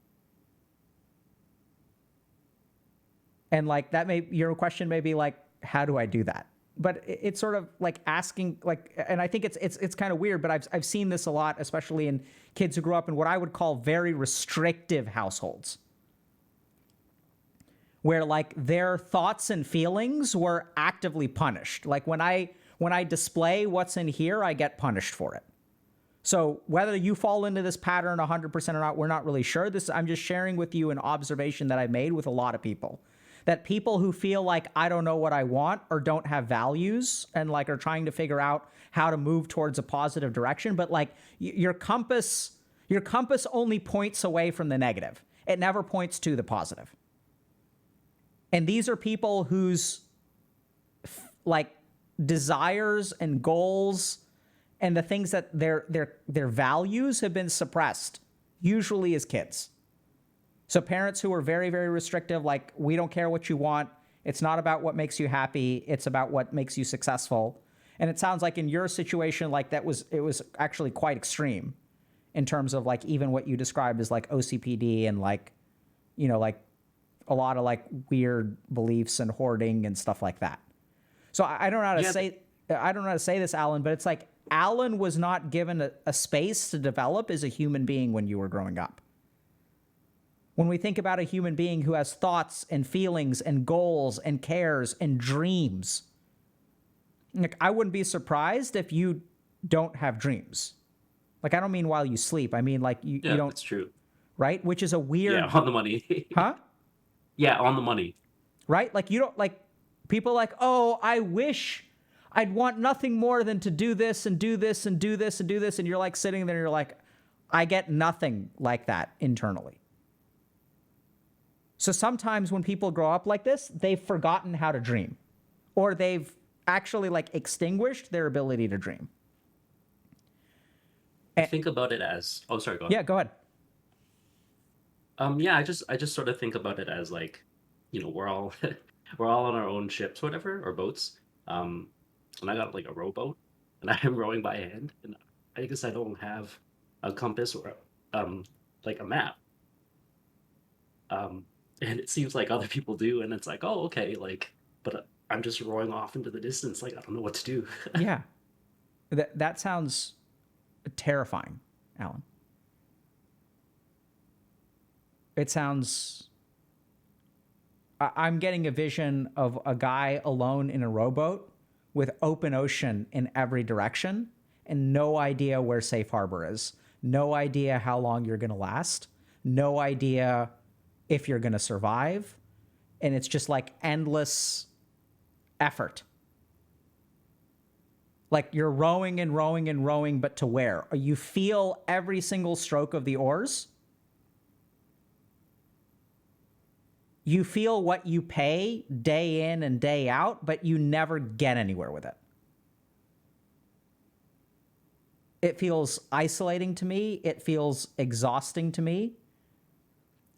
And like that your question may be like, how do I do that? But it's sort of like asking, like, and I think it's kind of weird, but I've seen this a lot, especially in kids who grew up in what I would call very restrictive households, where like their thoughts and feelings were actively punished. Like when I display what's in here, I get punished for it. So whether you fall into this pattern 100% or not, we're not really sure. I'm just sharing with you an observation that I've made with a lot of people. That people who feel like I don't know what I want or don't have values and like are trying to figure out how to move towards a positive direction, but like your compass only points away from the negative. It never points to the positive. And these are people whose like desires and goals and the things that their values have been suppressed, usually as kids. So parents who are very, very restrictive, like, we don't care what you want. It's not about what makes you happy. It's about what makes you successful. And it sounds like in your situation, like it was actually quite extreme in terms of like even what you described as like OCPD and like, you know, like a lot of like weird beliefs and hoarding and stuff like that. So I don't know how to say this, Alan, but it's like Alan was not given a space to develop as a human being when you were growing up. When we think about a human being who has thoughts and feelings and goals and cares and dreams, like I wouldn't be surprised if you don't have dreams. Like I don't mean while you sleep. I mean like you don't. That's true. Right? Which is a weird. Yeah, on the money. Huh? Yeah, on the money. Right? Like you don't like people like, oh, I wish I'd want nothing more than to do this and do this and do this and do this. And you're like sitting there and you're like, I get nothing like that internally. So sometimes when people grow up like this, they've forgotten how to dream, or they've actually like extinguished their ability to dream. Think about it as, oh, sorry, go ahead. Yeah, go ahead. Yeah, I just sort of think about it as like, you know, we're all we're all on our own ships, whatever, or boats. And I got like a rowboat, and I'm rowing by hand, and I guess I don't have a compass or like a map. And it seems like other people do, and it's like, oh, okay, like, but I'm just rowing off into the distance, like I don't know what to do. Yeah, that sounds terrifying, Alan. It sounds. I'm getting a vision of a guy alone in a rowboat with open ocean in every direction and no idea where safe harbor is. No idea how long you're going to last. No idea if you're going to survive. And it's just like endless effort. Like you're rowing and rowing and rowing, but to where? You feel every single stroke of the oars. You feel what you pay day in and day out, but you never get anywhere with it. It feels isolating to me. It feels exhausting to me.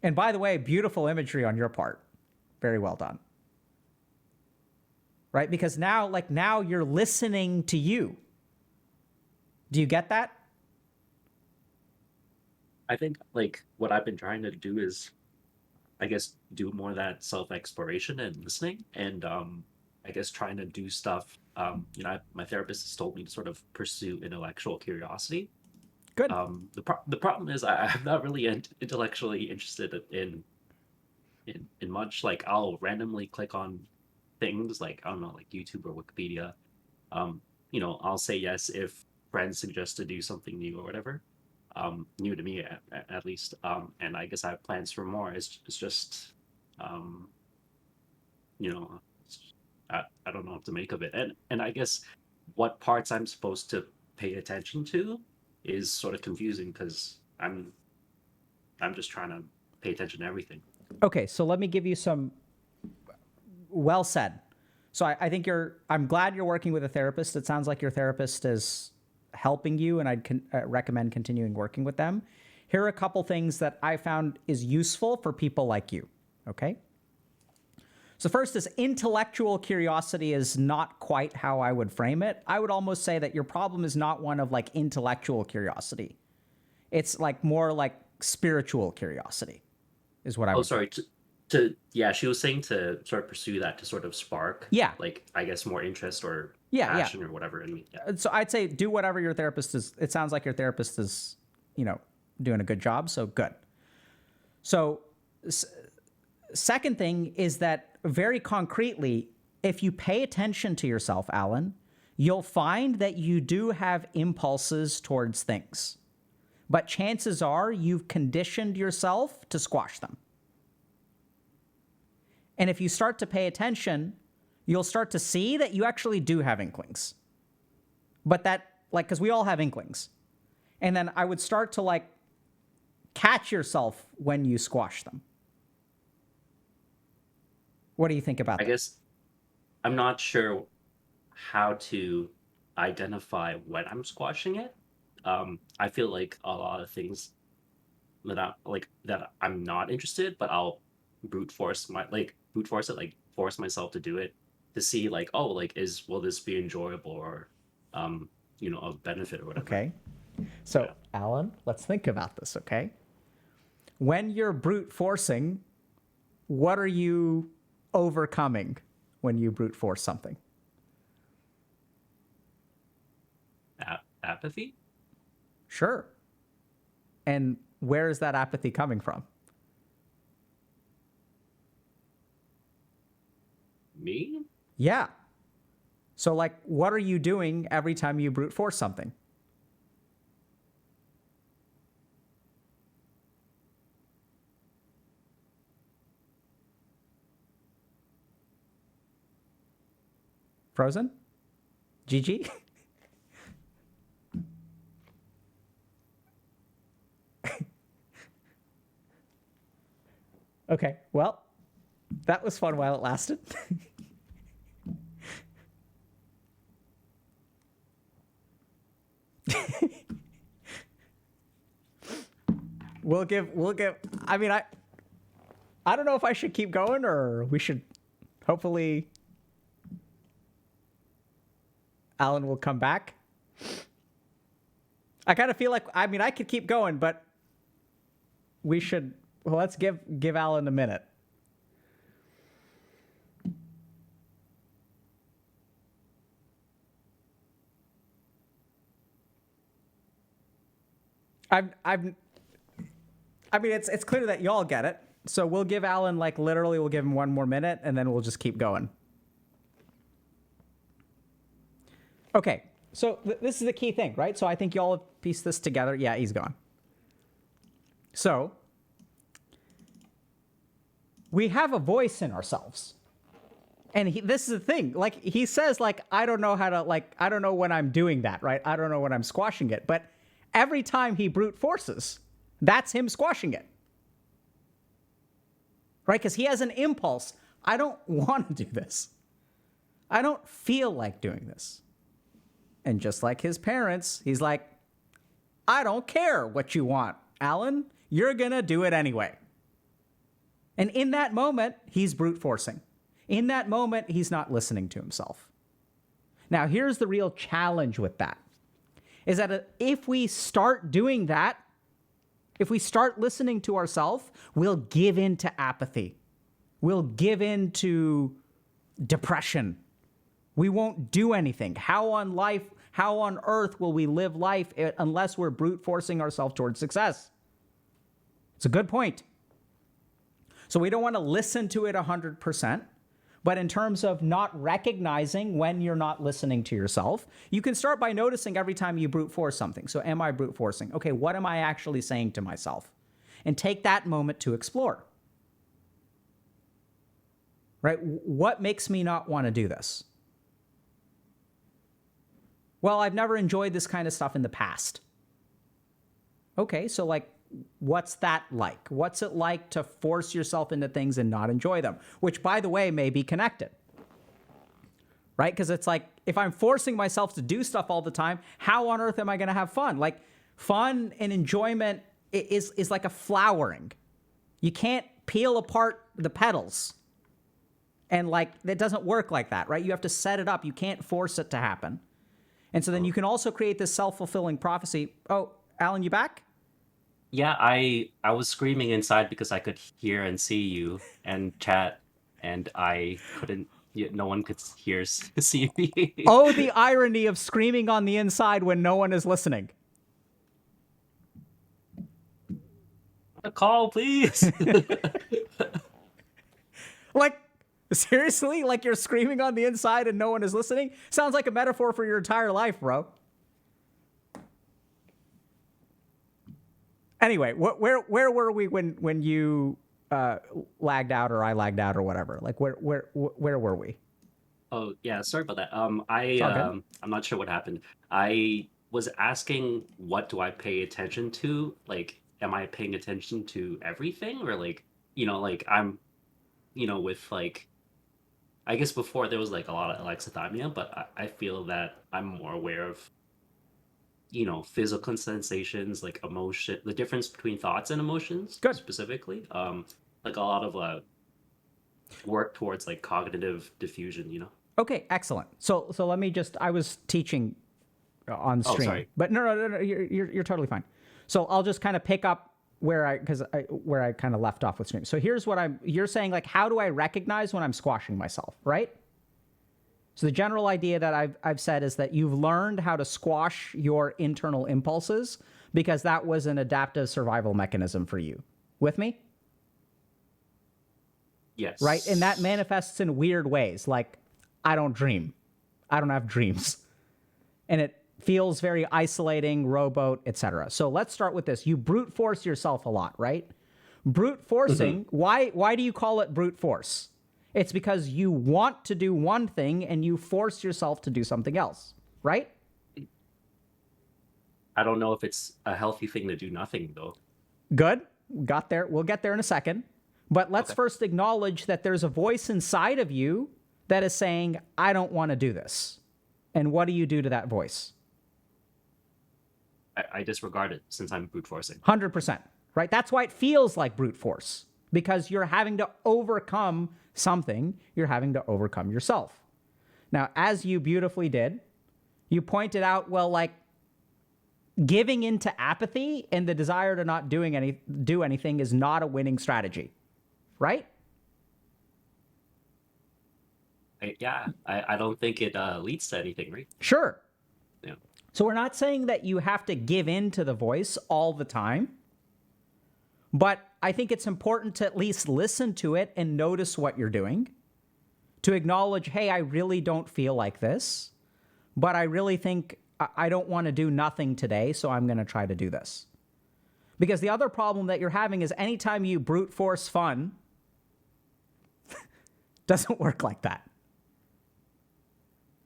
And by the way, beautiful imagery on your part. Very well done. Right? Because now you're listening to you. Do you get that? I think like what I've been trying to do is, I guess, do more of that self-exploration and listening, and I guess trying to do stuff. My therapist has told me to sort of pursue intellectual curiosity. Good. The problem is I'm not really intellectually interested in much. Like I'll randomly click on things like, I don't know, like YouTube or Wikipedia. I'll say yes if friends suggest to do something new or whatever. New to me at least. And I guess I have plans for more. It's just, you know, I don't know what to make of it. And I guess what parts I'm supposed to pay attention to is sort of confusing because I'm just trying to pay attention to everything. Okay, so let me give you some. Well said. So I think I'm glad you're working with a therapist. It sounds like your therapist is helping you, and I'd recommend continuing working with them. Here are a couple things that I found is useful for people like you, okay? So first is intellectual curiosity is not quite how I would frame it. I would almost say that your problem is not one of like intellectual curiosity. It's like more like spiritual curiosity is what I would. Oh, sorry. She was saying to sort of pursue that to sort of spark, like I guess more interest or passion or whatever in me. Yeah. So I'd say do whatever your therapist is. It sounds like your therapist is, doing a good job. So good. So second thing is that very concretely, if you pay attention to yourself, Alan, you'll find that you do have impulses towards things, but chances are you've conditioned yourself to squash them. And if you start to pay attention, you'll start to see that you actually do have inklings. But because we all have inklings. And then I would start to catch yourself when you squash them. What do you think about that? I guess I'm not sure how to identify when I'm squashing it. I feel like a lot of things that I'm not interested, but I'll brute force it, force myself to do it to see will this be enjoyable or of benefit or whatever. Okay. So Alan, let's think about this, okay? When you're brute forcing, what are you overcoming when you brute force something? Apathy? Sure. And where is that apathy coming from? Me? Yeah. So what are you doing every time you brute force something? Frozen? GG? Okay, well, that was fun while it lasted. We'll give, I mean, I don't know if I should keep going or we should hopefully Alan will come back. I kind of feel like, I could keep going, but we should, let's give Alan a minute. It's clear that y'all get it. So we'll give Alan literally we'll give him one more minute and then we'll just keep going. Okay, so this is the key thing, right? So I think y'all have pieced this together. Yeah, he's gone. So we have a voice in ourselves. And this is the thing, he says I don't know how to, I don't know when I'm doing that, right? I don't know when I'm squashing it. But every time he brute forces, that's him squashing it. Right? Because he has an impulse. I don't want to do this. I don't feel like doing this. And just like his parents, he's like, I don't care what you want, Alan. You're going to do it anyway. And in that moment, he's brute forcing. In that moment, he's not listening to himself. Now, here's the real challenge with that, is that if we start doing that, if we start listening to ourselves, we'll give in to apathy. We'll give in to depression. We won't do anything. How on earth will we live life unless we're brute forcing ourselves towards success? It's a good point. So we don't want to listen to it 100%. But in terms of not recognizing when you're not listening to yourself, you can start by noticing every time you brute force something. So am I brute forcing? Okay, what am I actually saying to myself? And take that moment to explore. Right? What makes me not want to do this? Well, I've never enjoyed this kind of stuff in the past. Okay, so like, what's that like? What's it like to force yourself into things and not enjoy them? Which, by the way, may be connected. Right? Because it's like, if I'm forcing myself to do stuff all the time, how on earth am I going to have fun? Like, fun and enjoyment is like a flowering. You can't peel apart the petals. And like, it doesn't work like that, right? You have to set it up. You can't force it to happen. And so then you can also create this self-fulfilling prophecy. Oh, Alan, you back? Yeah, I was screaming inside because I could hear and see you and chat, and I couldn't. No one could see me. Oh, the irony of screaming on the inside when no one is listening. A call, please. Like, seriously? Like you're screaming on the inside and no one is listening? Sounds like a metaphor for your entire life, bro. Anyway, where were we when you lagged out or I lagged out or whatever? Like where were we? Oh yeah, sorry about that. It's all good. I'm not sure what happened. I was asking, what do I pay attention to? Like, am I paying attention to everything, or like, like I'm, with like, I guess before there was like a lot of alexithymia, but I feel that I'm more aware of, physical sensations, like emotion, the difference between thoughts and emotions. Good. Specifically, like a lot of work towards like cognitive diffusion. Okay, excellent. So let me just, I was teaching on stream. Oh, sorry. But no, you're totally fine. So I'll just kind of pick up where I kind of left off with stream. So here's what you're saying, like, how do I recognize when I'm squashing myself, right? So the general idea that I've said is that you've learned how to squash your internal impulses because that was an adaptive survival mechanism for you. With me? Yes. Right? And that manifests in weird ways, like, I don't dream. I don't have dreams. And it feels very isolating, rowboat, etc. So let's start with this. You brute force yourself a lot, right? Brute forcing, why do you call it brute force? It's because you want to do one thing and you force yourself to do something else, right? I don't know if it's a healthy thing to do nothing, though. Good. Got there. We'll get there in a second. But let's first acknowledge that there's a voice inside of you that is saying, I don't want to do this. And what do you do to that voice? I disregard it since I'm brute forcing. 100%, right? That's why it feels like brute force, because you're having to overcome something. You're having to overcome yourself. Now, as you beautifully did, you pointed out, well, like, giving into apathy and the desire to not do anything is not a winning strategy, right? I don't think it leads to anything, right? Sure. Yeah. So we're not saying that you have to give in to the voice all the time, but I think it's important to at least listen to it and notice what you're doing, to acknowledge, hey, I really don't feel like this, but I really think I don't want to do nothing today, so I'm going to try to do this. Because the other problem that you're having is anytime you brute force fun, doesn't work like that.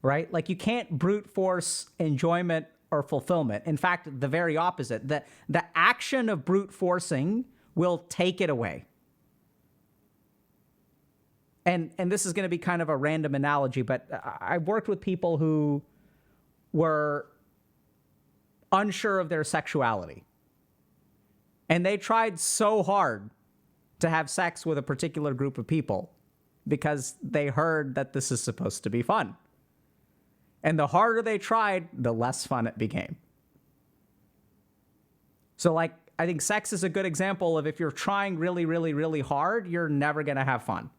Right? Like, you can't brute force enjoyment or fulfillment. In fact, the very opposite. The action of brute forcing will take it away. And this is going to be kind of a random analogy, but I've worked with people who were unsure of their sexuality. And they tried so hard to have sex with a particular group of people because they heard that this is supposed to be fun. And the harder they tried, the less fun it became. So, like, I think sex is a good example of if you're trying really, really, really hard, you're never going to have fun.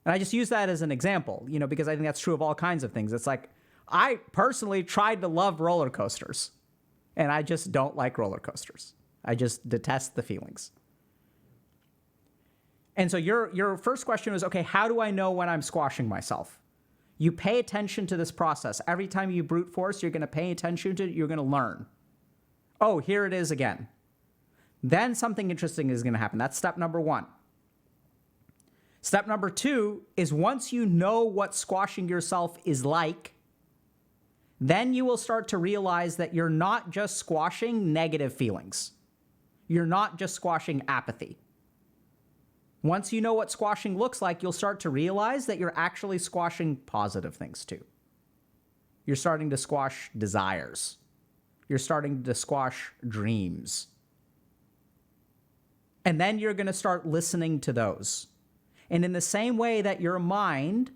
And I just use that as an example, you know, because I think that's true of all kinds of things. It's like, I personally tried to love roller coasters, and I just don't like roller coasters. I just detest the feelings. And so your first question was, okay, how do I know when I'm squashing myself? You pay attention to this process. Every time you brute force, you're going to pay attention to it. You're going to learn. Oh, here it is again. Then something interesting is going to happen. That's step number 1. Step number 2 is once you know what squashing yourself is like, then you will start to realize that you're not just squashing negative feelings. You're not just squashing apathy. Once you know what squashing looks like, you'll start to realize that you're actually squashing positive things too. You're starting to squash desires. You're starting to squash dreams. And then you're going to start listening to those. And in the same way that your mind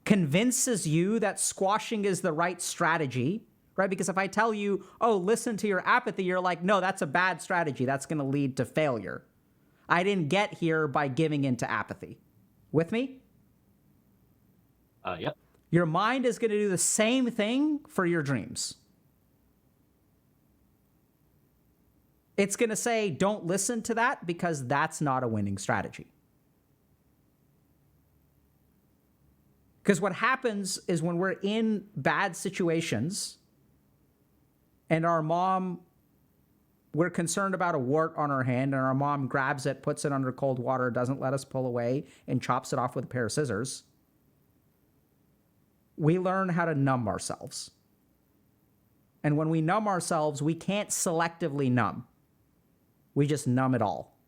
convinces you that squashing is the right strategy, right? Because if I tell you, oh, listen to your apathy, you're like, no, that's a bad strategy. That's going to lead to failure. I didn't get here by giving into apathy. With me? Yep. Your mind is going to do the same thing for your dreams. It's going to say, don't listen to that because that's not a winning strategy. Because what happens is when we're in bad situations and we're concerned about a wart on our hand and our mom grabs it, puts it under cold water, doesn't let us pull away, and chops it off with a pair of scissors, we learn how to numb ourselves. And when we numb ourselves, we can't selectively numb. We just numb it all.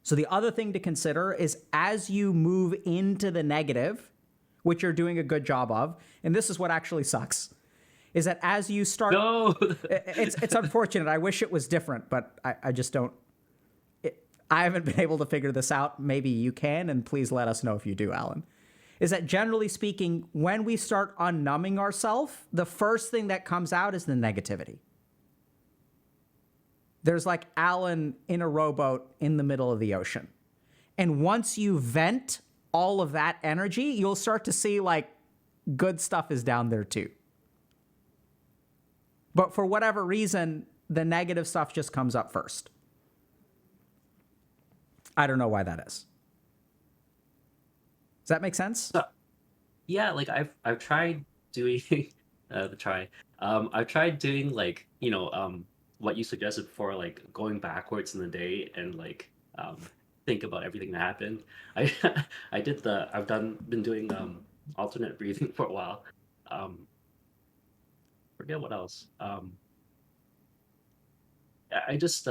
So the other thing to consider is as you move into the negative, which you're doing a good job of, and this is what actually sucks, is that as you start... No! It's unfortunate. I wish it was different, but I just don't... I haven't been able to figure this out. Maybe you can, and please let us know if you do, Alan. Is that generally speaking, when we start unnumbing ourselves, the first thing that comes out is the negativity. There's like Alan in a rowboat in the middle of the ocean. And once you vent all of that energy, you'll start to see like good stuff is down there too. But for whatever reason, the negative stuff just comes up first. I don't know why that is. Does that make sense? Yeah, like I've tried doing I've tried doing like, what you suggested before, like going backwards in the day and like think about everything that happened. I've been doing alternate breathing for a while. Forget what else. I just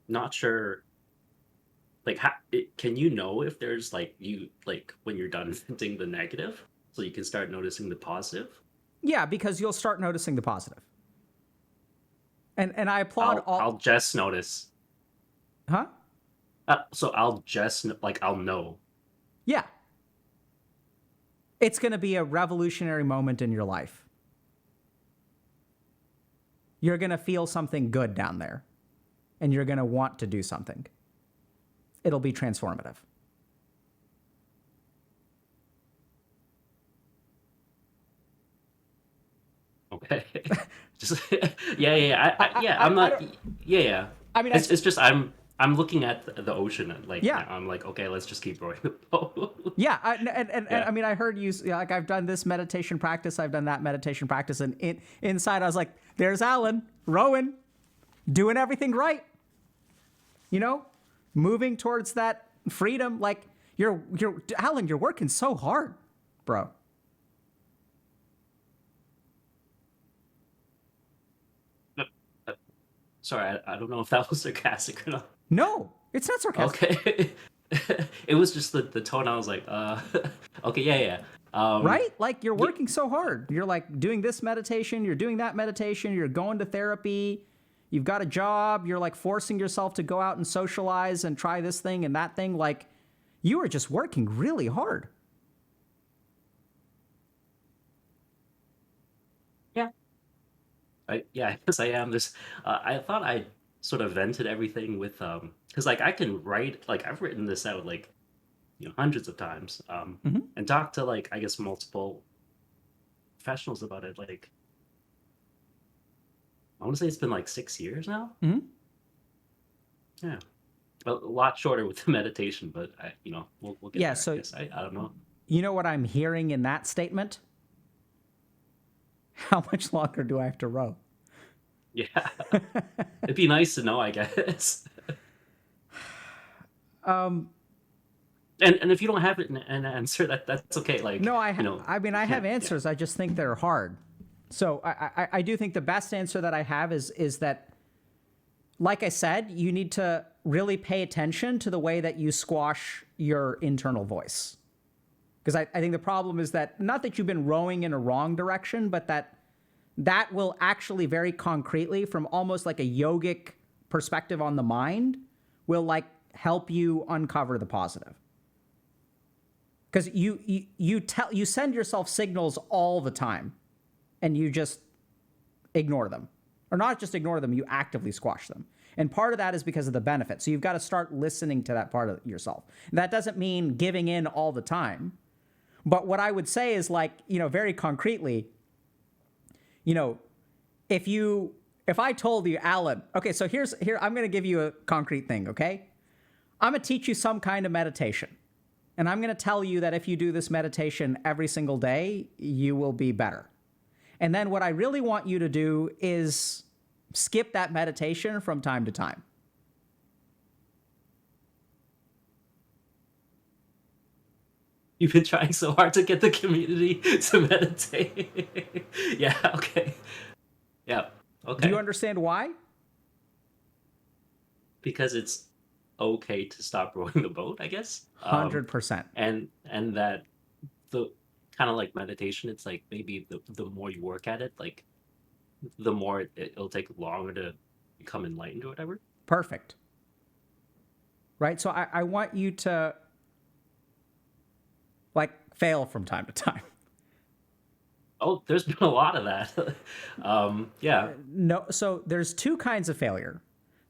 not sure. Like, can you know if there's like when you're done venting the negative, so you can start noticing the positive? Yeah, because you'll start noticing the positive. And I applaud I'll just notice. Huh? So I'll just I'll know. Yeah. It's going to be a revolutionary moment in your life. You're going to feel something good down there, and you're going to want to do something. It'll be transformative. Okay. Just yeah. I'm not. Yeah. I mean, it's just I'm looking at the ocean and I'm like, okay, let's just keep rowing the boat. Yeah, I mean, I heard you like I've done this meditation practice, I've done that meditation practice, and inside I was like, there's Alan rowing, doing everything right. Moving towards that freedom. Like you're Alan, you're working so hard, bro. Sorry, I don't know if that was sarcastic or not. No, it's not sarcastic. Okay. It was just the tone. I was like, okay, yeah. Right? Like you're working so hard. You're like doing this meditation, you're doing that meditation, you're going to therapy, you've got a job, you're like forcing yourself to go out and socialize and try this thing and that thing. Like you are just working really hard. Yeah. I guess I am. This I thought I sort of vented everything with because like I can write, like I've written this out like hundreds of times and talked to like I guess multiple professionals about it. Like I want to say it's been like 6 years now. Yeah, a lot shorter with the meditation, but we'll get Yeah, there. so- I guess. I don't know. You know what I'm hearing in that statement? How much longer do I have to row? Yeah, it'd be nice to know, I guess. And if you don't have an answer, that's okay. Like No, I you I mean, I have can't- answers. I just think they're hard. So I do think the best answer that I have is that, like I said, you need to really pay attention to the way that you squash your internal voice. Because I think the problem is that, not that you've been rowing in a wrong direction, but that will actually very concretely, from almost like a yogic perspective on the mind, will like help you uncover the positive. Because you send yourself signals all the time, and you just ignore them. Or not just ignore them, you actively squash them. And part of that is because of the benefit. So you've got to start listening to that part of yourself. And that doesn't mean giving in all the time. But what I would say is, like, very concretely, if I told you, Alan, okay, so here, I'm going to give you a concrete thing, okay? I'm going to teach you some kind of meditation. And I'm going to tell you that if you do this meditation every single day, you will be better. And then what I really want you to do is skip that meditation from time to time. You've been trying so hard to get the community to meditate. Yeah. Okay. Yeah. Okay. Do you understand why? Because it's okay to stop rowing the boat, I guess. 100%. And that the kind of like meditation, it's like maybe the more you work at it, like the more it'll take longer to become enlightened or whatever. Perfect. Right? So I want you to like fail from time to time. Oh, there's been a lot of that. Yeah. No, so there's two kinds of failure.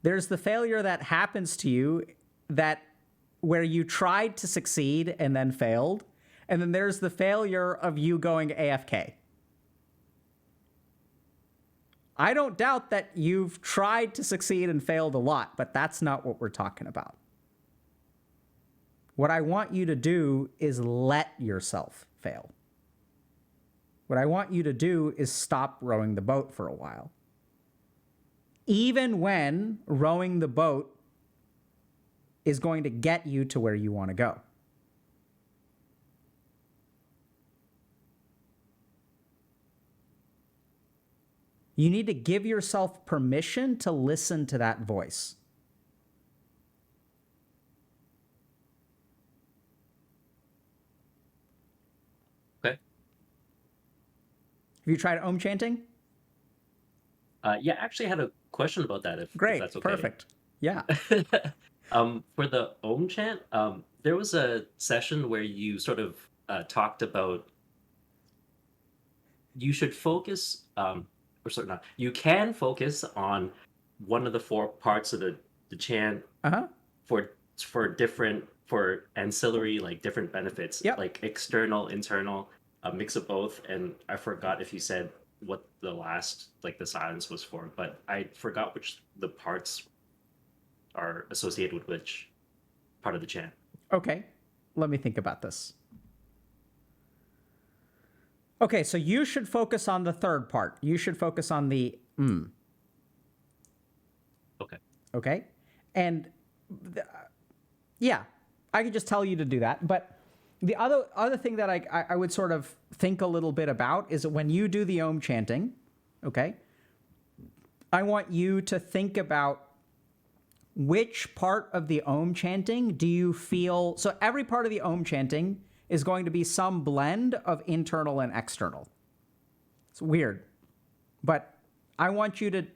There's the failure that happens to you where you tried to succeed and then failed. And then there's the failure of you going AFK. I don't doubt that you've tried to succeed and failed a lot, but that's not what we're talking about. What I want you to do is let yourself fail. What I want you to do is stop rowing the boat for a while. Even when rowing the boat is going to get you to where you want to go. You need to give yourself permission to listen to that voice. Okay. Have you tried Om chanting? Yeah, I actually had a question about that. If Great. that's okay. Perfect. Yeah. For the Om chant, there was a session where you sort of talked about you should focus, or sort of not, you can focus on one of the four parts of the chant Uh-huh. for ancillary, like different benefits, Yep. like external, internal, a mix of both. And I forgot if you said what the last, like the silence was for, but I forgot which the parts are associated with which part of the chant. Okay. Let me think about this. Okay, so you should focus on the third part. You should focus on the Okay. Okay? And yeah, I could just tell you to do that. But the other thing that I would sort of think a little bit about is that when you do the Om chanting, okay, I want you to think about which part of the Om chanting do you feel... So every part of the Om chanting, is going to be some blend of internal and external. It's weird. But I want you to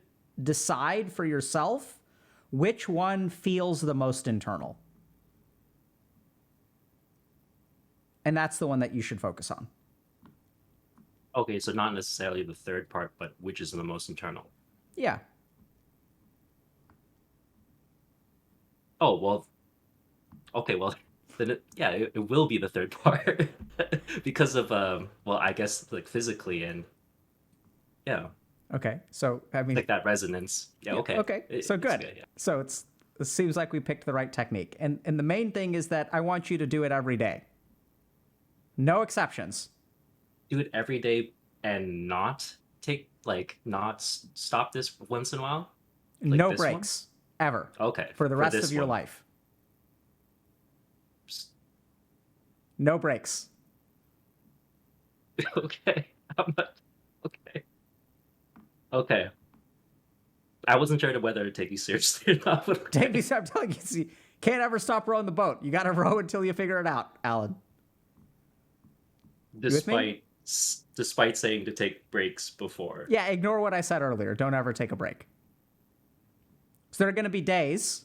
decide for yourself which one feels the most internal. And that's the one that you should focus on. Okay, so not necessarily the third part, but which is the most internal. Yeah. Oh, well, okay, well, then it will be the third part because of well, I guess like physically and yeah, Okay. So, I mean, like that resonance. Yeah, okay. Okay. So It's good. yeah. So it seems like we picked the right technique. And the main thing is that I want you to do it every day. No exceptions. Do it every day and not stop this once in a while. Like No this one? breaks ever Okay. for the rest this of your one. life. No breaks. Okay. Okay. Okay. I wasn't sure whether to take you seriously or not. But okay. Take me. I'm telling you, see, can't ever stop rowing the boat. You got to row until you figure it out, Alan. with me? Despite saying to take breaks before. Yeah, ignore what I said earlier. Don't ever take a break. So there are going to be days.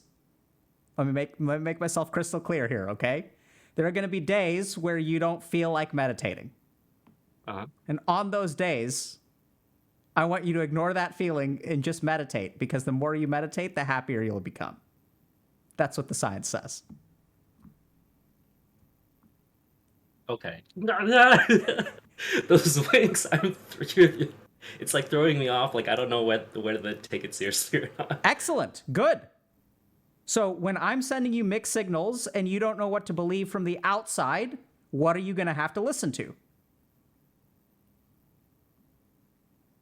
Let me make myself crystal clear here, okay? There are going to be days where you don't feel like meditating. Uh-huh. And on those days, I want you to ignore that feeling and just meditate, because the more you meditate, the happier you'll become. That's what the science says. Okay. Those wings, it's like throwing me off. Like I don't know whether to take it seriously or not. Excellent. Good. So when I'm sending you mixed signals and you don't know what to believe from the outside, what are you going to have to listen to?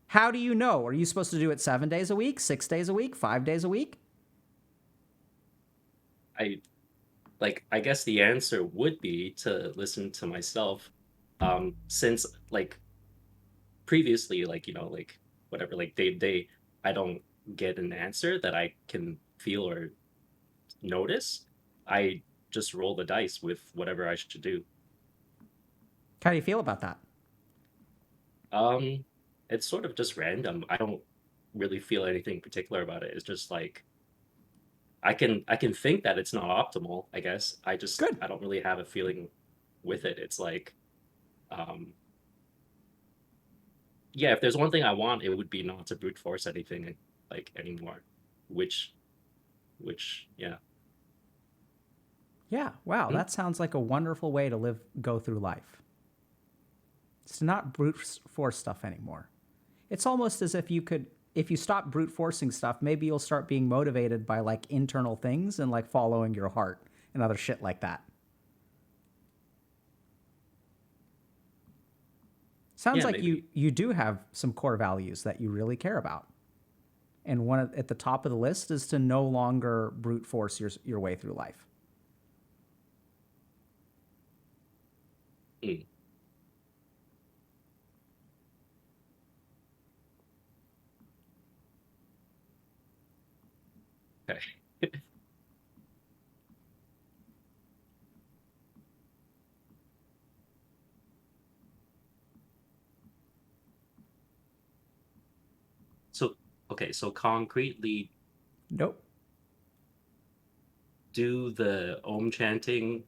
How do you know? Are you supposed to do it 7 days a week, 6 days a week, 5 days a week? I guess the answer would be to listen to myself, since like previously, like whatever, like I don't get an answer that I can feel or notice. I just roll the dice with whatever I should do. How do you feel about that? It's sort of just random. I don't really feel anything particular about it. It's just like I can think that it's not optimal, I guess. Good. I don't really have a feeling with it. It's like yeah, if there's one thing I want, it would be not to brute force anything like anymore. Which yeah. Yeah, wow, that sounds like a wonderful way to go through life. It's to not brute force stuff anymore. It's almost as if if you stop brute forcing stuff, maybe you'll start being motivated by like internal things and like following your heart and other shit like that. Sounds Yeah, like maybe. you do have some core values that you really care about. And one at the top of the list is to no longer brute force your way through life. Mm. Okay. So concretely, Nope. do the Om chanting,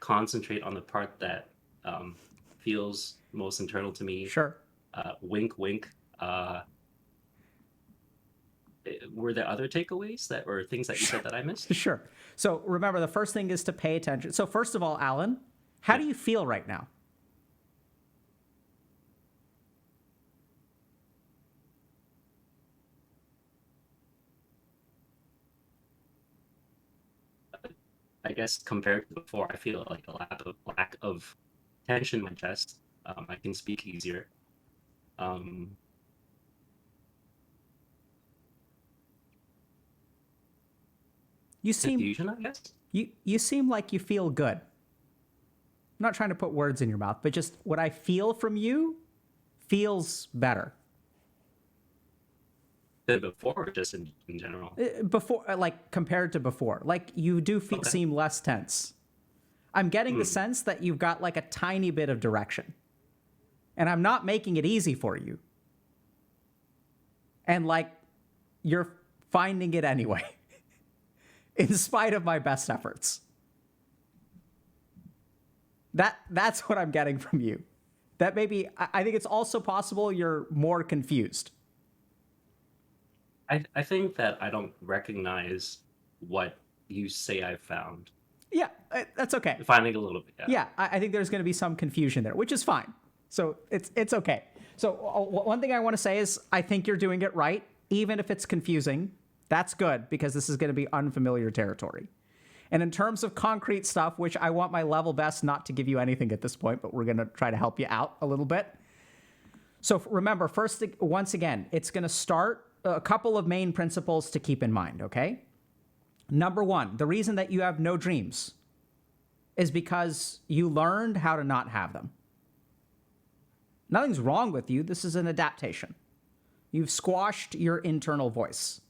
concentrate on the part that feels most internal to me. Sure. Wink, wink. Were there other takeaways or things that you said that I missed? Sure. So remember, the first thing is to pay attention. So first of all, Alan, how do you feel right now? I guess compared to before, I feel like a lack of tension in my chest. I can speak easier. You seem Confusion, I guess. you seem like you feel good. I'm not trying to put words in your mouth, but just what I feel from you feels better. Than before, or just in general? Before, like compared to before, like you do Okay. seem less tense. I'm getting the sense that you've got like a tiny bit of direction. And I'm not making it easy for you. And like, you're finding it anyway, in spite of my best efforts. That's what I'm getting from you. That maybe, I think it's also possible you're more confused. I think that I don't recognize what you say I found. Yeah, that's okay. Finding a little bit. Yeah, I think there's going to be some confusion there, which is fine. So it's okay. So one thing I want to say is I think you're doing it right, even if it's confusing. That's good because this is going to be unfamiliar territory. And in terms of concrete stuff, which I want my level best not to give you anything at this point, but we're going to try to help you out a little bit. So remember, first, once again, it's going to start a couple of main principles to keep in mind, okay? Number one, the reason that you have no dreams is because you learned how to not have them. Nothing's wrong with you. This is an adaptation. You've squashed your internal voice.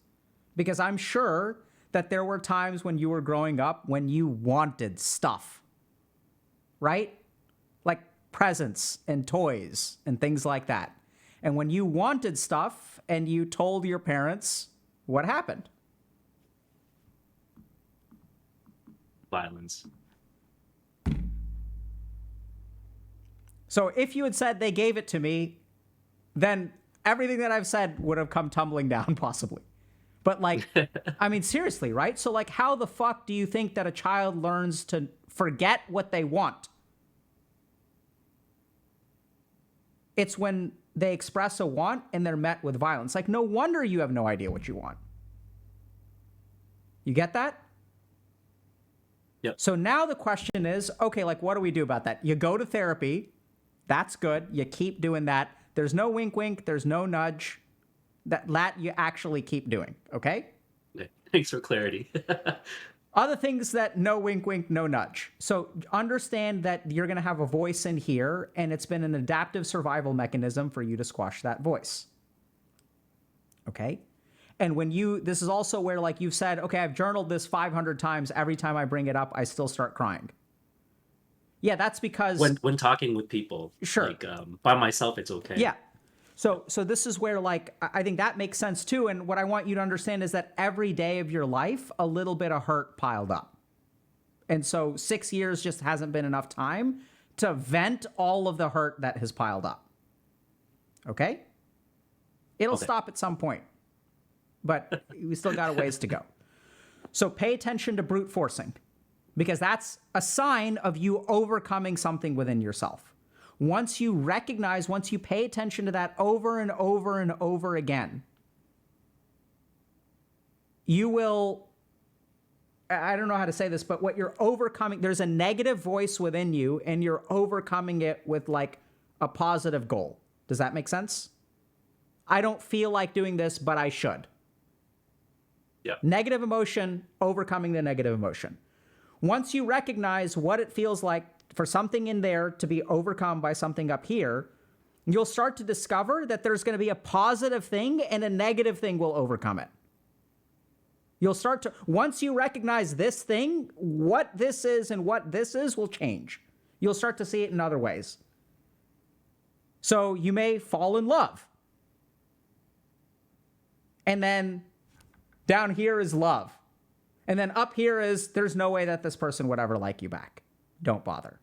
Because I'm sure that there were times when you were growing up when you wanted stuff, right? Like presents and toys and things like that. And when you wanted stuff and you told your parents, what happened? Violence. So if you had said they gave it to me, then everything that I've said would have come tumbling down possibly. But like, I mean, seriously, right? So like, how the fuck do you think that a child learns to forget what they want? It's when they express a want and they're met with violence. Like, no wonder you have no idea what you want. You get that? Yep. So now the question is, okay, like, what do we do about that? You go to therapy. That's good. You keep doing that. There's no wink, wink. There's no nudge. That you actually keep doing, okay? Thanks for clarity. Other things that no wink, wink, no nudge. So understand that you're going to have a voice in here, and it's been an adaptive survival mechanism for you to squash that voice. Okay? And when this is also where like you've said, okay, I've journaled this 500 times. Every time I bring it up, I still start crying. Yeah, that's because... When talking with people, sure. Like by myself, it's okay. Yeah. So this is where, like, I think that makes sense too. And what I want you to understand is that every day of your life, a little bit of hurt piled up. And so 6 years just hasn't been enough time to vent all of the hurt that has piled up. Okay? It'll stop at some point. But we still got a ways to go. So pay attention to brute forcing, because that's a sign of you overcoming something within yourself. Once you recognize, once you pay attention to that over and over and over again, you will, I don't know how to say this, but what you're overcoming, there's a negative voice within you and you're overcoming it with like a positive goal. Does that make sense? I don't feel like doing this, but I should. Yeah. Negative emotion, overcoming the negative emotion. Once you recognize what it feels like for something in there to be overcome by something up here, you'll start to discover that there's going to be a positive thing and a negative thing will overcome it. You'll start to, once you recognize this thing, what this is and what this is will change. You'll start to see it in other ways. So you may fall in love. And then down here is love. And then up here is, there's no way that this person would ever like you back. Don't bother.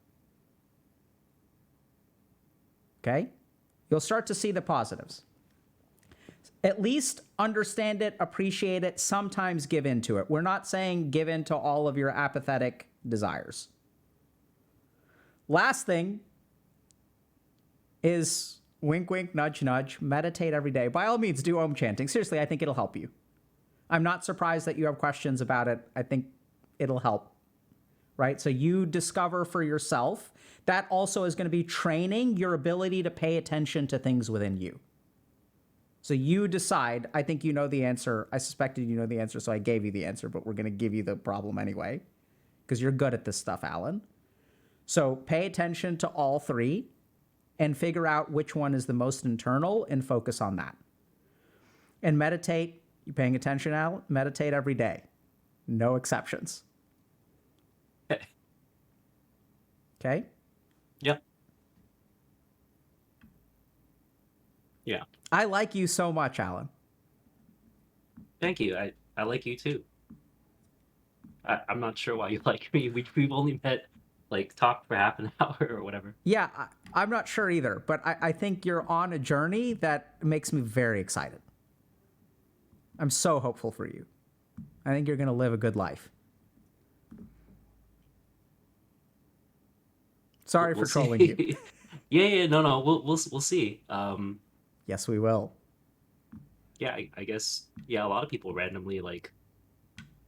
Okay? You'll start to see the positives. At least understand it, appreciate it, sometimes give in to it. We're not saying give in to all of your apathetic desires. Last thing is wink, wink, nudge, nudge, meditate every day. By all means, do Om chanting. Seriously, I think it'll help you. I'm not surprised that you have questions about it. I think it'll help. Right? So you discover for yourself. That also is going to be training your ability to pay attention to things within you. So you decide, I think you know the answer. I suspected you know the answer, so I gave you the answer, but we're going to give you the problem anyway, because you're good at this stuff, Alan. So pay attention to all three and figure out which one is the most internal and focus on that. And meditate. You paying attention, Alan? Meditate every day. No exceptions. Okay. Yep. Yeah. I like you so much, Alan. Thank you. I like you too. I'm not sure why you like me. We've only met, like, talked for half an hour or whatever. Yeah, I'm not sure either, but I think you're on a journey that makes me very excited. I'm so hopeful for you. I think you're going to live a good life. Sorry for trolling you. Yeah, no, we'll see. Yes, we will. Yeah, I guess, yeah, a lot of people randomly, like,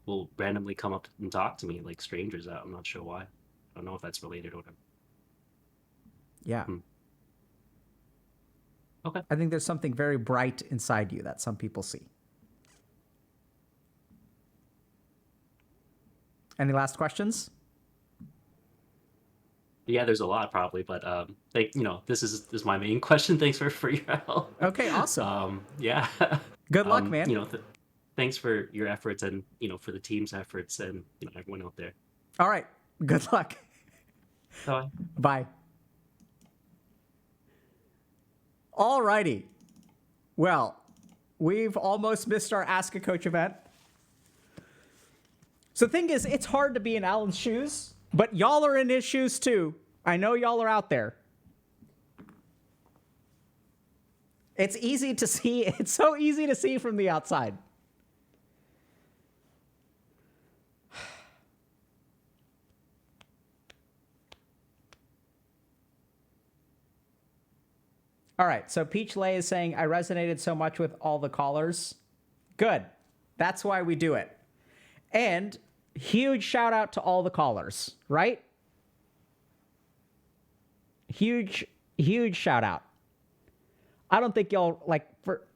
will randomly come up and talk to me, like strangers. I'm not sure why. I don't know if that's related or whatever. Yeah. Okay. I think there's something very bright inside you that some people see. Any last questions? Yeah, there's a lot probably, but this is my main question. Thanks for your help. Okay, awesome. Yeah. Good luck, man. Thanks for your efforts and for the team's efforts and everyone out there. All right. Good luck. Bye. Bye. All righty. Well, we've almost missed our Ask a Coach event. So the thing is, it's hard to be in Alan's shoes, but y'all are in his shoes too. I know y'all are out there. It's easy to see. It's so easy to see from the outside. All right, so Peach Lay is saying, I resonated so much with all the callers. Good. That's why we do it. And huge shout out to all the callers, right? Huge shout out. I don't think y'all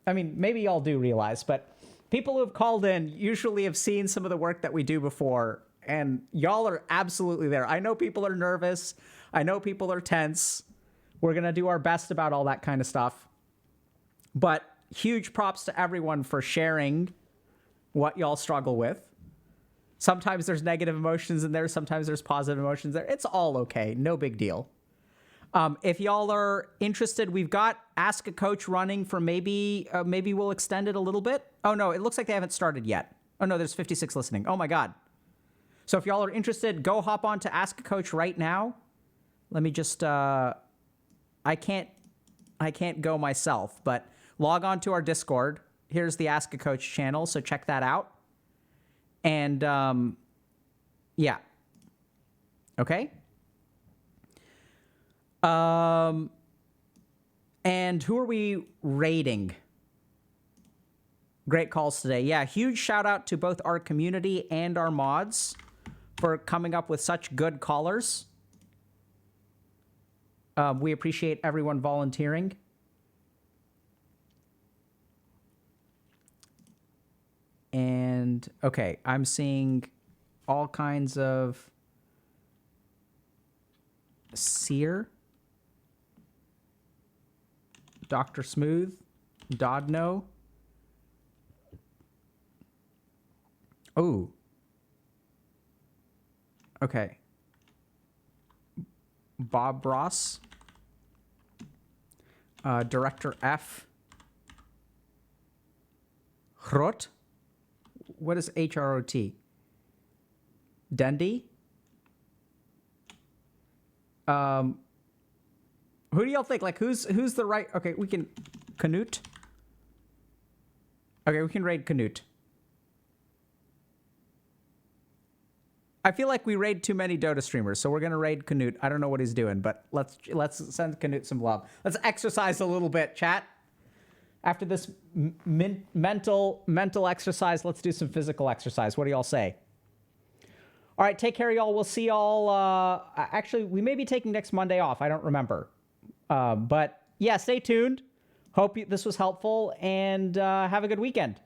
maybe y'all do realize, but people who have called in usually have seen some of the work that we do before, and y'all are absolutely there. I know people are nervous. I know people are tense. We're going to do our best about all that kind of stuff. But huge props to everyone for sharing what y'all struggle with. Sometimes there's negative emotions in there. Sometimes there's positive emotions there. It's all okay. No big deal. If y'all are interested, we've got Ask a Coach running for maybe we'll extend it a little bit. Oh, no, it looks like they haven't started yet. Oh, no, there's 56 listening. Oh, my God. So if y'all are interested, go hop on to Ask a Coach right now. Let me just... I can't go myself, but log on to our Discord. Here's the Ask a Coach channel, so check that out. And yeah. Okay. And who are we rating? Great calls today. Yeah, huge shout out to both our community and our mods for coming up with such good callers. We appreciate everyone volunteering. And, okay, I'm seeing all kinds of Sear, Dr. Smooth, Dodno. Oh. Okay. Bob Ross. Director F. Hrot. What is HROT? Dendy. Who do y'all think? Like, who's the right? Okay, we can Canute. Okay, we can raid Canute. I feel like we raid too many Dota streamers, so we're gonna raid Canute. I don't know what he's doing, but let's send Canute some love. Let's exercise a little bit, chat. After this mental exercise, let's do some physical exercise. What do y'all say? All right, take care, y'all. We'll see y'all. Actually, we may be taking next Monday off. I don't remember. But yeah, stay tuned. Hope this was helpful, and have a good weekend.